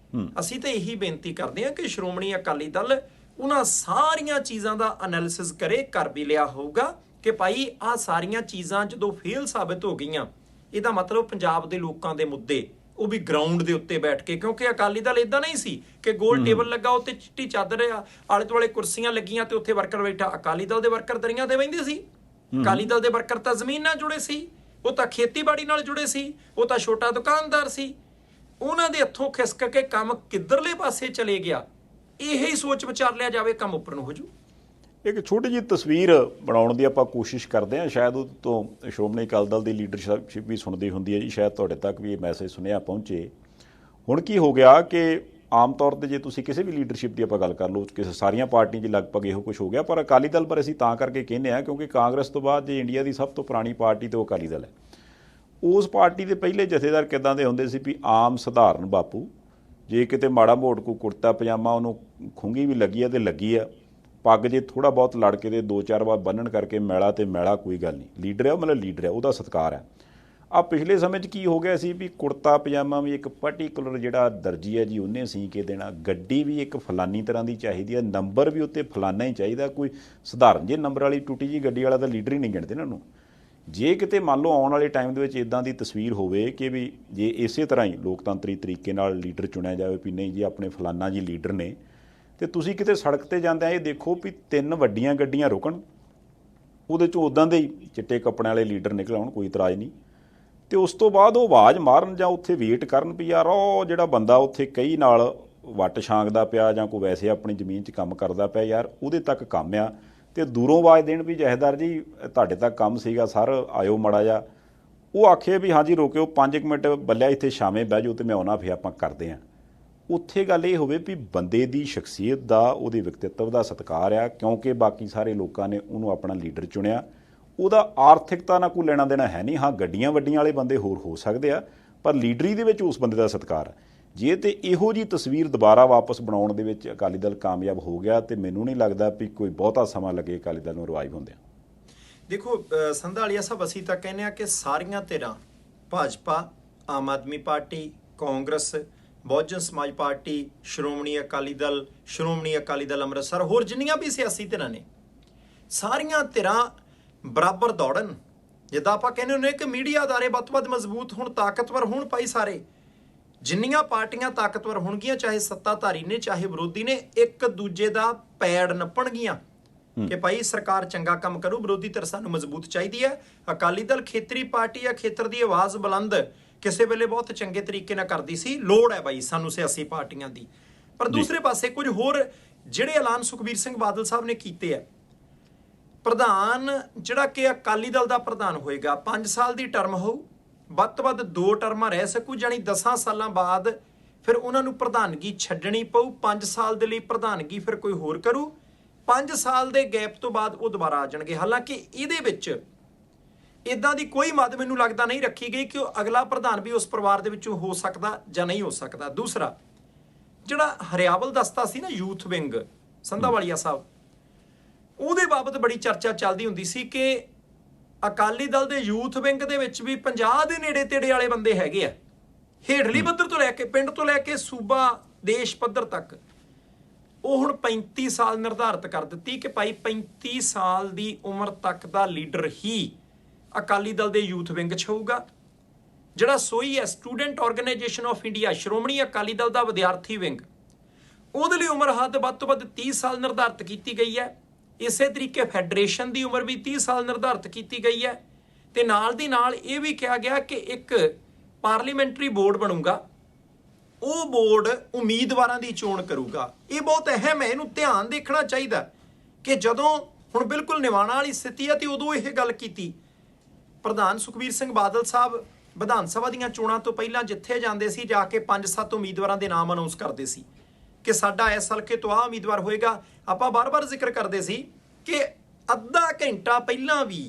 ਅਸੀਂ ਤਾਂ ਇਹੀ ਬੇਨਤੀ ਕਰਦੇ ਹਾਂ ਕਿ ਸ਼੍ਰੋਮਣੀ ਅਕਾਲੀ ਦਲ ਉਹਨਾਂ ਸਾਰੀਆਂ ਚੀਜ਼ਾਂ ਦਾ ਐਨਾਲਿਸਿਸ ਕਰੇ, ਕਰ ਵੀ ਲਿਆ ਹੋਊਗਾ ਕਿ ਭਾਈ ਆਹ ਸਾਰੀਆਂ ਚੀਜ਼ਾਂ ਜਦੋਂ ਫੇਲ ਸਾਬਿਤ ਹੋ ਗਈਆਂ, ਇਹਦਾ ਮਤਲਬ ਪੰਜਾਬ ਦੇ ਲੋਕਾਂ ਦੇ ਮੁੱਦੇ ਉਹ ਵੀ ਗਰਾਊਂਡ ਦੇ ਉੱਤੇ ਬੈਠ ਕੇ, ਕਿਉਂਕਿ ਅਕਾਲੀ ਦਲ ਇਦਾਂ ਨਹੀਂ ਸੀ ਕਿ ਗੋਲ ਟੇਬਲ ਲੱਗਾ ਉੱਤੇ ਚਿੱਟੀ ਚਾਦਰ ਆ, ਆਲੇ ਦੁਆਲੇ ਕੁਰਸੀਆਂ ਲੱਗੀਆਂ ਤੇ ਉੱਥੇ ਵਰਕਰ ਬੈਠਾ। ਅਕਾਲੀ ਦਲ ਦੇ ਵਰਕਰ ਦਰੀਆਂ ਤੇ ਬਹਿੰਦੇ ਸੀ। ਅਕਾਲੀ ਦਲ ਦੇ ਵਰਕਰ ਤਾਂ ਜ਼ਮੀਨ ਨਾਲ ਜੁੜੇ ਸੀ, ਉਹ ਤਾਂ ਖੇਤੀਬਾੜੀ ਨਾਲ ਜੁੜੇ ਸੀ, ਉਹ ਤਾਂ ਛੋਟਾ ਦੁਕਾਨਦਾਰ ਸੀ। ਉਹਨਾਂ ਦੇ ਹੱਥੋਂ ਖਿਸਕ ਕੇ ਕੰਮ ਕਿੱਧਰਲੇ ਪਾਸੇ ਚਲੇ ਗਿਆ, ਇਹ ਹੀ ਸੋਚ ਵਿਚਾਰ ਲਿਆ ਜਾਵੇ, ਕੰਮ ਉੱਪਰ ਨੂੰ ਹੋ ਜੂ। ਇੱਕ ਛੋਟੀ ਜਿਹੀ ਤਸਵੀਰ ਬਣਾਉਣ ਦੀ ਆਪਾਂ ਕੋਸ਼ਿਸ਼ ਕਰਦੇ ਹਾਂ, ਸ਼ਾਇਦ ਉਹ ਤੋਂ ਸ਼੍ਰੋਮਣੀ ਅਕਾਲੀ ਦਲ ਦੀ ਲੀਡਰਸ਼ਿਪ ਵੀ ਸੁਣਦੀ ਹੁੰਦੀ ਹੈ ਜੀ, ਸ਼ਾਇਦ ਤੁਹਾਡੇ ਤੱਕ ਵੀ ਇਹ ਮੈਸੇਜ ਸੁਨੇਹਾ ਪਹੁੰਚੇ। ਹੁਣ ਕੀ ਹੋ ਗਿਆ ਕਿ ਆਮ ਤੌਰ 'ਤੇ ਜੇ ਤੁਸੀਂ ਕਿਸੇ ਵੀ ਲੀਡਰਸ਼ਿਪ ਦੀ ਆਪਾਂ ਗੱਲ ਕਰ ਲਓ, ਕਿਸੇ ਸਾਰੀਆਂ ਪਾਰਟੀਆਂ 'ਚ ਲਗਭਗ ਇਹੋ ਕੁਝ ਹੋ ਗਿਆ, ਪਰ ਅਕਾਲੀ ਦਲ ਪਰ ਅਸੀਂ ਤਾਂ ਕਰਕੇ ਕਹਿੰਦੇ ਹਾਂ ਕਿਉਂਕਿ ਕਾਂਗਰਸ ਤੋਂ ਬਾਅਦ ਜੇ ਇੰਡੀਆ ਦੀ ਸਭ ਤੋਂ ਪੁਰਾਣੀ ਪਾਰਟੀ ਤੇ ਉਹ ਅਕਾਲੀ ਦਲ ਹੈ। ਉਸ ਪਾਰਟੀ ਦੇ ਪਹਿਲੇ ਜਥੇਦਾਰ ਕਿੱਦਾਂ ਦੇ ਹੁੰਦੇ ਸੀ ਵੀ ਆਮ ਸਧਾਰਨ ਬਾਪੂ, ਜੇ ਕਿਤੇ ਮਾੜਾ ਮੋਟ ਕੋ ਕੁੜਤਾ ਪਜਾਮਾ ਉਹਨੂੰ ਖੁੰਗੀ ਵੀ ਲੱਗੀ ਆ ਤੇ ਲੱਗੀ ਆ, ਪੱਗ ਜੇ ਥੋੜ੍ਹਾ ਬਹੁਤ ਲੜਕੇ ਦੇ 2-4 ਵਾਰ ਬੰਨਣ ਕਰਕੇ ਮੈਲਾ ਤੇ ਮੈਲਾ, ਕੋਈ ਗੱਲ ਨਹੀਂ, ਲੀਡਰ ਹੈ ਉਹ, ਮਤਲਬ ਲੀਡਰ ਹੈ, ਉਹਦਾ ਸਤਿਕਾਰ ਹੈ। ਆ ਪਿਛਲੇ ਸਮੇਂ 'ਚ ਕੀ ਹੋ ਗਿਆ ਸੀ ਵੀ ਕੁੜਤਾ ਪਜਾਮਾ ਵੀ ਇੱਕ ਪਰਟੀਕੂਲਰ ਜਿਹੜਾ ਦਰਜੀ ਹੈ ਜੀ ਉਹਨੇ ਸੀ ਕੇ ਦੇਣਾ, ਗੱਡੀ ਵੀ ਇੱਕ ਫਲਾਨੀ ਤਰ੍ਹਾਂ ਦੀ ਚਾਹੀਦੀ ਹੈ, ਨੰਬਰ ਵੀ ਉੱਤੇ ਫਲਾਨਾ ਹੀ ਚਾਹੀਦਾ, ਕੋਈ ਸਧਾਰਨ ਜੇ ਨੰਬਰ ਵਾਲੀ ਟੁੱਟੀ ਜੀ ਗੱਡੀ ਵਾਲਾ ਤਾਂ ਲੀਡਰ ਹੀ ਨਹੀਂ ਗਿਣਦੇ ਇਹਨਾਂ ਨੂੰ। ਜੇ ਕਿਤੇ ਮੰਨ ਲਓ ਆਉਣ ਵਾਲੇ ਟਾਈਮ ਦੇ ਵਿੱਚ ਇੱਦਾਂ ਦੀ ਤਸਵੀਰ ਹੋਵੇ ਕਿ ਵੀ ਜੇ ਇਸੇ ਤਰ੍ਹਾਂ ਹੀ ਲੋਕਤੰਤਰੀ ਤਰੀਕੇ ਨਾਲ ਲੀਡਰ ਚੁਣਿਆ ਜਾਵੇ ਵੀ ਨਹੀਂ ਜੀ ਆਪਣੇ ਫਲਾਨਾ ਜੀ ਲੀਡਰ ਨੇ, ਤੇ ਤੁਸੀਂ ਕਿਤੇ ਸੜਕ ਤੇ ਜਾਂਦੇ ਇਹ ਦੇਖੋ ਵੀ 3 ਵੱਡੀਆਂ ਗੱਡੀਆਂ ਰੁਕਣ, ਉਹਦੇ 'ਚੋਂ ਉੱਦਾਂ ਦੇ ਹੀ ਚਿੱਟੇ ਕੱਪੜਿਆਂ ਵਾਲੇ ਲੀਡਰ ਨਿਕਲ ਆਉਣ, ਕੋਈ ਇਤਰਾਜ਼ ਨਹੀਂ, ਤੇ ਉਸ ਤੋਂ ਬਾਅਦ ਉਹ ਆਵਾਜ਼ ਮਾਰਨ ਜਾਂ ਉੱਥੇ ਵੇਟ ਕਰਨ ਵੀ ਯਾਰ ਉਹ ਜਿਹੜਾ ਬੰਦਾ ਉੱਥੇ ਕਈ ਨਾਲ ਵੱਟ ਛਾਂਗਦਾ ਪਿਆ ਜਾਂ ਕੋਈ ਵੈਸੇ ਆਪਣੀ ਜ਼ਮੀਨ 'ਚ ਕੰਮ ਕਰਦਾ ਪਿਆ ਯਾਰ ਉਹਦੇ ਤੱਕ ਕੰਮ ਆ, ਤੇ ਦੂਰੋਂ ਆਵਾਜ਼ ਦੇਣ ਵੀ ਜਥੇਦਾਰ ਜੀ ਤੁਹਾਡੇ ਤੱਕ ਕੰਮ ਸੀਗਾ ਸਰ, ਆਇਓ ਮਾੜਾ ਜਿਹਾ, ਉਹ ਆਖੇ ਵੀ ਹਾਂਜੀ ਰੋਕਿਓ 5 ਮਿੰਟ ਬੱਲਿਆ ਇੱਥੇ ਸ਼ਾਮੇ ਬਹਿ ਜਾਓ ਤੇ ਮੈਂ ਆਉਣਾ, ਫਿਰ ਆਪਾਂ ਕਰਦੇ ਹਾਂ। ਉੱਥੇ ਗੱਲ ਇਹ ਹੋਵੇ ਵੀ ਬੰਦੇ ਦੀ ਸ਼ਖਸੀਅਤ ਦਾ, ਉਹਦੇ ਵਿਅਕਤੀਤਵ ਦਾ ਸਤਿਕਾਰ ਆ, ਕਿਉਂਕਿ ਬਾਕੀ ਸਾਰੇ ਲੋਕਾਂ ਨੇ ਉਹਨੂੰ ਆਪਣਾ ਲੀਡਰ ਚੁਣਿਆ, ਉਹਦਾ ਆਰਥਿਕਤਾ ਨਾਲ ਕੋਈ ਲੈਣਾ ਦੇਣਾ ਹੈ ਨਹੀਂ। ਹਾਂ ਗੱਡੀਆਂ ਵੱਡੀਆਂ ਵਾਲੇ ਬੰਦੇ ਹੋਰ ਹੋ ਸਕਦੇ ਆ, ਪਰ ਲੀਡਰੀ ਦੇ ਵਿੱਚ ਉਸ ਬੰਦੇ ਦਾ ਸਤਿਕਾਰ ਹੈ। ਜੇ ਤੇ ਇਹੋ ਜਿਹੀ ਤਸਵੀਰ ਦੁਬਾਰਾ ਵਾਪਸ ਬਣਾਉਣ ਦੇ ਵਿੱਚ ਅਕਾਲੀ ਦਲ ਕਾਮਯਾਬ ਹੋ ਗਿਆ ਤੇ ਮੈਨੂੰ ਨਹੀਂ ਲੱਗਦਾ ਵੀ ਕੋਈ ਬਹੁਤਾ ਸਮਾਂ ਲੱਗੇ ਅਕਾਲੀ ਦਲ ਨੂੰ ਰਿਵਾਈਵ ਹੁੰਦਿਆਂ। ਦੇਖੋ ਸੰਧਾਲੀਆ ਸਾਹਿਬ, ਅਸੀਂ ਤਾਂ ਕਹਿੰਦੇ ਆ ਕਿ ਸਾਰੀਆਂ ਧਿਰਾਂ, ਭਾਜਪਾ, ਆਮ ਆਦਮੀ ਪਾਰਟੀ, ਕਾਂਗਰਸ, ਬਹੁਜਨ ਸਮਾਜ ਪਾਰਟੀ, ਸ਼੍ਰੋਮਣੀ ਅਕਾਲੀ ਦਲ ਅੰਮ੍ਰਿਤਸਰ, ਹੋਰ ਜਿੰਨੀਆਂ ਵੀ ਸਿਆਸੀ ਧਿਰਾਂ ਨੇ, ਸਾਰੀਆਂ ਧਿਰਾਂ ਬਰਾਬਰ ਦੌੜਨ। ਜਿੱਦਾਂ ਆਪਾਂ ਕਹਿੰਦੇ ਹੁੰਦੇ ਕਿ ਮੀਡੀਆ ਅਦਾਰੇ ਵੱਧ ਤੋਂ ਵੱਧ ਮਜ਼ਬੂਤ ਹੋਣ, ਤਾਕਤਵਰ ਹੋਣ ਭਾਈ ਸਾਰੇ। ਜਿੰਨੀਆਂ ਪਾਰਟੀਆਂ ਤਾਕਤਵਰ ਹੋਣਗੀਆਂ, ਚਾਹੇ ਸੱਤਾਧਾਰੀ ਨੇ ਚਾਹੇ ਵਿਰੋਧੀ ਨੇ, ਇੱਕ ਦੂਜੇ ਦਾ ਪੈੜ ਨੱਪਣਗੀਆਂ ਕਿ ਭਾਈ ਸਰਕਾਰ ਚੰਗਾ ਕੰਮ ਕਰੂ, ਵਿਰੋਧੀ ਧਿਰ ਸਾਨੂੰ ਮਜ਼ਬੂਤ ਚਾਹੀਦੀ ਹੈ। ਅਕਾਲੀ ਦਲ ਖੇਤਰੀ ਪਾਰਟੀ ਆ, ਖੇਤਰ ਦੀ ਆਵਾਜ਼ ਬੁਲੰਦ ਕਿਸੇ ਵੇਲੇ ਬਹੁਤ ਚੰਗੇ ਤਰੀਕੇ ਨਾਲ ਕਰਦੀ ਸੀ। ਲੋੜ ਹੈ ਬਾਈ ਸਾਨੂੰ ਸਿਆਸੀ ਪਾਰਟੀਆਂ ਦੀ। ਪਰ ਦੂਸਰੇ ਪਾਸੇ ਕੁਝ ਹੋਰ ਜਿਹੜੇ ਐਲਾਨ ਸੁਖਬੀਰ ਸਿੰਘ ਬਾਦਲ ਸਾਹਿਬ ਨੇ ਕੀਤੇ ਆ, ਪ੍ਰਧਾਨ ਜਿਹੜਾ ਕਿ ਅਕਾਲੀ ਦਲ ਦਾ ਪ੍ਰਧਾਨ ਹੋਏਗਾ 5 ਸਾਲ ਦੀ ਟਰਮ ਹੋਊ, ਵੱਧ ਤੋਂ ਵੱਧ 2 ਟਰਮਾਂ ਰਹਿ ਸਕੂ, ਜਾਣੀ 10 ਸਾਲਾਂ ਬਾਅਦ ਫਿਰ ਉਹਨਾਂ ਨੂੰ ਪ੍ਰਧਾਨਗੀ ਛੱਡਣੀ ਪਊ। 5 ਸਾਲ ਦੇ ਲਈ ਪ੍ਰਧਾਨਗੀ ਫਿਰ ਕੋਈ ਹੋਰ ਕਰੂ, 5 ਸਾਲ ਦੇ ਗੈਪ ਤੋਂ ਬਾਅਦ ਉਹ ਦੁਬਾਰਾ ਆ ਜਾਣਗੇ। ਹਾਲਾਂਕਿ ਇਹਦੇ ਵਿੱਚ ਇਦਾਂ ਦੀ ਕੋਈ ਮੱਦ ਮੈਨੂੰ ਲੱਗਦਾ ਨਹੀਂ ਰੱਖੀ ਗਈ ਕਿ ਉਹ ਅਗਲਾ ਪ੍ਰਧਾਨ ਵੀ ਉਸ ਪਰਿਵਾਰ ਦੇ ਵਿੱਚੋਂ ਹੋ ਸਕਦਾ ਜਾਂ ਨਹੀਂ ਹੋ ਸਕਦਾ। ਦੂਸਰਾ ਜਿਹੜਾ ਹਰਿਆਵਲ ਦਸਤਾ ਸੀ ਨਾ, ਯੂਥ ਵਿੰਗ, ਸੰਧਾਵਾਲੀਆ ਸਾਹਿਬ, ਉਹਦੇ ਬਾਬਤ ਬੜੀ ਚਰਚਾ ਚੱਲਦੀ ਹੁੰਦੀ ਸੀ ਕਿ ਅਕਾਲੀ ਦਲ ਦੇ ਯੂਥ ਵਿੰਗ ਦੇ ਵਿੱਚ ਵੀ 50 ਦੇ ਨੇੜੇ ਤੇੜੇ ਵਾਲੇ ਬੰਦੇ ਹੈਗੇ ਆ, ਹੇਠਲੀ ਪੱਧਰ ਤੋਂ ਲੈ ਕੇ, ਪਿੰਡ ਤੋਂ ਲੈ ਕੇ ਸੂਬਾ ਦੇਸ਼ ਪੱਧਰ ਤੱਕ। ਉਹ ਹੁਣ 35 ਸਾਲ ਨਿਰਧਾਰਿਤ ਕਰ ਦਿੱਤੀ ਕਿ ਭਾਈ 35 ਸਾਲ ਦੀ ਉਮਰ ਤੱਕ ਦਾ ਲੀਡਰ ਹੀ ਅਕਾਲੀ ਦਲ ਦੇ ਯੂਥ ਵਿੰਗ 'ਚ ਹੋਊਗਾ। ਜਿਹੜਾ ਸੋਈ ਹੈ student organisation of India, Shiromani Akali Dal ਦਾ ਵਿਦਿਆਰਥੀ ਵਿੰਗ, ਉਹਦੇ ਲਈ ਉਮਰ ਹੱਦ ਵੱਧ ਤੋਂ ਵੱਧ 30 ਸਾਲ ਨਿਰਧਾਰਿਤ ਕੀਤੀ ਗਈ ਹੈ। ਇਸੇ ਤਰੀਕੇ ਫੈਡਰੇਸ਼ਨ ਦੀ ਉਮਰ ਵੀ 30 ਸਾਲ ਨਿਰਧਾਰਿਤ ਕੀਤੀ ਗਈ ਹੈ। ਤੇ ਨਾਲ ਦੀ ਨਾਲ ਇਹ ਵੀ ਕਿਹਾ ਗਿਆ ਕਿ ਇੱਕ ਪਾਰਲੀਮੈਂਟਰੀ ਬੋਰਡ ਬਣੂਗਾ, ਉਹ ਬੋਰਡ ਉਮੀਦਵਾਰਾਂ ਦੀ ਚੋਣ ਕਰੂਗਾ। ਇਹ ਬਹੁਤ ਅਹਿਮ ਹੈ, ਇਹਨੂੰ ਧਿਆਨ ਦੇਖਣਾ ਚਾਹੀਦਾ ਕਿ ਜਦੋਂ ਹੁਣ ਬਿਲਕੁਲ ਨਿਵਾਣਾ ਵਾਲੀ ਸਥਿਤੀ ਹੈ ਤੇ ਉਦੋਂ ਇਹ ਗੱਲ ਕੀਤੀ। ਪ੍ਰਧਾਨ ਸੁਖਬੀਰ ਸਿੰਘ ਬਾਦਲ ਸਾਹਿਬ ਵਿਧਾਨ ਸਭਾ ਦੀਆਂ ਚੋਣਾਂ ਤੋਂ ਪਹਿਲਾਂ ਜਿੱਥੇ ਜਾਂਦੇ ਸੀ, ਜਾ ਕੇ 5-7 ਉਮੀਦਵਾਰਾਂ ਦੇ ਨਾਮ ਅਨਾਉਂਸ ਕਰਦੇ ਸੀ ਕਿ ਸਾਡਾ ਇਸ ਹਲਕੇ ਤੋਂ ਆਹ ਉਮੀਦਵਾਰ ਹੋਏਗਾ। ਆਪਾਂ ਬਾਰ-ਬਾਰ ਜ਼ਿਕਰ ਕਰਦੇ ਸੀ ਕਿ ਅੱਧਾ ਘੰਟਾ ਪਹਿਲਾਂ ਵੀ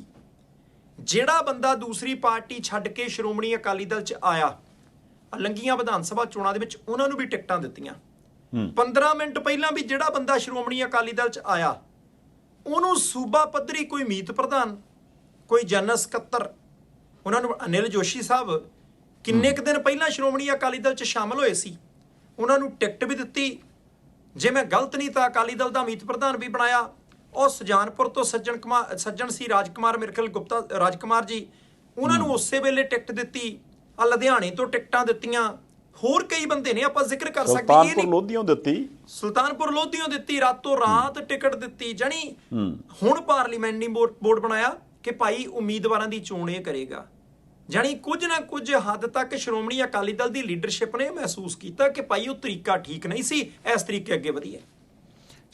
ਜਿਹੜਾ ਬੰਦਾ ਦੂਸਰੀ ਪਾਰਟੀ ਛੱਡ ਕੇ ਸ਼੍ਰੋਮਣੀ ਅਕਾਲੀ ਦਲ 'ਚ ਆਇਆ, ਲੰਗੀਆਂ ਵਿਧਾਨ ਸਭਾ ਚੋਣਾਂ ਦੇ ਵਿੱਚ ਉਹਨਾਂ ਨੂੰ ਵੀ ਟਿਕਟਾਂ ਦਿੱਤੀਆਂ। 15 ਮਿੰਟ ਪਹਿਲਾਂ ਵੀ ਜਿਹੜਾ ਬੰਦਾ ਸ਼੍ਰੋਮਣੀ ਅਕਾਲੀ ਦਲ 'ਚ ਆਇਆ, ਉਹਨੂੰ ਸੂਬਾ ਪੱਧਰੀ ਕੋਈ ਮੀਤ ਪ੍ਰਧਾਨ, ਕੋਈ ਜਨਰਲ ਸਕੱਤਰ, ਉਹਨਾਂ ਨੂੰ ਅਨਿਲ ਜੋਸ਼ੀ ਸਾਹਿਬ ਕਿੰਨੇ ਕੁ ਦਿਨ ਪਹਿਲਾਂ ਸ਼੍ਰੋਮਣੀ ਅਕਾਲੀ ਦਲ 'ਚ ਸ਼ਾਮਲ ਹੋਏ ਸੀ, ਉਹਨਾਂ ਨੂੰ ਟਿਕਟ ਵੀ ਦਿੱਤੀ। ਜੇ ਮੈਂ ਗਲਤ ਨਹੀਂ ਤਾਂ ਅਕਾਲੀ ਦਲ ਦਾ ਮੀਤ ਪ੍ਰਧਾਨ ਵੀ ਬਣਾਇਆ। ਉਹ ਸੁਜਾਨਪੁਰ ਤੋਂ ਸੱਜਣ ਸੀ ਰਾਜਕੁਮਾਰ ਮਿਰਖਲ ਗੁਪਤਾ ਰਾਜਕੁਮਾਰ ਜੀ, ਉਹਨਾਂ ਨੂੰ ਉਸੇ ਵੇਲੇ ਟਿਕਟ ਦਿੱਤੀ। ਆ ਲੁਧਿਆਣੇ ਤੋਂ ਟਿਕਟਾਂ ਦਿੱਤੀਆਂ, ਹੋਰ ਕਈ ਬੰਦੇ ਨੇ ਆਪਾਂ ਜ਼ਿਕਰ ਕਰ ਸਕਦੇ। ਸੁਲਤਾਨਪੁਰ ਲੋਧੀਓਂ ਦਿੱਤੀ, ਰਾਤੋਂ ਰਾਤ ਟਿਕਟ ਦਿੱਤੀ। ਜਾਣੀ ਹੁਣ ਪਾਰਲੀਮੈਂਟਰੀ ਬੋਰਡ ਬਣਾਇਆ ਕਿ ਭਾਈ ਉਮੀਦਵਾਰਾਂ ਦੀ ਚੋਣ ਇਹ ਕਰੇਗਾ। ਜਾਣੀ ਕੁਝ ਨਾ ਕੁਝ ਹੱਦ ਤੱਕ ਸ਼੍ਰੋਮਣੀ ਅਕਾਲੀ ਦਲ ਦੀ ਲੀਡਰਸ਼ਿਪ ਨੇ ਮਹਿਸੂਸ ਕੀਤਾ ਕਿ ਭਾਈ ਉਹ ਤਰੀਕਾ ਠੀਕ ਨਹੀਂ ਸੀ, ਇਸ ਤਰੀਕੇ ਅੱਗੇ ਵਧੀਏ।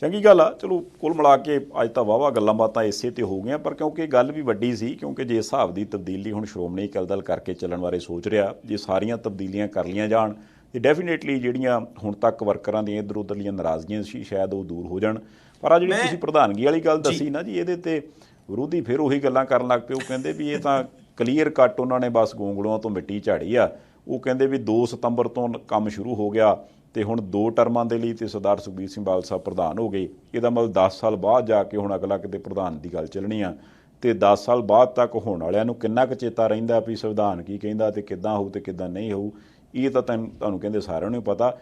ਚੰਗੀ ਗੱਲ ਆ। ਚਲੋ ਕੁੱਲ ਮਿਲਾ ਕੇ ਅੱਜ ਤਾਂ ਵਾਹਵਾ ਗੱਲਾਂ ਬਾਤਾਂ ਇਸੇ ਤੇ ਹੋ ਗਈਆਂ, ਪਰ ਕਿਉਂਕਿ ਗੱਲ ਵੀ ਵੱਡੀ ਸੀ, ਕਿਉਂਕਿ ਜੇ ਹਿਸਾਬ ਦੀ ਤਬਦੀਲੀ ਹੁਣ ਸ਼੍ਰੋਮਣੀ ਅਕਾਲੀ ਦਲ ਕਰਕੇ ਚੱਲਣ ਬਾਰੇ ਸੋਚ ਰਿਹਾ, ਜੇ ਸਾਰੀਆਂ ਤਬਦੀਲੀਆਂ ਕਰ ਲਈਆਂ ਜਾਣ ਤੇ ਡੈਫੀਨੇਟਲੀ ਜਿਹੜੀਆਂ ਹੁਣ ਤੱਕ ਵਰਕਰਾਂ ਦੀਆਂ ਇੱਧਰ ਉੱਧਰਲੀਆਂ ਨਾਰਾਜ਼ਗੀਆਂ ਸੀ ਸ਼ਾਇਦ ਉਹ ਦੂਰ ਹੋ ਜਾਣ। ਪਰ ਆ ਜਿਹੜੀ ਤੁਸੀਂ ਪ੍ਰਧਾਨਗੀ ਵਾਲੀ ਗੱਲ ਦੱਸੀ ਨਾ ਜੀ, ਇਹਦੇ ਤੇ ਵਿਰੋਧੀ ਫਿਰ ਉਹੀ ਗੱਲਾਂ ਕਰਨ ਲੱਗ ਪਏ। ਉਹ ਕਹਿੰਦੇ ਵੀ ਇਹ ਤਾਂ ਕਲੀਅਰ ਕੱਟ ਉਹਨਾਂ ਨੇ ਬਸ ਗੋਂਗਲੂਆਂ ਤੋਂ ਮਿੱਟੀ ਝਾੜੀ ਆ। ਉਹ ਕਹਿੰਦੇ ਵੀ 2 ਸਤੰਬਰ ਤੋਂ ਕੰਮ ਸ਼ੁਰੂ ਹੋ ਗਿਆ ਤੇ ਹੁਣ 2 ਟਰਮਾਂ ਦੇ ਲਈ ਤੇ ਸਰਦਾਰ ਸੁਖਬੀਰ ਸਿੰਘ ਬਾਦਲ ਸਾਹਿਬ ਪ੍ਰਧਾਨ ਹੋ ਗਏ। ਇਹਦਾ ਮਤਲਬ 10 ਸਾਲ ਬਾਅਦ ਜਾ ਕੇ ਹੁਣ ਅਗਲਾ ਕਿਤੇ ਪ੍ਰਧਾਨ ਦੀ ਗੱਲ ਚੱਲਣੀ ਆ, ਤੇ 10 ਸਾਲ ਬਾਅਦ ਤੱਕ ਹੋਣ ਵਾਲਿਆਂ ਨੂੰ ਕਿੰਨਾ ਕੁ ਚੇਤਾ ਰਹਿੰਦਾ ਵੀ ਸੰਵਿਧਾਨ ਕੀ ਕਹਿੰਦਾ ਤੇ ਕਿੱਦਾਂ ਹੋਊ ਤੇ ਕਿੱਦਾਂ ਨਹੀਂ ਹੋਊ, ਇਹ ਤਾਂ ਤੁਹਾਨੂੰ ਕਹਿੰਦੇ ਸਾਰਿਆਂ ਨੂੰ ਪਤਾ।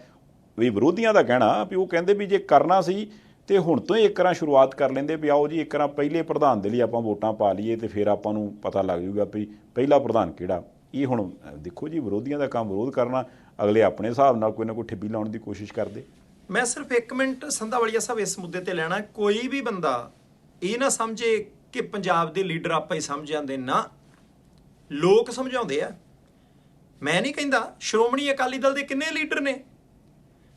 ਵੀ ਵਿਰੋਧੀਆਂ ਦਾ ਕਹਿਣਾ ਵੀ ਉਹ ਕਹਿੰਦੇ ਵੀ ਜੇ ਕਰਨਾ ਸੀ ਤੇ ਹੁਣ ਤੋਂ ਹੀ ਇੱਕ ਵਾਰ ਸ਼ੁਰੂਆਤ ਕਰ ਲੈਂਦੇ ਵੀ ਆਓ ਜੀ ਇੱਕ ਵਾਰ ਪਹਿਲੇ ਪ੍ਰਧਾਨ ਦੇ ਲਈ ਆਪਾਂ ਵੋਟਾਂ ਪਾ ਲਈਏ ਤੇ ਫਿਰ ਆਪਾਂ ਨੂੰ ਪਤਾ ਲੱਗ ਜਾਊਗਾ ਵੀ ਪਹਿਲਾ ਪ੍ਰਧਾਨ ਕਿਹੜਾ। ਇਹ ਹੁਣ ਦੇਖੋ ਜੀ, ਵਿਰੋਧੀਆਂ ਦਾ ਕੰਮ ਵਿਰੋਧ ਕਰਨਾ, ਅਗਲੇ ਆਪਣੇ ਹਿਸਾਬ ਨਾਲ ਕੋਈ ਨਾ ਕੋਈ ਠਿੱਬੀ ਲਾਉਣ ਦੀ ਕੋਸ਼ਿਸ਼ ਕਰਦੇ। ਮੈਂ ਸਿਰਫ 1 ਮਿੰਟ ਸੰਧਾਵਾਲੀਆ ਸਾਹਿਬ ਇਸ ਮੁੱਦੇ ਤੇ ਲੈਣਾ। ਕੋਈ ਵੀ ਬੰਦਾ ਇਹ ਨਾ ਸਮਝੇ ਕਿ ਪੰਜਾਬ ਦੇ ਲੀਡਰ ਆਪਾਂ ਹੀ ਸਮਝ ਜਾਂਦੇ ਨਾ, ਲੋਕ ਸਮਝਾਉਂਦੇ ਆ। ਮੈਂ ਨਹੀਂ ਕਹਿੰਦਾ। ਸ਼੍ਰੋਮਣੀ ਅਕਾਲੀ ਦਲ ਦੇ ਕਿੰਨੇ ਲੀਡਰ ਨੇ?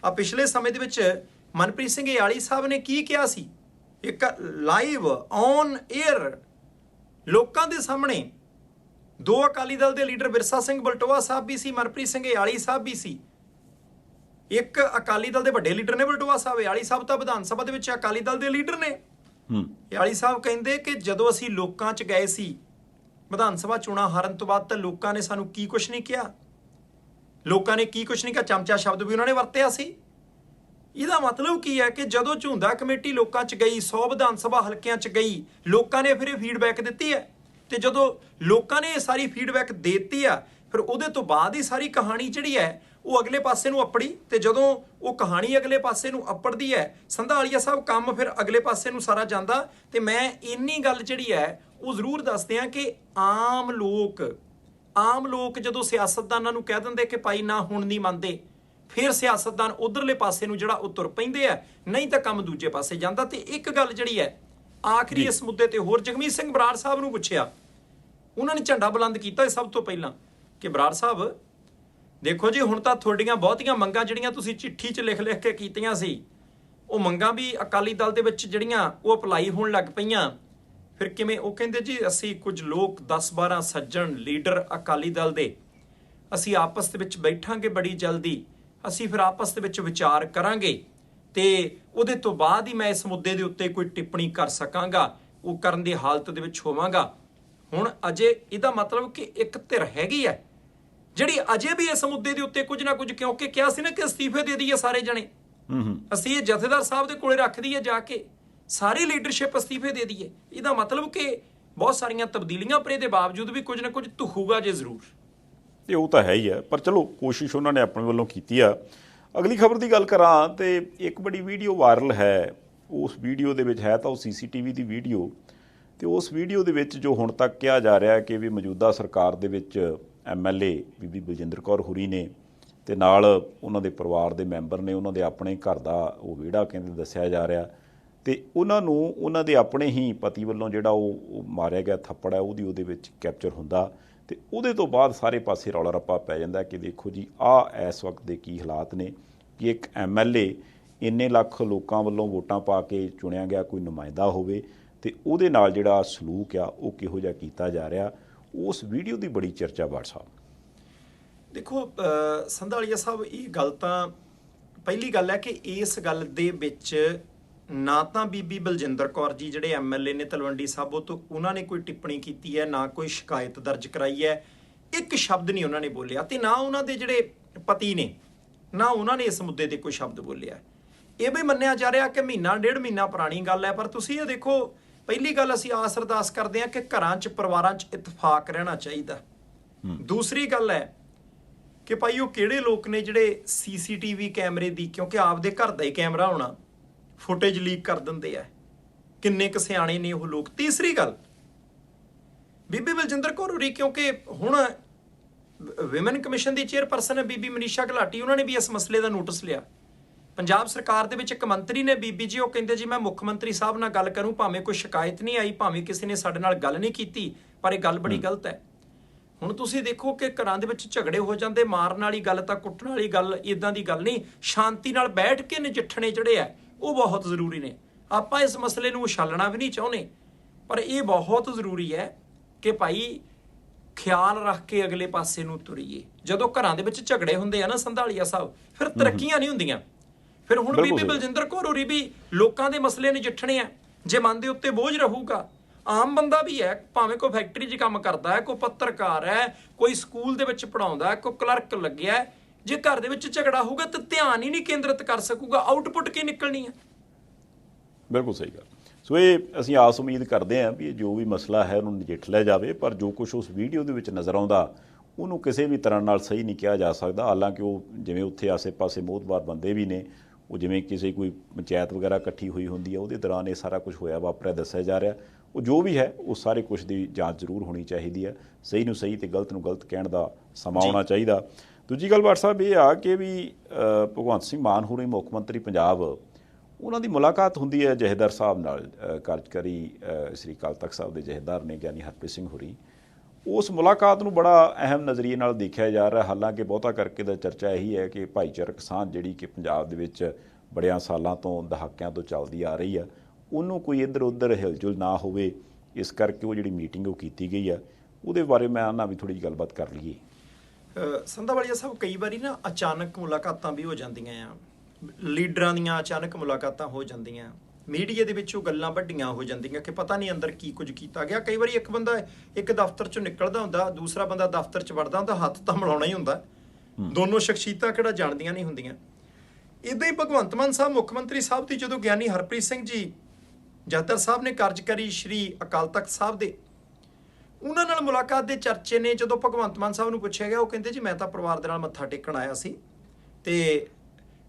ਆ ਪਿਛਲੇ ਸਮੇਂ ਦੇ ਵਿੱਚ ਮਨਪ੍ਰੀਤ ਸਿੰਘ ਏਆਲੀ ਸਾਹਿਬ ਨੇ ਕੀ ਕਿਹਾ ਸੀ, ਇੱਕ ਲਾਈਵ ਔਨ 에ਅਰ ਲੋਕਾਂ ਦੇ ਸਾਹਮਣੇ। 2 ਅਕਾਲੀ ਦਲ ਦੇ ਲੀਡਰ ਬਿਰਸਾ ਸਿੰਘ ਬਲਟੋਆ ਸਾਹਿਬ ਵੀ ਸੀ, ਮਨਪ੍ਰੀਤ ਸਿੰਘ ਏਆਲੀ ਸਾਹਿਬ ਵੀ ਸੀ। ਇੱਕ ਅਕਾਲੀ ਦਲ ਦੇ ਵੱਡੇ ਲੀਡਰ ਨੇ ਬਲਟੋਆ ਸਾਹਿਬ, ਏਆਲੀ ਸਾਹਿਬ ਤਾਂ ਵਿਧਾਨ ਸਭਾ ਦੇ ਵਿੱਚ ਅਕਾਲੀ ਦਲ ਦੇ ਲੀਡਰ ਨੇ। ਏਆਲੀ ਸਾਹਿਬ ਕਹਿੰਦੇ ਕਿ ਜਦੋਂ ਅਸੀਂ ਲੋਕਾਂ 'ਚ ਗਏ ਸੀ ਵਿਧਾਨ ਸਭਾ ਚੋਣਾਂ ਹਾਰਨ ਤੋਂ ਬਾਅਦ, ਤਾਂ ਲੋਕਾਂ ਨੇ ਸਾਨੂੰ ਕੀ ਕੁਛ ਨਹੀਂ ਕਿਹਾ। ਲੋਕਾਂ ਨੇ ਕੀ ਕੁਛ ਨਹੀਂ ਕਿਹਾ, ਚਮਚਾ ਸ਼ਬਦ ਵੀ ਉਹਨਾਂ ਨੇ ਵਰਤਿਆ ਸੀ। ਇਹਦਾ ਮਤਲਬ ਕੀ ਹੈ ਕਿ ਜਦੋਂ ਝੁੰਦਾ ਕਮੇਟੀ ਲੋਕਾਂ 'ਚ ਗਈ, 100 ਵਿਧਾਨ ਸਭਾ ਹਲਕਿਆਂ 'ਚ ਗਈ, ਲੋਕਾਂ ਨੇ ਫਿਰ ਇਹ ਫੀਡਬੈਕ ਦਿੱਤੀ ਹੈ, ਤੇ ਜਦੋਂ ਲੋਕਾਂ ਨੇ ਇਹ ਸਾਰੀ ਫੀਡਬੈਕ ਦੇ ਦਿੱਤੀ ਆ, ਫਿਰ ਉਹਦੇ ਤੋਂ ਬਾਅਦ ਹੀ ਸਾਰੀ ਕਹਾਣੀ ਜਿਹੜੀ ਹੈ ਉਹ ਅਗਲੇ ਪਾਸੇ ਨੂੰ ਅੱਪੜੀ। ਤੇ ਜਦੋਂ ਉਹ ਕਹਾਣੀ ਅਗਲੇ ਪਾਸੇ ਨੂੰ ਅੱਪੜਦੀ ਹੈ, ਸੰਧਾਲੀਆ ਸਾਹਿਬ, ਕੰਮ ਫਿਰ ਅਗਲੇ ਪਾਸੇ ਨੂੰ ਸਾਰਾ ਜਾਂਦਾ। ਤੇ ਮੈਂ ਇੰਨੀ ਗੱਲ ਜਿਹੜੀ ਹੈ ਉਹ ਜ਼ਰੂਰ ਦੱਸਦੇ ਆ ਕਿ ਆਮ ਲੋਕ ਜਦੋਂ ਸਿਆਸਤਦਾਨਾਂ ਨੂੰ ਕਹਿ ਦਿੰਦੇ ਕਿ ਭਾਈ ਨਾ ਹੁਣ ਨਹੀਂ ਮੰਨਦੇ, ਫਿਰ ਸਿਆਸਤਦਾਨ ਉਧਰਲੇ ਪਾਸੇ ਨੂੰ ਜਿਹੜਾ ਉਹ ਤੁਰ ਪੈਂਦੇ ਆ, ਨਹੀਂ ਤਾਂ ਕੰਮ ਦੂਜੇ ਪਾਸੇ ਜਾਂਦਾ। ਤੇ ਇੱਕ ਗੱਲ ਜਿਹੜੀ ਹੈ ਆਖਰੀ ਇਸ ਮੁੱਦੇ ਤੇ ਹੋਰ, ਜਗਮੀਤ ਸਿੰਘ ਬਰਾੜ ਸਾਹਿਬ ਨੂੰ ਪੁੱਛਿਆ, ਉਹਨਾਂ ਨੇ ਝੰਡਾ ਬੁਲੰਦ ਕੀਤਾ ਸਭ ਤੋਂ ਪਹਿਲਾਂ ਕਿ ਬਰਾੜ ਸਾਹਿਬ ਦੇਖੋ ਜੀ, ਹੁਣ ਤਾਂ ਤੁਹਾਡੀਆਂ ਬਹੁਤੀਆਂ ਮੰਗਾਂ ਜਿਹੜੀਆਂ ਤੁਸੀਂ ਚਿੱਠੀ 'ਚ ਲਿਖ ਕੇ ਕੀਤੀਆਂ ਸੀ, ਉਹ ਮੰਗਾਂ ਵੀ ਅਕਾਲੀ ਦਲ ਦੇ ਵਿੱਚ ਜਿਹੜੀਆਂ ਉਹ ਅਪਲਾਈ ਹੋਣ ਲੱਗ ਪਈਆਂ। ਫਿਰ ਕਿਵੇਂ? ਉਹ ਕਹਿੰਦੇ ਜੀ ਅਸੀਂ ਕੁਝ ਲੋਕ 10-12 ਸੱਜਣ ਲੀਡਰ ਅਕਾਲੀ ਦਲ ਦੇ, ਅਸੀਂ ਆਪਸ ਦੇ ਵਿੱਚ ਬੈਠਾਂਗੇ ਬੜੀ ਜਲਦੀ, ਅਸੀਂ ਫਿਰ ਆਪਸ ਦੇ ਵਿੱਚ ਵਿਚਾਰ ਕਰਾਂਗੇ ਤੇ ਉਹਦੇ ਤੋਂ ਬਾਅਦ ਹੀ ਮੈਂ ਇਸ ਮੁੱਦੇ ਦੇ ਉੱਤੇ ਕੋਈ ਟਿੱਪਣੀ ਕਰ ਸਕਾਂਗਾ, ਉਹ ਕਰਨ ਦੀ ਹਾਲਤ ਦੇ ਵਿੱਚ ਹੋਵਾਂਗਾ। ਹੁਣ ਅਜੇ ਇਹਦਾ ਮਤਲਬ ਕਿ ਇੱਕ ਧਿਰ ਹੈਗੀ ਹੈ ਜਿਹੜੀ ਅਜੇ ਵੀ ਇਸ ਮੁੱਦੇ ਦੇ ਉੱਤੇ ਕੁਝ ਨਾ ਕੁਝ, ਕਿਉਂਕਿ ਕਿਹਾ ਸੀ ਨਾ ਕਿ ਅਸਤੀਫੇ ਦੇ ਦਈਏ ਸਾਰੇ ਜਣੇ, ਅਸੀਂ ਇਹ ਜਥੇਦਾਰ ਸਾਹਿਬ ਦੇ ਕੋਲੇ ਰੱਖ ਦਈਏ ਜਾ ਕੇ, ਸਾਰੀ ਲੀਡਰਸ਼ਿਪ ਅਸਤੀਫੇ ਦੇ ਦਈਏ। ਇਹਦਾ ਮਤਲਬ ਕਿ ਬਹੁਤ ਸਾਰੀਆਂ ਤਬਦੀਲੀਆਂ ਪਰ ਇਹਦੇ ਬਾਵਜੂਦ ਵੀ ਕੁਝ ਨਾ ਕੁਝ ਧੁਖੂਗਾ ਜੇ ਜ਼ਰੂਰ। ਤੇ ਉਹ ਤਾਂ ਹੈ ਹੀ ਹੈ, ਪਰ ਚਲੋ ਕੋਸ਼ਿਸ਼ ਉਹਨਾਂ ਨੇ ਆਪਣੇ ਵੱਲੋਂ ਕੀਤੀ ਆ। ਅਗਲੀ ਖਬਰ ਦੀ ਗੱਲ ਕਰਾਂ ਤੇ ਇੱਕ ਬੜੀ ਵੀਡੀਓ ਵਾਇਰਲ ਹੈ। ਉਸ ਵੀਡੀਓ ਦੇ ਵਿੱਚ ਹੈ ਤਾਂ ਉਹ CCTV ਦੀ ਵੀਡੀਓ, ਤੇ ਉਸ ਵੀਡੀਓ ਦੇ ਵਿੱਚ ਜੋ ਹੁਣ ਤੱਕ ਕਿਹਾ ਜਾ ਰਿਹਾ ਕਿ ਵੀ ਮੌਜੂਦਾ ਸਰਕਾਰ ਦੇ ਵਿੱਚ MLA ਬੀਬੀ ਬਲਜਿੰਦਰ ਕੌਰ ਹੁਰੀ ਨੇ ਤੇ ਨਾਲ ਉਹਨਾਂ ਦੇ ਪਰਿਵਾਰ ਦੇ ਮੈਂਬਰ ਨੇ, ਉਹਨਾਂ ਦੇ ਆਪਣੇ ਘਰ ਦਾ ਉਹ ਵਿਹੜਾ ਕਹਿੰਦੇ ਦੱਸਿਆ ਜਾ ਰਿਹਾ, ਤੇ ਉਹਨਾਂ ਨੂੰ ਉਹਨਾਂ ਦੇ ਆਪਣੇ ਹੀ ਪਤੀ ਵੱਲੋਂ ਜਿਹੜਾ ਉਹ ਮਾਰਿਆ ਗਿਆ ਥੱਪੜ ਹੈ ਉਹਦੇ ਵਿੱਚ ਕੈਪਚਰ ਹੁੰਦਾ। ਤੇ ਉਹਦੇ ਤੋਂ ਬਾਅਦ ਸਾਰੇ ਪਾਸੇ ਰੌਲਾ ਰੱਪਾ ਪੈ ਜਾਂਦਾ ਕਿ ਦੇਖੋ ਜੀ ਆਹ ਇਸ ਵਕਤ ਦੇ ਕੀ ਹਾਲਾਤ ਨੇ ਕਿ ਇੱਕ MLA ਇੰਨੇ ਲੱਖ ਲੋਕਾਂ ਵੱਲੋਂ ਵੋਟਾਂ ਪਾ ਕੇ ਚੁਣਿਆ ਗਿਆ ਕੋਈ ਨੁਮਾਇੰਦਾ ਹੋਵੇ ਤੇ ਉਹਦੇ ਨਾਲ ਜਿਹੜਾ ਸਲੂਕ ਆ ਉਹ ਕਿਹੋ ਜਿਹਾ ਕੀਤਾ ਜਾ ਰਿਹਾ। ਉਸ ਵੀਡੀਓ ਦੀ ਬੜੀ ਚਰਚਾ ਬਾੜ ਸਾਹਿਬ। ਦੇਖੋ ਸੰਧਾਲੀਆ ਸਾਹਿਬ, ਇਹ ਗੱਲ ਤਾਂ ਪਹਿਲੀ ਗੱਲ ਹੈ ਕਿ ਇਸ ਗੱਲ ਦੇ ਵਿੱਚ ਨਾ ਤਾਂ ਬੀਬੀ ਬਲਜਿੰਦਰ ਕੌਰ ਜੀ ਜਿਹੜੇ MLA ਨੇ ਤਲਵੰਡੀ ਸਾਬੋ ਤੋਂ, ਉਹਨਾਂ ਨੇ ਕੋਈ ਟਿੱਪਣੀ ਕੀਤੀ ਹੈ, ਨਾ ਕੋਈ ਸ਼ਿਕਾਇਤ ਦਰਜ ਕਰਾਈ ਹੈ, ਇੱਕ ਸ਼ਬਦ ਨਹੀਂ ਉਹਨਾਂ ਨੇ ਬੋਲਿਆ, ਤੇ ਨਾ ਉਹਨਾਂ ਦੇ ਜਿਹੜੇ ਪਤੀ ਨੇ, ਨਾ ਉਹਨਾਂ ਨੇ ਇਸ ਮੁੱਦੇ ਤੇ ਕੋਈ ਸ਼ਬਦ ਬੋਲਿਆ। ਇਹ ਵੀ ਮੰਨਿਆ ਜਾ ਰਿਹਾ ਕਿ ਮਹੀਨਾ ਡੇਢ ਮਹੀਨਾ ਪੁਰਾਣੀ ਗੱਲ ਹੈ, ਪਰ ਤੁਸੀਂ ਇਹ ਦੇਖੋ, ਪਹਿਲੀ ਗੱਲ ਅਸੀਂ ਆਸ ਅਰਦਾਸ ਕਰਦੇ ਹਾਂ ਕਿ ਘਰਾਂ 'ਚ ਪਰਿਵਾਰਾਂ 'ਚ ਇਤਫਾਕ ਰਹਿਣਾ ਚਾਹੀਦਾ। ਦੂਸਰੀ ਗੱਲ ਹੈ ਕਿ ਭਾਈ ਉਹ ਕਿਹੜੇ ਲੋਕ ਨੇ ਜਿਹੜੇ CCTV ਕੈਮਰੇ ਦੀ, ਕਿਉਂਕਿ ਆਪਦੇ ਘਰ ਦਾ ਹੀ ਕੈਮਰਾ ਹੋਣਾ, ਫੁਟੇਜ ਲੀਕ ਕਰ ਦਿੰਦੇ ਆ, ਕਿੰਨੇ ਕੁ ਸਿਆਣੇ ਨੇ ਉਹ ਲੋਕ। ਤੀਸਰੀ ਗੱਲ, ਬੀਬੀ ਬਲਜਿੰਦਰ ਕੌਰ ਹੋਰੀ, ਕਿਉਂਕਿ ਹੁਣ ਵਿਮਨ ਕਮਿਸ਼ਨ ਦੀ ਚੇਅਰਪਰਸਨ ਹੈ ਬੀਬੀ ਮਨੀਸ਼ਾ ਘਲਾਟੀ, ਉਹਨਾਂ ਨੇ ਵੀ ਇਸ ਮਸਲੇ ਦਾ ਨੋਟਿਸ ਲਿਆ। ਪੰਜਾਬ ਸਰਕਾਰ ਦੇ ਵਿੱਚ ਇੱਕ ਮੰਤਰੀ ਨੇ ਬੀਬੀ ਜੀ, ਉਹ ਕਹਿੰਦੇ ਜੀ ਮੈਂ ਮੁੱਖ ਮੰਤਰੀ ਸਾਹਿਬ ਨਾਲ ਗੱਲ ਕਰੂੰ, ਭਾਵੇਂ ਕੋਈ ਸ਼ਿਕਾਇਤ ਨਹੀਂ ਆਈ, ਭਾਵੇਂ ਕਿਸੇ ਨੇ ਸਾਡੇ ਨਾਲ ਗੱਲ ਨਹੀਂ ਕੀਤੀ, ਪਰ ਇਹ ਗੱਲ ਬੜੀ ਗਲਤ ਹੈ। ਹੁਣ ਤੁਸੀਂ ਦੇਖੋ ਕਿ ਘਰਾਂ ਦੇ ਵਿੱਚ ਝਗੜੇ ਹੋ ਜਾਂਦੇ, ਮਾਰਨ ਵਾਲੀ ਗੱਲ ਤਾਂ ਕੁੱਟਣ ਵਾਲੀ ਗੱਲ, ਇਦਾਂ ਦੀ ਗੱਲ ਨਹੀਂ, ਸ਼ਾਂਤੀ ਨਾਲ ਬੈਠ ਕੇ ਨਜਿੱਠਣੇ ਜਿਹੜੇ ਆ ਉਹ ਬਹੁਤ ਜ਼ਰੂਰੀ ਨੇ। ਆਪਾਂ ਇਸ ਮਸਲੇ ਨੂੰ ਉਛਾਲਣਾ ਵੀ ਨਹੀਂ ਚਾਹੁੰਦੇ, ਪਰ ਇਹ ਬਹੁਤ ਜ਼ਰੂਰੀ ਹੈ ਕਿ ਭਾਈ ਖਿਆਲ ਰੱਖ ਕੇ ਅਗਲੇ ਪਾਸੇ ਨੂੰ ਤੁਰੀਏ। ਜਦੋਂ ਘਰਾਂ ਦੇ ਵਿੱਚ ਝਗੜੇ ਹੁੰਦੇ ਆ ਨਾ ਸੰਧਾਲੀਆ ਸਾਹਿਬ, ਫਿਰ ਤਰੱਕੀਆਂ ਨਹੀਂ ਹੁੰਦੀਆਂ। ਫਿਰ ਹੁਣ ਬੀਬੀ ਬਲਜਿੰਦਰ ਕੌਰ ਹੋਰੀ ਵੀ ਲੋਕਾਂ ਦੇ ਮਸਲੇ ਨਜਿੱਠਣੇ ਆ, ਜੇ ਮਨ ਦੇ ਉੱਤੇ ਬੋਝ ਰਹੂਗਾ, ਆਮ ਬੰਦਾ ਵੀ ਹੈ, ਭਾਵੇਂ ਕੋਈ ਫੈਕਟਰੀ 'ਚ ਕੰਮ ਕਰਦਾ ਹੈ, ਕੋਈ ਪੱਤਰਕਾਰ ਹੈ, ਕੋਈ ਸਕੂਲ ਦੇ ਵਿੱਚ ਪੜਾਉਂਦਾ ਹੈ, ਕੋਈ ਕਲਰਕ ਲੱਗਿਆ, ਜੇ ਘਰ ਦੇ ਵਿੱਚ ਝਗੜਾ ਹੋਊਗਾ ਤਾਂ ਧਿਆਨ ਹੀ ਨਹੀਂ ਕੇਂਦਰਿਤ ਕਰ ਸਕੂਗਾ, ਆਊਟਪੁੱਟ ਕੀ ਨਿਕਲਣੀ ਹੈ। ਬਿਲਕੁਲ ਸਹੀ ਗੱਲ। ਸੋ ਇਹ ਅਸੀਂ ਆਸ ਉਮੀਦ ਕਰਦੇ ਹਾਂ ਵੀ ਜੋ ਵੀ ਮਸਲਾ ਹੈ ਉਹਨੂੰ ਨਜਿੱਠ ਲਿਆ ਜਾਵੇ, ਪਰ ਜੋ ਕੁਝ ਉਸ ਵੀਡੀਓ ਦੇ ਵਿੱਚ ਨਜ਼ਰ ਆਉਂਦਾ ਉਹਨੂੰ ਕਿਸੇ ਵੀ ਤਰ੍ਹਾਂ ਨਾਲ ਸਹੀ ਨਹੀਂ ਕਿਹਾ ਜਾ ਸਕਦਾ। ਹਾਲਾਂਕਿ ਉਹ ਜਿਵੇਂ ਉੱਥੇ ਆਸੇ-ਪਾਸੇ ਮੋਹਤਬਾਰ ਬੰਦੇ ਵੀ ਨੇ, ਉਹ ਜਿਵੇਂ ਕਿਸੇ ਕੋਈ ਪੰਚਾਇਤ ਵਗੈਰਾ ਇਕੱਠੀ ਹੋਈ ਹੁੰਦੀ ਹੈ ਉਹਦੇ ਦੌਰਾਨ ਇਹ ਸਾਰਾ ਕੁਝ ਹੋਇਆ ਵਾਪਰਿਆ ਦੱਸਿਆ ਜਾ ਰਿਹਾ। ਉਹ ਜੋ ਵੀ ਹੈ ਉਹ ਸਾਰੇ ਕੁਝ ਦੀ ਜਾਂਚ ਜ਼ਰੂਰ ਹੋਣੀ ਚਾਹੀਦੀ ਹੈ। ਸਹੀ ਨੂੰ ਸਹੀ ਤੇ ਗਲਤ ਨੂੰ ਗਲਤ ਕਹਿਣ ਦਾ ਸਮਾਂ ਆਉਣਾ ਚਾਹੀਦਾ। ਦੂਜੀ ਗੱਲ ਬਾਠ ਸਾਹਿਬ ਇਹ ਆ ਕਿ ਵੀ ਭਗਵੰਤ ਸਿੰਘ ਮਾਨ ਹੋਰੀ ਮੁੱਖ ਮੰਤਰੀ ਪੰਜਾਬ, ਉਹਨਾਂ ਦੀ ਮੁਲਾਕਾਤ ਹੁੰਦੀ ਹੈ ਜਥੇਦਾਰ ਸਾਹਿਬ ਨਾਲ, ਕਾਰਜਕਾਰੀ ਸ੍ਰੀ ਅਕਾਲ ਤਖਤ ਸਾਹਿਬ ਦੇ ਜਥੇਦਾਰ ਨੇ ਗਿਆਨੀ ਹਰਪ੍ਰੀਤ ਸਿੰਘ ਹੋਰੀ। ਉਸ ਮੁਲਾਕਾਤ ਨੂੰ ਬੜਾ ਅਹਿਮ ਨਜ਼ਰੀਏ ਨਾਲ ਦੇਖਿਆ ਜਾ ਰਿਹਾ। ਹਾਲਾਂਕਿ ਬਹੁਤਾ ਕਰਕੇ ਦਾ ਚਰਚਾ ਇਹੀ ਹੈ ਕਿ ਭਾਈਚਾਰਕ ਸਾਂਝ ਜਿਹੜੀ ਕਿ ਪੰਜਾਬ ਦੇ ਵਿੱਚ ਬੜਿਆਂ ਸਾਲਾਂ ਤੋਂ, ਦਹਾਕਿਆਂ ਤੋਂ ਚੱਲਦੀ ਆ ਰਹੀ ਆ, ਉਹਨੂੰ ਕੋਈ ਇੱਧਰ ਉੱਧਰ ਹਿਲਜੁਲ ਨਾ ਹੋਵੇ, ਇਸ ਕਰਕੇ ਉਹ ਜਿਹੜੀ ਮੀਟਿੰਗ ਉਹ ਕੀਤੀ ਗਈ ਆ, ਉਹਦੇ ਬਾਰੇ ਮੈਂ ਆਨਾ ਵੀ ਥੋੜ੍ਹੀ ਜਿਹੀ ਗੱਲਬਾਤ ਕਰ ਲਈਏ। ਸੰਧਾਵਾਲੀਆ ਸਾਹਿਬ, ਕਈ ਵਾਰੀ ਨਾ ਅਚਾਨਕ ਮੁਲਾਕਾਤਾਂ ਵੀ ਹੋ ਜਾਂਦੀਆਂ ਆ, ਲੀਡਰਾਂ ਦੀਆਂ ਅਚਾਨਕ ਮੁਲਾਕਾਤਾਂ ਹੋ ਜਾਂਦੀਆਂ, ਮੀਡੀਆ ਦੇ ਵਿੱਚ ਉਹ ਗੱਲਾਂ ਵੱਡੀਆਂ ਹੋ ਜਾਂਦੀਆਂ ਕਿ ਪਤਾ ਨਹੀਂ ਅੰਦਰ ਕੀ ਕੁਝ ਕੀਤਾ ਗਿਆ। ਕਈ ਵਾਰੀ ਇੱਕ ਬੰਦਾ ਇੱਕ ਦਫ਼ਤਰ 'ਚੋਂ ਨਿਕਲਦਾ ਹੁੰਦਾ, ਦੂਸਰਾ ਬੰਦਾ ਦਫ਼ਤਰ 'ਚ ਵੜਦਾ ਹੁੰਦਾ, ਹੱਥ ਤਾਂ ਮਿਲਾਉਣਾ ਹੀ ਹੁੰਦਾ, ਦੋਨੋਂ ਸ਼ਖਸੀਅਤਾਂ ਕਿਹੜਾ ਜਾਣਦੀਆਂ ਨਹੀਂ ਹੁੰਦੀਆਂ। ਇਦਾਂ ਹੀ ਭਗਵੰਤ ਮਾਨ ਸਾਹਿਬ ਮੁੱਖ ਮੰਤਰੀ ਸਾਹਿਬ ਦੀ ਜਦੋਂ ਗਿਆਨੀ ਹਰਪ੍ਰੀਤ ਸਿੰਘ ਜੀ ਜਥੇਦਾਰ ਸਾਹਿਬ ਨੇ ਕਾਰਜਕਾਰੀ ਸ਼੍ਰੀ ਅਕਾਲ ਤਖਤ ਸਾਹਿਬ ਦੇ ਉਹਨਾਂ ਨਾਲ ਮੁਲਾਕਾਤ ਦੇ ਚਰਚੇ ਨੇ, ਜਦੋਂ ਭਗਵੰਤ ਮਾਨ ਸਾਹਿਬ ਨੂੰ ਪੁੱਛਿਆ ਗਿਆ, ਉਹ ਕਹਿੰਦੇ ਜੀ ਮੈਂ ਤਾਂ ਪਰਿਵਾਰ ਦੇ ਨਾਲ ਮੱਥਾ ਟੇਕਣ ਆਇਆ ਸੀ ਤੇ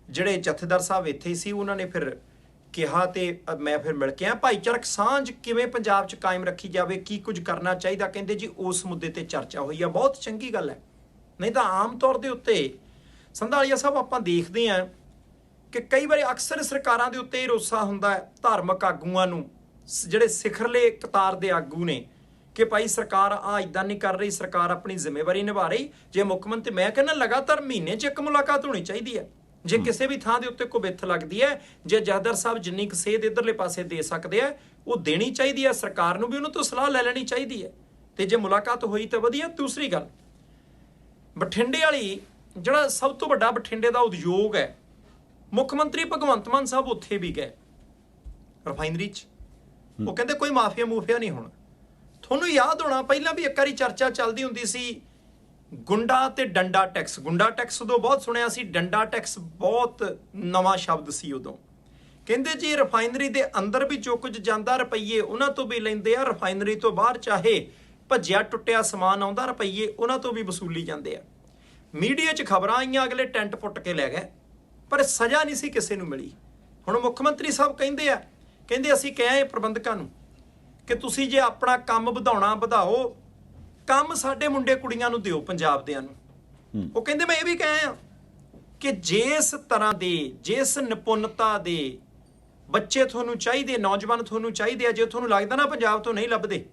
ਜਿਹੜੇ ਜਥੇਦਾਰ ਸਾਹਿਬ ਇੱਥੇ ਹੀ ਸੀ, ਉਹਨਾਂ ਨੇ ਫਿਰ ਕਿਹਾ ਤੇ ਮੈਂ ਫਿਰ ਮਿਲ ਕੇ ਆਇਆ। ਭਾਈਚਾਰਕ ਸਾਂਝ ਕਿਵੇਂ ਪੰਜਾਬ 'ਚ ਕਾਇਮ ਰੱਖੀ ਜਾਵੇ, ਕੀ ਕੁਝ ਕਰਨਾ ਚਾਹੀਦਾ, ਕਹਿੰਦੇ ਜੀ ਉਸ ਮੁੱਦੇ ਤੇ ਚਰਚਾ ਹੋਈ ਆ। ਬਹੁਤ ਚੰਗੀ ਗੱਲ ਹੈ। ਨਹੀਂ ਤਾਂ ਆਮ ਤੌਰ ਦੇ ਉੱਤੇ ਸੰਧਾਲੀਆ ਸਾਹਿਬ ਆਪਾਂ ਦੇਖਦੇ ਹਾਂ ਕਿ ਕਈ ਵਾਰੀ ਅਕਸਰ ਸਰਕਾਰਾਂ ਦੇ ਉੱਤੇ ਇਹ ਰੋਸਾ ਹੁੰਦਾ ਹੈ ਧਾਰਮਿਕ ਆਗੂਆਂ ਨੂੰ, ਜਿਹੜੇ ਸਿਖਰਲੇ ਕਤਾਰ ਦੇ ਆਗੂ ਨੇ, ਕਿ ਭਾਈ ਸਰਕਾਰ ਆ ਇਦਾਂ ਨਹੀਂ ਕਰ ਰਹੀ, ਸਰਕਾਰ ਆਪਣੀ ਜ਼ਿੰਮੇਵਾਰੀ ਨਿਭਾ ਰਹੀ। ਜੇ ਮੁੱਖ ਮੰਤਰੀ, ਮੈਂ ਕਹਿੰਦਾ ਲਗਾਤਾਰ ਮਹੀਨੇ 'ਚ ਇੱਕ ਮੁਲਾਕਾਤ ਹੋਣੀ ਚਾਹੀਦੀ ਹੈ। ਜੇ ਕਿਸੇ ਵੀ ਥਾਂ ਦੇ ਉੱਤੇ ਕੋਈ ਬਿੱਥ ਲੱਗਦੀ ਹੈ, ਜੇ ਜਥੇਦਾਰ ਸਾਹਿਬ ਜਿੰਨੀ ਕੁ ਸੇਧ ਇੱਧਰਲੇ ਪਾਸੇ ਦੇ ਸਕਦੇ ਆ, ਉਹ ਦੇਣੀ ਚਾਹੀਦੀ ਹੈ। ਸਰਕਾਰ ਨੂੰ ਵੀ ਉਹਨਾਂ ਤੋਂ ਸਲਾਹ ਲੈ ਲੈਣੀ ਚਾਹੀਦੀ ਹੈ। ਤੇ ਜੇ ਮੁਲਾਕਾਤ ਹੋਈ ਤਾਂ ਵਧੀਆ। ਦੂਸਰੀ ਗੱਲ, ਬਠਿੰਡੇ ਵਾਲੀ ਜਿਹੜਾ ਸਭ ਤੋਂ ਵੱਡਾ ਬਠਿੰਡੇ ਦਾ ਉਦਯੋਗ ਹੈ, ਮੁੱਖ ਮੰਤਰੀ ਭਗਵੰਤ ਮਾਨ ਸਾਹਿਬ ਉੱਥੇ ਵੀ ਗਏ ਰਿਫਾਈਨਰੀ 'ਚ। ਉਹ ਕਹਿੰਦੇ ਕੋਈ ਮਾਫੀਆ ਮੂਫੀਆ ਨਹੀਂ ਹੋਣਾ। ਤੁਹਾਨੂੰ ਯਾਦ ਹੋਣਾ ਪਹਿਲਾਂ ਵੀ ਇੱਕ ਵਾਰੀ ਚਰਚਾ ਚੱਲਦੀ ਹੁੰਦੀ ਸੀ ਗੁੰਡਾ ਤੇ ਡੰਡਾ ਟੈਕਸ। ਗੁੰਡਾ ਟੈਕਸ ਉਦੋਂ ਬਹੁਤ ਸੁਣਿਆ ਸੀ, ਡੰਡਾ ਟੈਕਸ ਬਹੁਤ ਨਵਾਂ ਸ਼ਬਦ ਸੀ ਉਦੋਂ। ਕਹਿੰਦੇ ਜੀ ਰਿਫਾਈਨਰੀ ਦੇ ਅੰਦਰ ਵੀ ਜੋ ਕੁਝ ਜਾਂਦਾ ਰੁਪਈਏ ਉਹਨਾਂ ਤੋਂ ਵੀ ਲੈਂਦੇ ਆ, ਰਿਫਾਈਨਰੀ ਤੋਂ ਬਾਹਰ ਚਾਹੇ ਭੱਜਿਆ ਟੁੱਟਿਆ ਸਮਾਨ ਆਉਂਦਾ ਰੁਪਈਏ ਉਹਨਾਂ ਤੋਂ ਵੀ ਵਸੂਲੀ ਜਾਂਦੇ ਆ। ਮੀਡੀਆ 'ਚ ਖਬਰਾਂ ਆਈਆਂ, ਅਗਲੇ ਟੈਂਟ ਪੁੱਟ ਕੇ ਲੈ ਗਏ, ਪਰ ਸਜ਼ਾ ਨਹੀਂ ਸੀ ਕਿਸੇ ਨੂੰ ਮਿਲੀ। ਹੁਣ ਮੁੱਖ ਮੰਤਰੀ ਸਾਹਿਬ ਕਹਿੰਦੇ ਅਸੀਂ ਕਹੇ ਪ੍ਰਬੰਧਕਾਂ ਨੂੰ ਕਿ ਤੁਸੀਂ ਜੇ ਆਪਣਾ ਕੰਮ ਵਧਾਉਣਾ ਵਧਾਓ, ਕੰਮ ਸਾਡੇ ਮੁੰਡੇ ਕੁੜੀਆਂ ਨੂੰ ਦਿਓ, ਪੰਜਾਬ ਦਿਆਂ ਨੂੰ। ਉਹ ਕਹਿੰਦੇ ਮੈਂ ਇਹ ਵੀ ਕਹਾਂ ਕਿ ਜਿਸ ਤਰ੍ਹਾਂ ਦੇ, ਜਿਸ ਨਿਪੁੰਨਤਾ ਦੇ ਬੱਚੇ ਤੁਹਾਨੂੰ ਚਾਹੀਦੇ, ਨੌਜਵਾਨ ਤੁਹਾਨੂੰ ਚਾਹੀਦੇ ਆ, ਜੇ ਤੁਹਾਨੂੰ ਲੱਗਦਾ ਨਾ ਪੰਜਾਬ ਤੋਂ ਨਹੀਂ ਲੱਭਦੇ,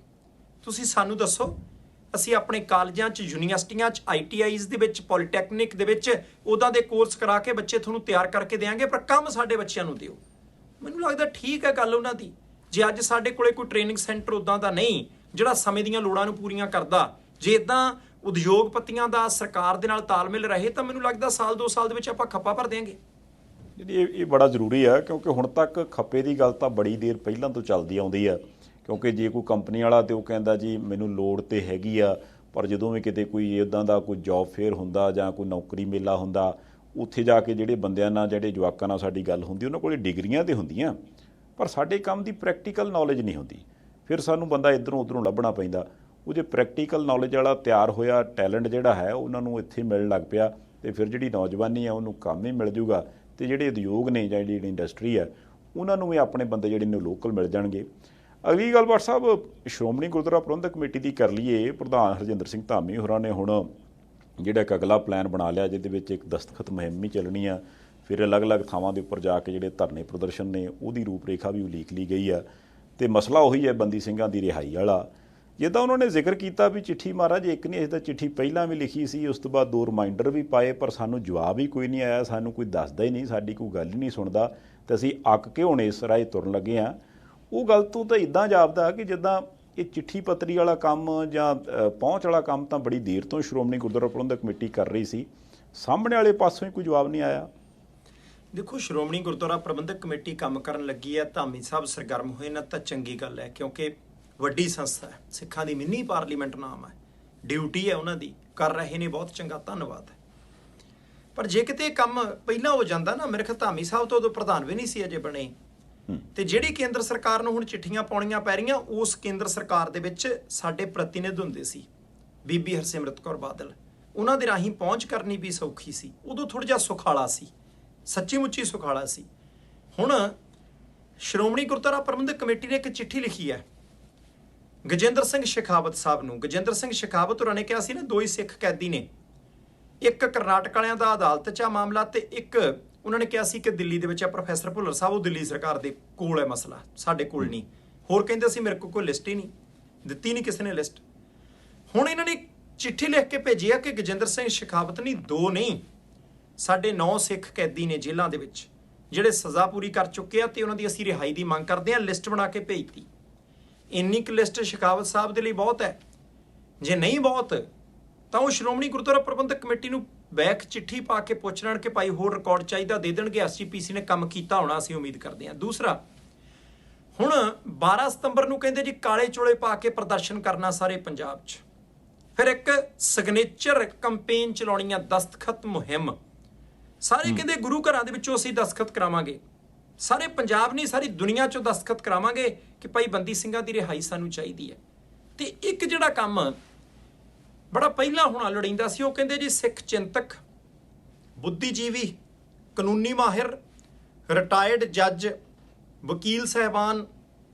ਤੁਸੀਂ ਸਾਨੂੰ ਦੱਸੋ। ਅਸੀਂ ਆਪਣੇ ਕਾਲਜਾਂ 'ਚ, ਯੂਨੀਵਰਸਿਟੀਆਂ 'ਚ, ITIs ਦੇ ਵਿੱਚ, ਪੋਲੀਟੈਕਨਿਕ ਦੇ ਵਿੱਚ ਉੱਦਾਂ ਦੇ ਕੋਰਸ ਕਰਾ ਕੇ ਬੱਚੇ ਤੁਹਾਨੂੰ ਤਿਆਰ ਕਰਕੇ ਦੇਵਾਂਗੇ, ਪਰ ਕੰਮ ਸਾਡੇ ਬੱਚਿਆਂ ਨੂੰ ਦਿਓ। ਮੈਨੂੰ ਲੱਗਦਾ ਠੀਕ ਹੈ ਗੱਲ ਉਹਨਾਂ ਦੀ। ਜੇ ਅੱਜ ਸਾਡੇ ਕੋਲੇ ਕੋਈ ਟ੍ਰੇਨਿੰਗ ਸੈਂਟਰ ਉੱਦਾਂ ਦਾ ਨਹੀਂ ਜਿਹੜਾ ਸਮੇਂ ਦੀਆਂ ਲੋੜਾਂ ਨੂੰ ਪੂਰੀਆਂ ਕਰਦਾ, ਜੇ ਇਦਾਂ ਉਦਯੋਗਪਤੀਆਂ ਦਾ ਸਰਕਾਰ ਦੇ ਨਾਲ ਤਾਲਮੇਲ ਰਹੇ, ਤਾਂ ਮੈਨੂੰ ਲੱਗਦਾ ਸਾਲ 2 ਸਾਲ ਦੇ ਵਿੱਚ ਆਪਾਂ ਖੱਪਾ ਭਰ ਦੇਵਾਂਗੇ। ਇਹ ਬੜਾ ਜ਼ਰੂਰੀ ਆ, ਕਿਉਂਕਿ ਹੁਣ ਤੱਕ ਖੱਪੇ ਦੀ ਗੱਲ ਤਾਂ ਬੜੀ ਦੇਰ ਪਹਿਲਾਂ ਤੋਂ ਚੱਲਦੀ ਆਉਂਦੀ ਆ। ਕਿਉਂਕਿ ਜੇ ਕੋਈ ਕੰਪਨੀ ਵਾਲਾ ਤੇ ਉਹ ਕਹਿੰਦਾ ਜੀ ਮੈਨੂੰ ਲੋੜ ਤੇ ਹੈਗੀ ਆ, ਪਰ ਜਦੋਂ ਵੀ ਕਿਤੇ ਕੋਈ ਇੱਦਾਂ ਦਾ ਕੋਈ ਜੌਬ ਫੇਅਰ ਹੁੰਦਾ ਜਾਂ ਕੋਈ ਨੌਕਰੀ ਮੇਲਾ ਹੁੰਦਾ, ਉੱਥੇ ਜਾ ਕੇ ਜਿਹੜੇ ਬੰਦਿਆਂ ਨਾਲ, ਜਿਹੜੇ ਜਵਾਕਾਂ ਨਾਲ ਸਾਡੀ ਗੱਲ ਹੁੰਦੀ, ਉਹਨਾਂ ਕੋਲ ਡਿਗਰੀਆਂ ਤੇ ਹੁੰਦੀਆਂ, ਪਰ ਸਾਡੇ ਕੰਮ ਦੀ ਪ੍ਰੈਕਟੀਕਲ ਨੌਲੇਜ ਨਹੀਂ ਹੁੰਦੀ। ਫਿਰ ਸਾਨੂੰ ਬੰਦਾ ਇੱਧਰੋਂ ਉੱਧਰੋਂ ਲੱਭਣਾ ਪੈਂਦਾ। ਉਹ ਜੇ ਪ੍ਰੈਕਟੀਕਲ ਨੌਲੇਜ ਵਾਲਾ ਤਿਆਰ ਹੋਇਆ ਟੈਲੈਂਟ ਜਿਹੜਾ ਹੈ ਉਹਨਾਂ ਨੂੰ ਇੱਥੇ ਮਿਲਣ ਲੱਗ ਪਿਆ, ਤੇ ਫਿਰ ਜਿਹੜੀ ਨੌਜਵਾਨੀ ਆ ਉਹਨੂੰ ਕੰਮ ਹੀ ਮਿਲ ਜੂਗਾ, ਤੇ ਜਿਹੜੇ ਉਦਯੋਗ ਨੇ ਜਾਂ ਜਿਹੜੀ ਇੰਡਸਟਰੀ ਹੈ ਉਹਨਾਂ ਨੂੰ ਵੀ ਆਪਣੇ ਬੰਦੇ ਜਿਹੜੇ ਨੇ ਲੋਕਲ ਮਿਲ ਜਾਣਗੇ। ਅਗਲੀ ਗੱਲ ਭੱਟ ਸਾਹਿਬ, ਸ਼੍ਰੋਮਣੀ ਗੁਰਦੁਆਰਾ ਪ੍ਰਬੰਧਕ ਕਮੇਟੀ ਦੀ ਕਰ ਲਈਏ। ਪ੍ਰਧਾਨ ਹਰਜਿੰਦਰ ਸਿੰਘ ਧਾਮੀ ਹੋਰਾਂ ਨੇ ਹੁਣ ਜਿਹੜਾ ਇੱਕ ਅਗਲਾ ਪਲਾਨ ਬਣਾ ਲਿਆ, ਜਿਹਦੇ ਵਿੱਚ ਇੱਕ ਦਸਤਖਤ ਮੁਹਿੰਮ ਵੀ ਚੱਲਣੀ ਆ, ਫਿਰ ਅਲੱਗ-ਅਲੱਗ ਥਾਵਾਂ ਦੇ ਉੱਪਰ ਜਾ ਕੇ ਜਿਹੜੇ ਧਰਨੇ ਪ੍ਰਦਰਸ਼ਨ ਨੇ ਉਹਦੀ ਰੂਪਰੇਖਾ ਵੀ ਉਲੀਕ ਲਈ ਗਈ ਆ। ਤੇ ਮਸਲਾ ਉਹੀ ਹੈ ਬੰਦੀ ਸਿੰਘਾਂ ਦੀ ਰਿਹਾਈ ਵਾਲਾ। ਜਿੱਦਾਂ ਉਹਨਾਂ ਨੇ ਜ਼ਿਕਰ ਕੀਤਾ ਵੀ ਚਿੱਠੀ ਮਹਾਰਾਜ ਇੱਕ ਨਹੀਂ, ਅਸੀਂ ਤਾਂ ਚਿੱਠੀ ਪਹਿਲਾਂ ਵੀ ਲਿਖੀ ਸੀ, ਉਸ ਤੋਂ ਬਾਅਦ 2 ਰਿਮਾਈਂਡਰ ਵੀ ਪਾਏ, ਪਰ ਸਾਨੂੰ ਜਵਾਬ ਹੀ ਕੋਈ ਨਹੀਂ ਆਇਆ, ਸਾਨੂੰ ਕੋਈ ਦੱਸਦਾ ਹੀ ਨਹੀਂ, ਸਾਡੀ ਕੋਈ ਗੱਲ ਹੀ ਨਹੀਂ ਸੁਣਦਾ, ਤੇ ਅਸੀਂ ਅੱਕ ਕੇ ਹੁਣ ਇਸ ਰਾਹ ਤੁਰਨ ਲੱਗੇ ਹਾਂ। ਉਹ ਗੱਲ ਤੋਂ ਤਾਂ ਇੱਦਾਂ ਜਾਪਦਾ ਕਿ ਜਿੱਦਾਂ ਇਹ ਚਿੱਠੀ ਪੱਤਰੀ ਵਾਲਾ ਕੰਮ ਜਾਂ ਪਹੁੰਚ ਵਾਲਾ ਕੰਮ ਤਾਂ ਬੜੀ ਦੇਰ ਤੋਂ ਸ਼੍ਰੋਮਣੀ ਗੁਰਦੁਆਰਾ ਪ੍ਰਬੰਧਕ ਕਮੇਟੀ ਕਰ ਰਹੀ ਸੀ, ਸਾਹਮਣੇ ਵਾਲੇ ਪਾਸੋਂ ਹੀ ਕੋਈ ਜਵਾਬ ਨਹੀਂ ਆਇਆ। ਦੇਖੋ, ਸ਼੍ਰੋਮਣੀ ਗੁਰਦੁਆਰਾ ਪ੍ਰਬੰਧਕ ਕਮੇਟੀ ਕੰਮ ਕਰਨ ਲੱਗੀ ਹੈ, ਧਾਮੀ ਸਾਹਿਬ ਸਰਗਰਮ ਹੋਏ ਨਾ, ਤਾਂ ਚੰਗੀ ਗੱਲ ਹੈ, ਕਿਉਂਕਿ ਵੱਡੀ ਸੰਸਥਾ ਹੈ, ਸਿੱਖਾਂ ਦੀ ਮਿੰਨੀ ਪਾਰਲੀਮੈਂਟ ਨਾਮ ਹੈ, ਡਿਊਟੀ ਹੈ ਉਹਨਾਂ ਦੀ, ਕਰ ਰਹੇ ਨੇ, ਬਹੁਤ ਚੰਗਾ, ਧੰਨਵਾਦ ਹੈ। ਪਰ ਜੇ ਕਿਤੇ ਕੰਮ ਪਹਿਲਾਂ ਹੋ ਜਾਂਦਾ ਨਾ, ਮੇਰੇ ਖਿਆਲ ਧਾਮੀ ਸਾਹਿਬ ਤੋਂ ਉਦੋਂ ਪ੍ਰਧਾਨ ਵੀ ਨਹੀਂ ਸੀ ਅਜੇ ਬਣੇ, ਤੇ ਜਿਹੜੀ ਕੇਂਦਰ ਸਰਕਾਰ ਨੂੰ ਹੁਣ ਚਿੱਠੀਆਂ ਪਾਉਣੀਆਂ ਪੈ ਰਹੀਆਂ, ਉਸ ਕੇਂਦਰ ਸਰਕਾਰ ਦੇ ਵਿੱਚ ਸਾਡੇ ਪ੍ਰਤੀਨਿਧ ਹੁੰਦੇ ਸੀ ਬੀਬੀ ਹਰਸਿਮਰਤ ਕੌਰ ਬਾਦਲ, ਉਹਨਾਂ ਦੇ ਰਾਹੀਂ ਪਹੁੰਚ ਕਰਨੀ ਵੀ ਸੌਖੀ ਸੀ। ਉਦੋਂ ਥੋੜ੍ਹਾ ਜਿਹਾ ਸੁਖਾਲਾ ਸੀ, ਸੱਚੀ ਮੁੱਚੀ ਸੁਖਾਲਾ ਸੀ। ਹੁਣ ਸ਼੍ਰੋਮਣੀ ਗੁਰਦੁਆਰਾ ਪ੍ਰਬੰਧਕ ਕਮੇਟੀ ਨੇ ਇੱਕ ਚਿੱਠੀ ਲਿਖੀ ਹੈ ਗਜਿੰਦਰ ਸਿੰਘ ਸ਼ੇਖਾਵਤ ਸਾਹਿਬ ਨੂੰ। ਗਜਿੰਦਰ ਸਿੰਘ ਸ਼ੇਖਾਵਤ ਹੋਰਾਂ ਨੇ ਕਿਹਾ ਸੀ ਨਾ, 2 ਹੀ ਸਿੱਖ ਕੈਦੀ ਨੇ, ਇੱਕ ਕਰਨਾਟਕ ਵਾਲਿਆਂ ਦਾ ਅਦਾਲਤ 'ਚ ਆ ਮਾਮਲਾ, ਤੇ ਇੱਕ ਉਹਨਾਂ ਨੇ ਕਿਹਾ ਸੀ ਕਿ ਦਿੱਲੀ ਦੇ ਵਿੱਚ ਆ ਪ੍ਰੋਫੈਸਰ ਭੁੱਲਰ ਸਾਹਿਬ, ਉਹ ਦਿੱਲੀ ਸਰਕਾਰ ਦੇ ਕੋਲ ਹੈ ਮਸਲਾ, ਸਾਡੇ ਕੋਲ ਨਹੀਂ। ਹੋਰ ਕਹਿੰਦੇ ਸੀ ਮੇਰੇ ਕੋਲ ਕੋਈ ਲਿਸਟ ਹੀ ਨਹੀਂ, ਦਿੱਤੀ ਨਹੀਂ ਕਿਸੇ ਨੇ ਲਿਸਟ। ਹੁਣ ਇਹਨਾਂ ਨੇ ਚਿੱਠੀ ਲਿਖ ਕੇ ਭੇਜੀ ਆ ਕਿ ਗਜਿੰਦਰ ਸਿੰਘ ਸ਼ੇਖਾਵਤ ਨਹੀਂ, 2 ਨਹੀਂ, ਸਾਡੇ 9 ਸਿੱਖ ਕੈਦੀ ਨੇ ਜੇਲ੍ਹਾਂ ਦੇ ਵਿੱਚ ਜਿਹੜੇ ਸਜ਼ਾ ਪੂਰੀ ਕਰ ਚੁੱਕੇ ਆ, ਤੇ ਉਹਨਾਂ ਦੀ ਅਸੀਂ ਰਿਹਾਈ ਦੀ ਮੰਗ ਕਰਦੇ ਹਾਂ। ਲਿਸਟ ਬਣਾ ਕੇ ਭੇਜਤੀ। ਇੰਨੀ ਕੁ ਲਿਸਟ ਸ਼ੇਖਾਵਤ ਸਾਹਿਬ ਦੇ ਲਈ ਬਹੁਤ ਹੈ। ਜੇ ਨਹੀਂ ਬਹੁਤ ਤਾਂ ਉਹ ਸ਼੍ਰੋਮਣੀ ਗੁਰਦੁਆਰਾ ਪ੍ਰਬੰਧਕ ਕਮੇਟੀ ਨੂੰ ਬੈਕ ਚਿੱਠੀ ਪਾ ਕੇ ਪੁੱਛ ਲੈਣ ਕਿ ਭਾਈ ਹੋਰ ਰਿਕਾਰਡ ਚਾਹੀਦਾ, ਦੇ ਦੇਣਗੇ। SGPC ਨੇ ਕੰਮ ਕੀਤਾ ਹੋਣਾ, ਅਸੀਂ ਉਮੀਦ ਕਰਦੇ ਹਾਂ। ਦੂਸਰਾ, ਹੁਣ 12 ਸਤੰਬਰ ਨੂੰ ਕਹਿੰਦੇ ਜੀ ਕਾਲੇ ਚੋਲੇ ਪਾ ਕੇ ਪ੍ਰਦਰਸ਼ਨ ਕਰਨਾ ਸਾਰੇ ਪੰਜਾਬ 'ਚ, ਫਿਰ ਇੱਕ ਸਿਗਨੇਚਰ ਕੰਪੇਨ ਚਲਾਉਣੀ ਆ, ਦਸਤਖਤ ਮੁਹਿੰਮ। ਸਾਰੇ ਕਹਿੰਦੇ ਗੁਰੂ ਘਰਾਂ ਦੇ ਵਿੱਚੋਂ ਅਸੀਂ ਦਸਤਖਤ ਕਰਾਵਾਂਗੇ, ਸਾਰੇ ਪੰਜਾਬ ਨਹੀਂ ਸਾਰੀ ਦੁਨੀਆ 'ਚੋਂ ਦਸਤਖਤ ਕਰਾਵਾਂਗੇ ਕਿ ਭਾਈ ਬੰਦੀ ਸਿੰਘਾਂ ਦੀ ਰਿਹਾਈ ਸਾਨੂੰ ਚਾਹੀਦੀ ਹੈ। ਤੇ ਇੱਕ ਜਿਹੜਾ ਕੰਮ ਬੜਾ ਪਹਿਲਾਂ ਹੋਣਾ ਲੋੜੀਂਦਾ ਸੀ, ਉਹ ਕਹਿੰਦੇ ਜੀ ਸਿੱਖ ਚਿੰਤਕ, ਬੁੱਧੀਜੀਵੀ, ਕਾਨੂੰਨੀ ਮਾਹਿਰ, ਰਿਟਾਇਰਡ ਜੱਜ, ਵਕੀਲ ਸਾਹਿਬਾਨ,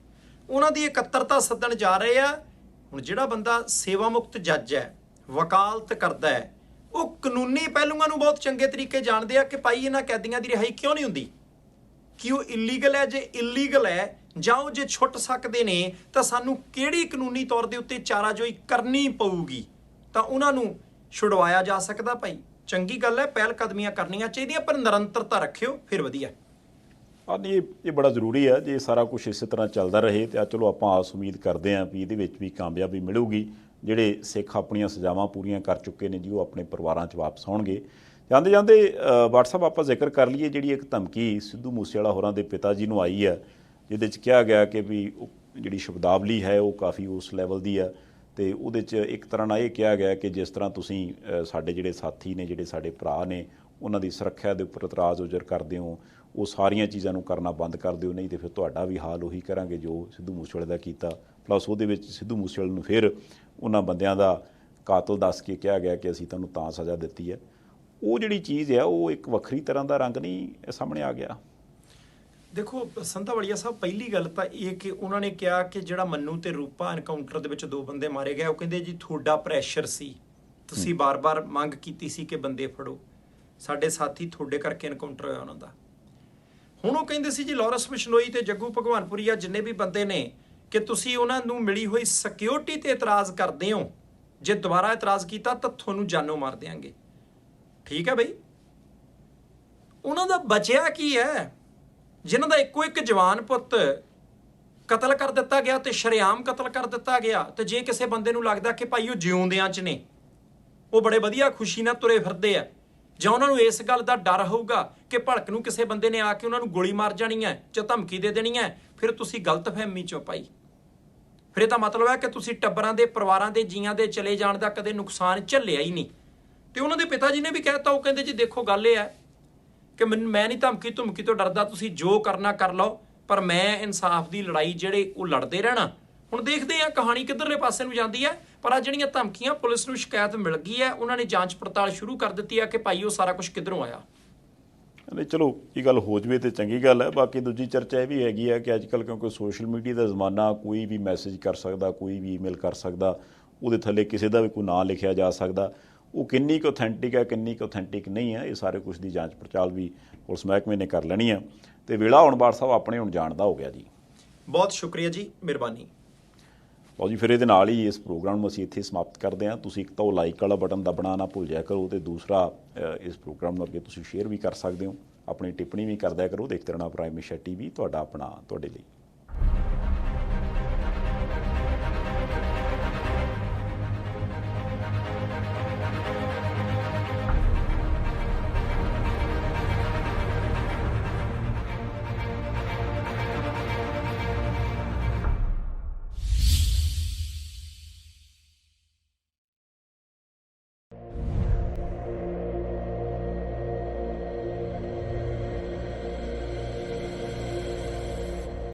ਉਹਨਾਂ ਦੀ ਇਕੱਤਰਤਾ ਸੱਦਣ ਜਾ ਰਹੇ ਆ। ਹੁਣ ਜਿਹੜਾ ਬੰਦਾ ਸੇਵਾ ਮੁਕਤ ਜੱਜ ਹੈ, ਵਕਾਲਤ ਕਰਦਾ ਹੈ, ਉਹ ਕਾਨੂੰਨੀ ਪਹਿਲੂਆਂ ਨੂੰ ਬਹੁਤ ਚੰਗੇ ਤਰੀਕੇ ਜਾਣਦੇ ਆ ਕਿ ਭਾਈ ਇਹਨਾਂ ਕੈਦੀਆਂ ਦੀ ਰਿਹਾਈ ਕਿਉਂ ਨਹੀਂ ਹੁੰਦੀ, ਕਿ ਉਹ ਇਲੀਗਲ ਹੈ, ਜੇ ਇਲੀਗਲ ਹੈ ਜਾਂ ਉਹ ਜੇ ਛੁੱਟ ਸਕਦੇ ਨੇ ਤਾਂ ਸਾਨੂੰ ਕਿਹੜੀ ਕਾਨੂੰਨੀ ਤੌਰ ਦੇ ਉੱਤੇ ਚਾਰਾਜੋਈ ਕਰਨੀ ਪਊਗੀ ਤਾਂ ਉਹਨਾਂ ਨੂੰ ਛੁਡਵਾਇਆ ਜਾ ਸਕਦਾ। ਭਾਈ ਚੰਗੀ ਗੱਲ ਹੈ, ਪਹਿਲ ਕਦਮੀਆਂ ਕਰਨੀਆਂ ਚਾਹੀਦੀਆਂ, ਪਰ ਨਿਰੰਤਰਤਾ ਰੱਖਿਓ ਫਿਰ ਵਧੀਆ। ਨਹੀਂ, ਇਹ ਬੜਾ ਜ਼ਰੂਰੀ ਹੈ। ਜੇ ਸਾਰਾ ਕੁਝ ਇਸੇ ਤਰ੍ਹਾਂ ਚੱਲਦਾ ਰਹੇ ਤਾਂ ਚਲੋ ਆਪਾਂ ਆਸ ਉਮੀਦ ਕਰਦੇ ਹਾਂ ਵੀ ਇਹਦੇ ਵਿੱਚ ਵੀ ਕਾਮਯਾਬੀ ਮਿਲੂਗੀ। ਜਿਹੜੇ ਸਿੱਖ ਆਪਣੀਆਂ ਸਜ਼ਾਵਾਂ ਪੂਰੀਆਂ ਕਰ ਚੁੱਕੇ ਨੇ ਜੀ, ਉਹ ਆਪਣੇ ਪਰਿਵਾਰਾਂ 'ਚ ਵਾਪਸ ਆਉਣਗੇ। ਜਾਂਦੇ ਜਾਂਦੇ WhatsApp ਆਪਾਂ ਜ਼ਿਕਰ ਕਰ ਲਈਏ, ਜਿਹੜੀ ਇੱਕ ਧਮਕੀ ਸਿੱਧੂ ਮੂਸੇਵਾਲਾ ਹੋਰਾਂ ਦੇ ਪਿਤਾ ਜੀ ਨੂੰ ਆਈ ਹੈ, ਜਿਹਦੇ 'ਚ ਕਿਹਾ ਗਿਆ ਕਿ ਵੀ ਜਿਹੜੀ ਸ਼ਬਦਾਵਲੀ ਹੈ ਉਹ ਕਾਫੀ ਉਸ ਲੈਵਲ ਦੀ ਆ, ਅਤੇ ਉਹਦੇ 'ਚ ਇੱਕ ਤਰ੍ਹਾਂ ਨਾਲ ਇਹ ਕਿਹਾ ਗਿਆ ਕਿ ਜਿਸ ਤਰ੍ਹਾਂ ਤੁਸੀਂ ਸਾਡੇ ਜਿਹੜੇ ਸਾਥੀ ਨੇ, ਜਿਹੜੇ ਸਾਡੇ ਭਰਾ ਨੇ, ਉਹਨਾਂ ਦੀ ਸੁਰੱਖਿਆ ਦੇ ਉੱਪਰ ਇਤਰਾਜ਼ ਉਜਰ ਕਰਦੇ ਹੋ, ਉਹ ਸਾਰੀਆਂ ਚੀਜ਼ਾਂ ਨੂੰ ਕਰਨਾ ਬੰਦ ਕਰ ਦਿਓ, ਨਹੀਂ ਤਾਂ ਫਿਰ ਤੁਹਾਡਾ ਵੀ ਹਾਲ ਉਹੀ ਕਰਾਂਗੇ ਜੋ ਸਿੱਧੂ ਮੂਸੇਵਾਲੇ ਦਾ ਕੀਤਾ। ਪਲੱਸ ਉਹਦੇ ਵਿੱਚ ਸਿੱਧੂ ਮੂਸੇਵਾਲੇ ਨੂੰ ਫਿਰ ਉਹਨਾਂ ਬੰਦਿਆਂ ਦਾ ਕਾਤਲ ਦੱਸ ਕੇ ਕਿਹਾ ਗਿਆ ਕਿ ਅਸੀਂ ਤੁਹਾਨੂੰ ਤਾਂ ਸਜ਼ਾ ਦਿੱਤੀ ਹੈ। ਉਹ ਜਿਹੜੀ ਚੀਜ਼ ਆ ਉਹ ਇੱਕ ਵੱਖਰੀ ਤਰ੍ਹਾਂ ਦਾ ਰੰਗ ਨਹੀਂ ਸਾਹਮਣੇ ਆ ਗਿਆ। ਦੇਖੋ ਸੰਧਾਵਾਲੀਆ ਸਾਹਿਬ, ਪਹਿਲੀ ਗੱਲ ਤਾਂ ਇਹ ਕਿ ਉਹਨਾਂ ਨੇ ਕਿਹਾ ਕਿ ਜਿਹੜਾ ਮੰਨੂ ਤੇ ਰੂਪਾ ਐਨਕਾਊਂਟਰ ਦੇ ਵਿੱਚ 2 ਬੰਦੇ ਮਾਰੇ ਗਏ, ਉਹ ਕਹਿੰਦੇ ਜੀ ਤੁਹਾਡਾ ਪ੍ਰੈਸ਼ਰ ਸੀ, ਤੁਸੀਂ ਬਾਰ-ਬਾਰ ਮੰਗ ਕੀਤੀ ਸੀ ਕਿ ਬੰਦੇ ਫੜੋ, ਸਾਡੇ ਸਾਥੀ ਤੁਹਾਡੇ ਕਰਕੇ ਐਨਕਾਊਂਟਰ ਹੋਇਆ ਉਹਨਾਂ ਦਾ। ਹੁਣ ਉਹ ਕਹਿੰਦੇ ਸੀ ਜੀ ਲਾਰੈਂਸ ਬਿਸ਼ਨੋਈ ਤੇ ਜੱਗੂ ਭਗਵਾਨਪੁਰੀਆ ਜਿੰਨੇ ਵੀ ਬੰਦੇ ਨੇ, ਕਿ ਤੁਸੀਂ ਉਹਨਾਂ ਨੂੰ ਮਿਲੀ ਹੋਈ ਸਿਕਿਉਰਿਟੀ ਤੇ ਇਤਰਾਜ਼ ਕਰਦੇ ਹੋ, ਜੇ ਦੁਬਾਰਾ ਇਤਰਾਜ਼ ਕੀਤਾ ਤਾਂ ਤੁਹਾਨੂੰ ਜਾਨੋਂ ਮਾਰ ਦਿਆਂਗੇ। ਠੀਕ ਹੈ ਬਈ, ਉਹਨਾਂ ਦਾ ਬਚਿਆ ਕੀ ਹੈ? ਜਿਨ੍ਹਾਂ ਦਾ ਇੱਕੋ ਇੱਕ ਜਵਾਨ ਪੁੱਤ ਕਤਲ ਕਰ ਦਿੱਤਾ ਗਿਆ ਤੇ ਸ਼ਰੇਆਮ ਕਤਲ ਕਰ ਦਿੱਤਾ ਗਿਆ, ਤੇ ਜੇ ਕਿਸੇ ਬੰਦੇ ਨੂੰ ਲੱਗਦਾ ਕਿ ਭਾਈ ਉਹ ਜਿਉਂਦਿਆਂ 'ਚ ਨੇ, ਉਹ ਬੜੇ ਵਧੀਆ ਖੁਸ਼ੀ ਨਾਲ ਤੁਰੇ ਫਿਰਦੇ ਆ, ਜਾਂ ਉਹਨਾਂ ਨੂੰ ਇਸ ਗੱਲ ਦਾ ਡਰ ਹੋਊਗਾ ਕਿ ਭੜਕ ਨੂੰ ਕਿਸੇ ਬੰਦੇ ਨੇ ਆ ਕੇ ਉਹਨਾਂ ਨੂੰ ਗੋਲੀ ਮਾਰ ਜਾਣੀ ਹੈ ਜਾਂ ਧਮਕੀ ਦੇ ਦੇਣੀ ਹੈ, ਫਿਰ ਤੁਸੀਂ ਗਲਤਫਹਿਮੀ 'ਚੋਂ ਪਾਈ। ਫਿਰ ਇਹਦਾ ਮਤਲਬ ਹੈ ਕਿ ਤੁਸੀਂ ਟੱਬਰਾਂ ਦੇ, ਪਰਿਵਾਰਾਂ ਦੇ ਜੀਆਂ ਦੇ ਚਲੇ ਜਾਣ ਦਾ ਕਦੇ ਨੁਕਸਾਨ ਝੱਲਿਆ ਹੀ ਨਹੀਂ। ਤੇ ਉਹਨਾਂ ਦੇ ਪਿਤਾ ਜੀ ਨੇ ਵੀ ਕਹਿਤਾ, ਉਹ ਕਹਿੰਦੇ ਜੀ ਦੇਖੋ ਗੱਲ ਇਹ ਹੈ ਕਿ ਮੈਂ ਨਹੀਂ ਧਮਕੀ ਤੋਂ ਡਰਦਾ, ਤੁਸੀਂ ਜੋ ਕਰਨਾ ਕਰ ਲਓ, ਪਰ ਮੈਂ ਇਨਸਾਫ ਦੀ ਲੜਾਈ ਜਿਹੜੇ ਉਹ ਲੜਦੇ ਰਹਿਣਾ। ਹੁਣ ਦੇਖਦੇ ਆ ਕਹਾਣੀ ਕਿੱਧਰਲੇ ਪਾਸੇ ਨੂੰ ਜਾਂਦੀ ਹੈ, ਪਰ ਆ ਜਿਹੜੀਆਂ ਧਮਕੀਆਂ, ਪੁਲਿਸ ਨੂੰ ਸ਼ਿਕਾਇਤ ਮਿਲ ਗਈ ਹੈ, ਉਹਨਾਂ ਨੇ ਜਾਂਚ ਪੜਤਾਲ ਸ਼ੁਰੂ ਕਰ ਦਿੱਤੀ ਹੈ ਕਿ ਭਾਈ ਉਹ ਸਾਰਾ ਕੁਝ ਕਿੱਧਰੋਂ ਆਇਆ। ਨਹੀਂ, ਚਲੋ ਇਹ ਗੱਲ ਹੋ ਜਵੇ ਤੇ ਚੰਗੀ ਗੱਲ ਹੈ। ਬਾਕੀ ਦੂਜੀ ਚਰਚਾ ਇਹ ਵੀ ਹੈਗੀ ਆ ਕਿ ਅੱਜ ਕੱਲ੍ਹ ਕਿਉਂਕਿ ਸੋਸ਼ਲ ਮੀਡੀਆ ਦਾ ਜ਼ਮਾਨਾ, ਕੋਈ ਵੀ ਮੈਸੇਜ ਕਰ ਸਕਦਾ, ਕੋਈ ਵੀ ਈਮੇਲ ਕਰ ਸਕਦਾ, ਉਹਦੇ ਥੱਲੇ ਕਿਸੇ ਦਾ ਵੀ ਕੋਈ ਨਾਂ ਲਿਖਿਆ ਜਾ ਸਕਦਾ। ਉਹ ਕਿੰਨੀ ਕੁ ਔਥੈਂਟਿਕ ਹੈ, ਕਿੰਨੀ ਕੁ ਔਥੈਂਟਿਕ ਨਹੀਂ ਹੈ, ਇਹ ਸਾਰੇ ਕੁਝ ਦੀ ਜਾਂਚ ਪੜਤਾਲ ਵੀ ਪੁਲਿਸ ਮਹਿਕਮੇ ਨੇ ਕਰ ਲੈਣੀ ਆ। ਤੇ ਵੇਲਾ ਹੁਣ ਬਾਰ ਸਾਹਿਬ ਆਪਣੇ ਹੁਣ ਜਾਣ ਦਾ ਹੋ ਗਿਆ ਜੀ। ਬਹੁਤ ਸ਼ੁਕਰੀਆ ਜੀ, ਮਿਹਰਬਾਨੀ। ਲਓ ਜੀ, ਫਿਰ ਇਹਦੇ ਨਾਲ ਹੀ ਇਸ ਪ੍ਰੋਗਰਾਮ ਨੂੰ ਅਸੀਂ ਇੱਥੇ ਸਮਾਪਤ ਕਰਦੇ ਹਾਂ। ਤੁਸੀਂ ਇੱਕ ਤਾਂ ਉਹ ਲਾਈਕ ਵਾਲਾ ਬਟਨ ਦਬਣਾ ਨਾ ਭੁੱਲ ਜਾਇਆ ਕਰੋ, ਅਤੇ ਦੂਸਰਾ ਇਸ ਪ੍ਰੋਗਰਾਮ ਨੂੰ ਅੱਗੇ ਤੁਸੀਂ ਸ਼ੇਅਰ ਵੀ ਕਰ ਸਕਦੇ ਹੋ, ਆਪਣੀ ਟਿੱਪਣੀ ਵੀ ਕਰ ਦਿਆ ਕਰੋ। ਦੇਖਦੇ ਰਹਿਣਾ ਪ੍ਰਾਈਮ ਏਸ਼ੀਆ TV, ਤੁਹਾਡਾ ਆਪਣਾ, ਤੁਹਾਡੇ ਲਈ।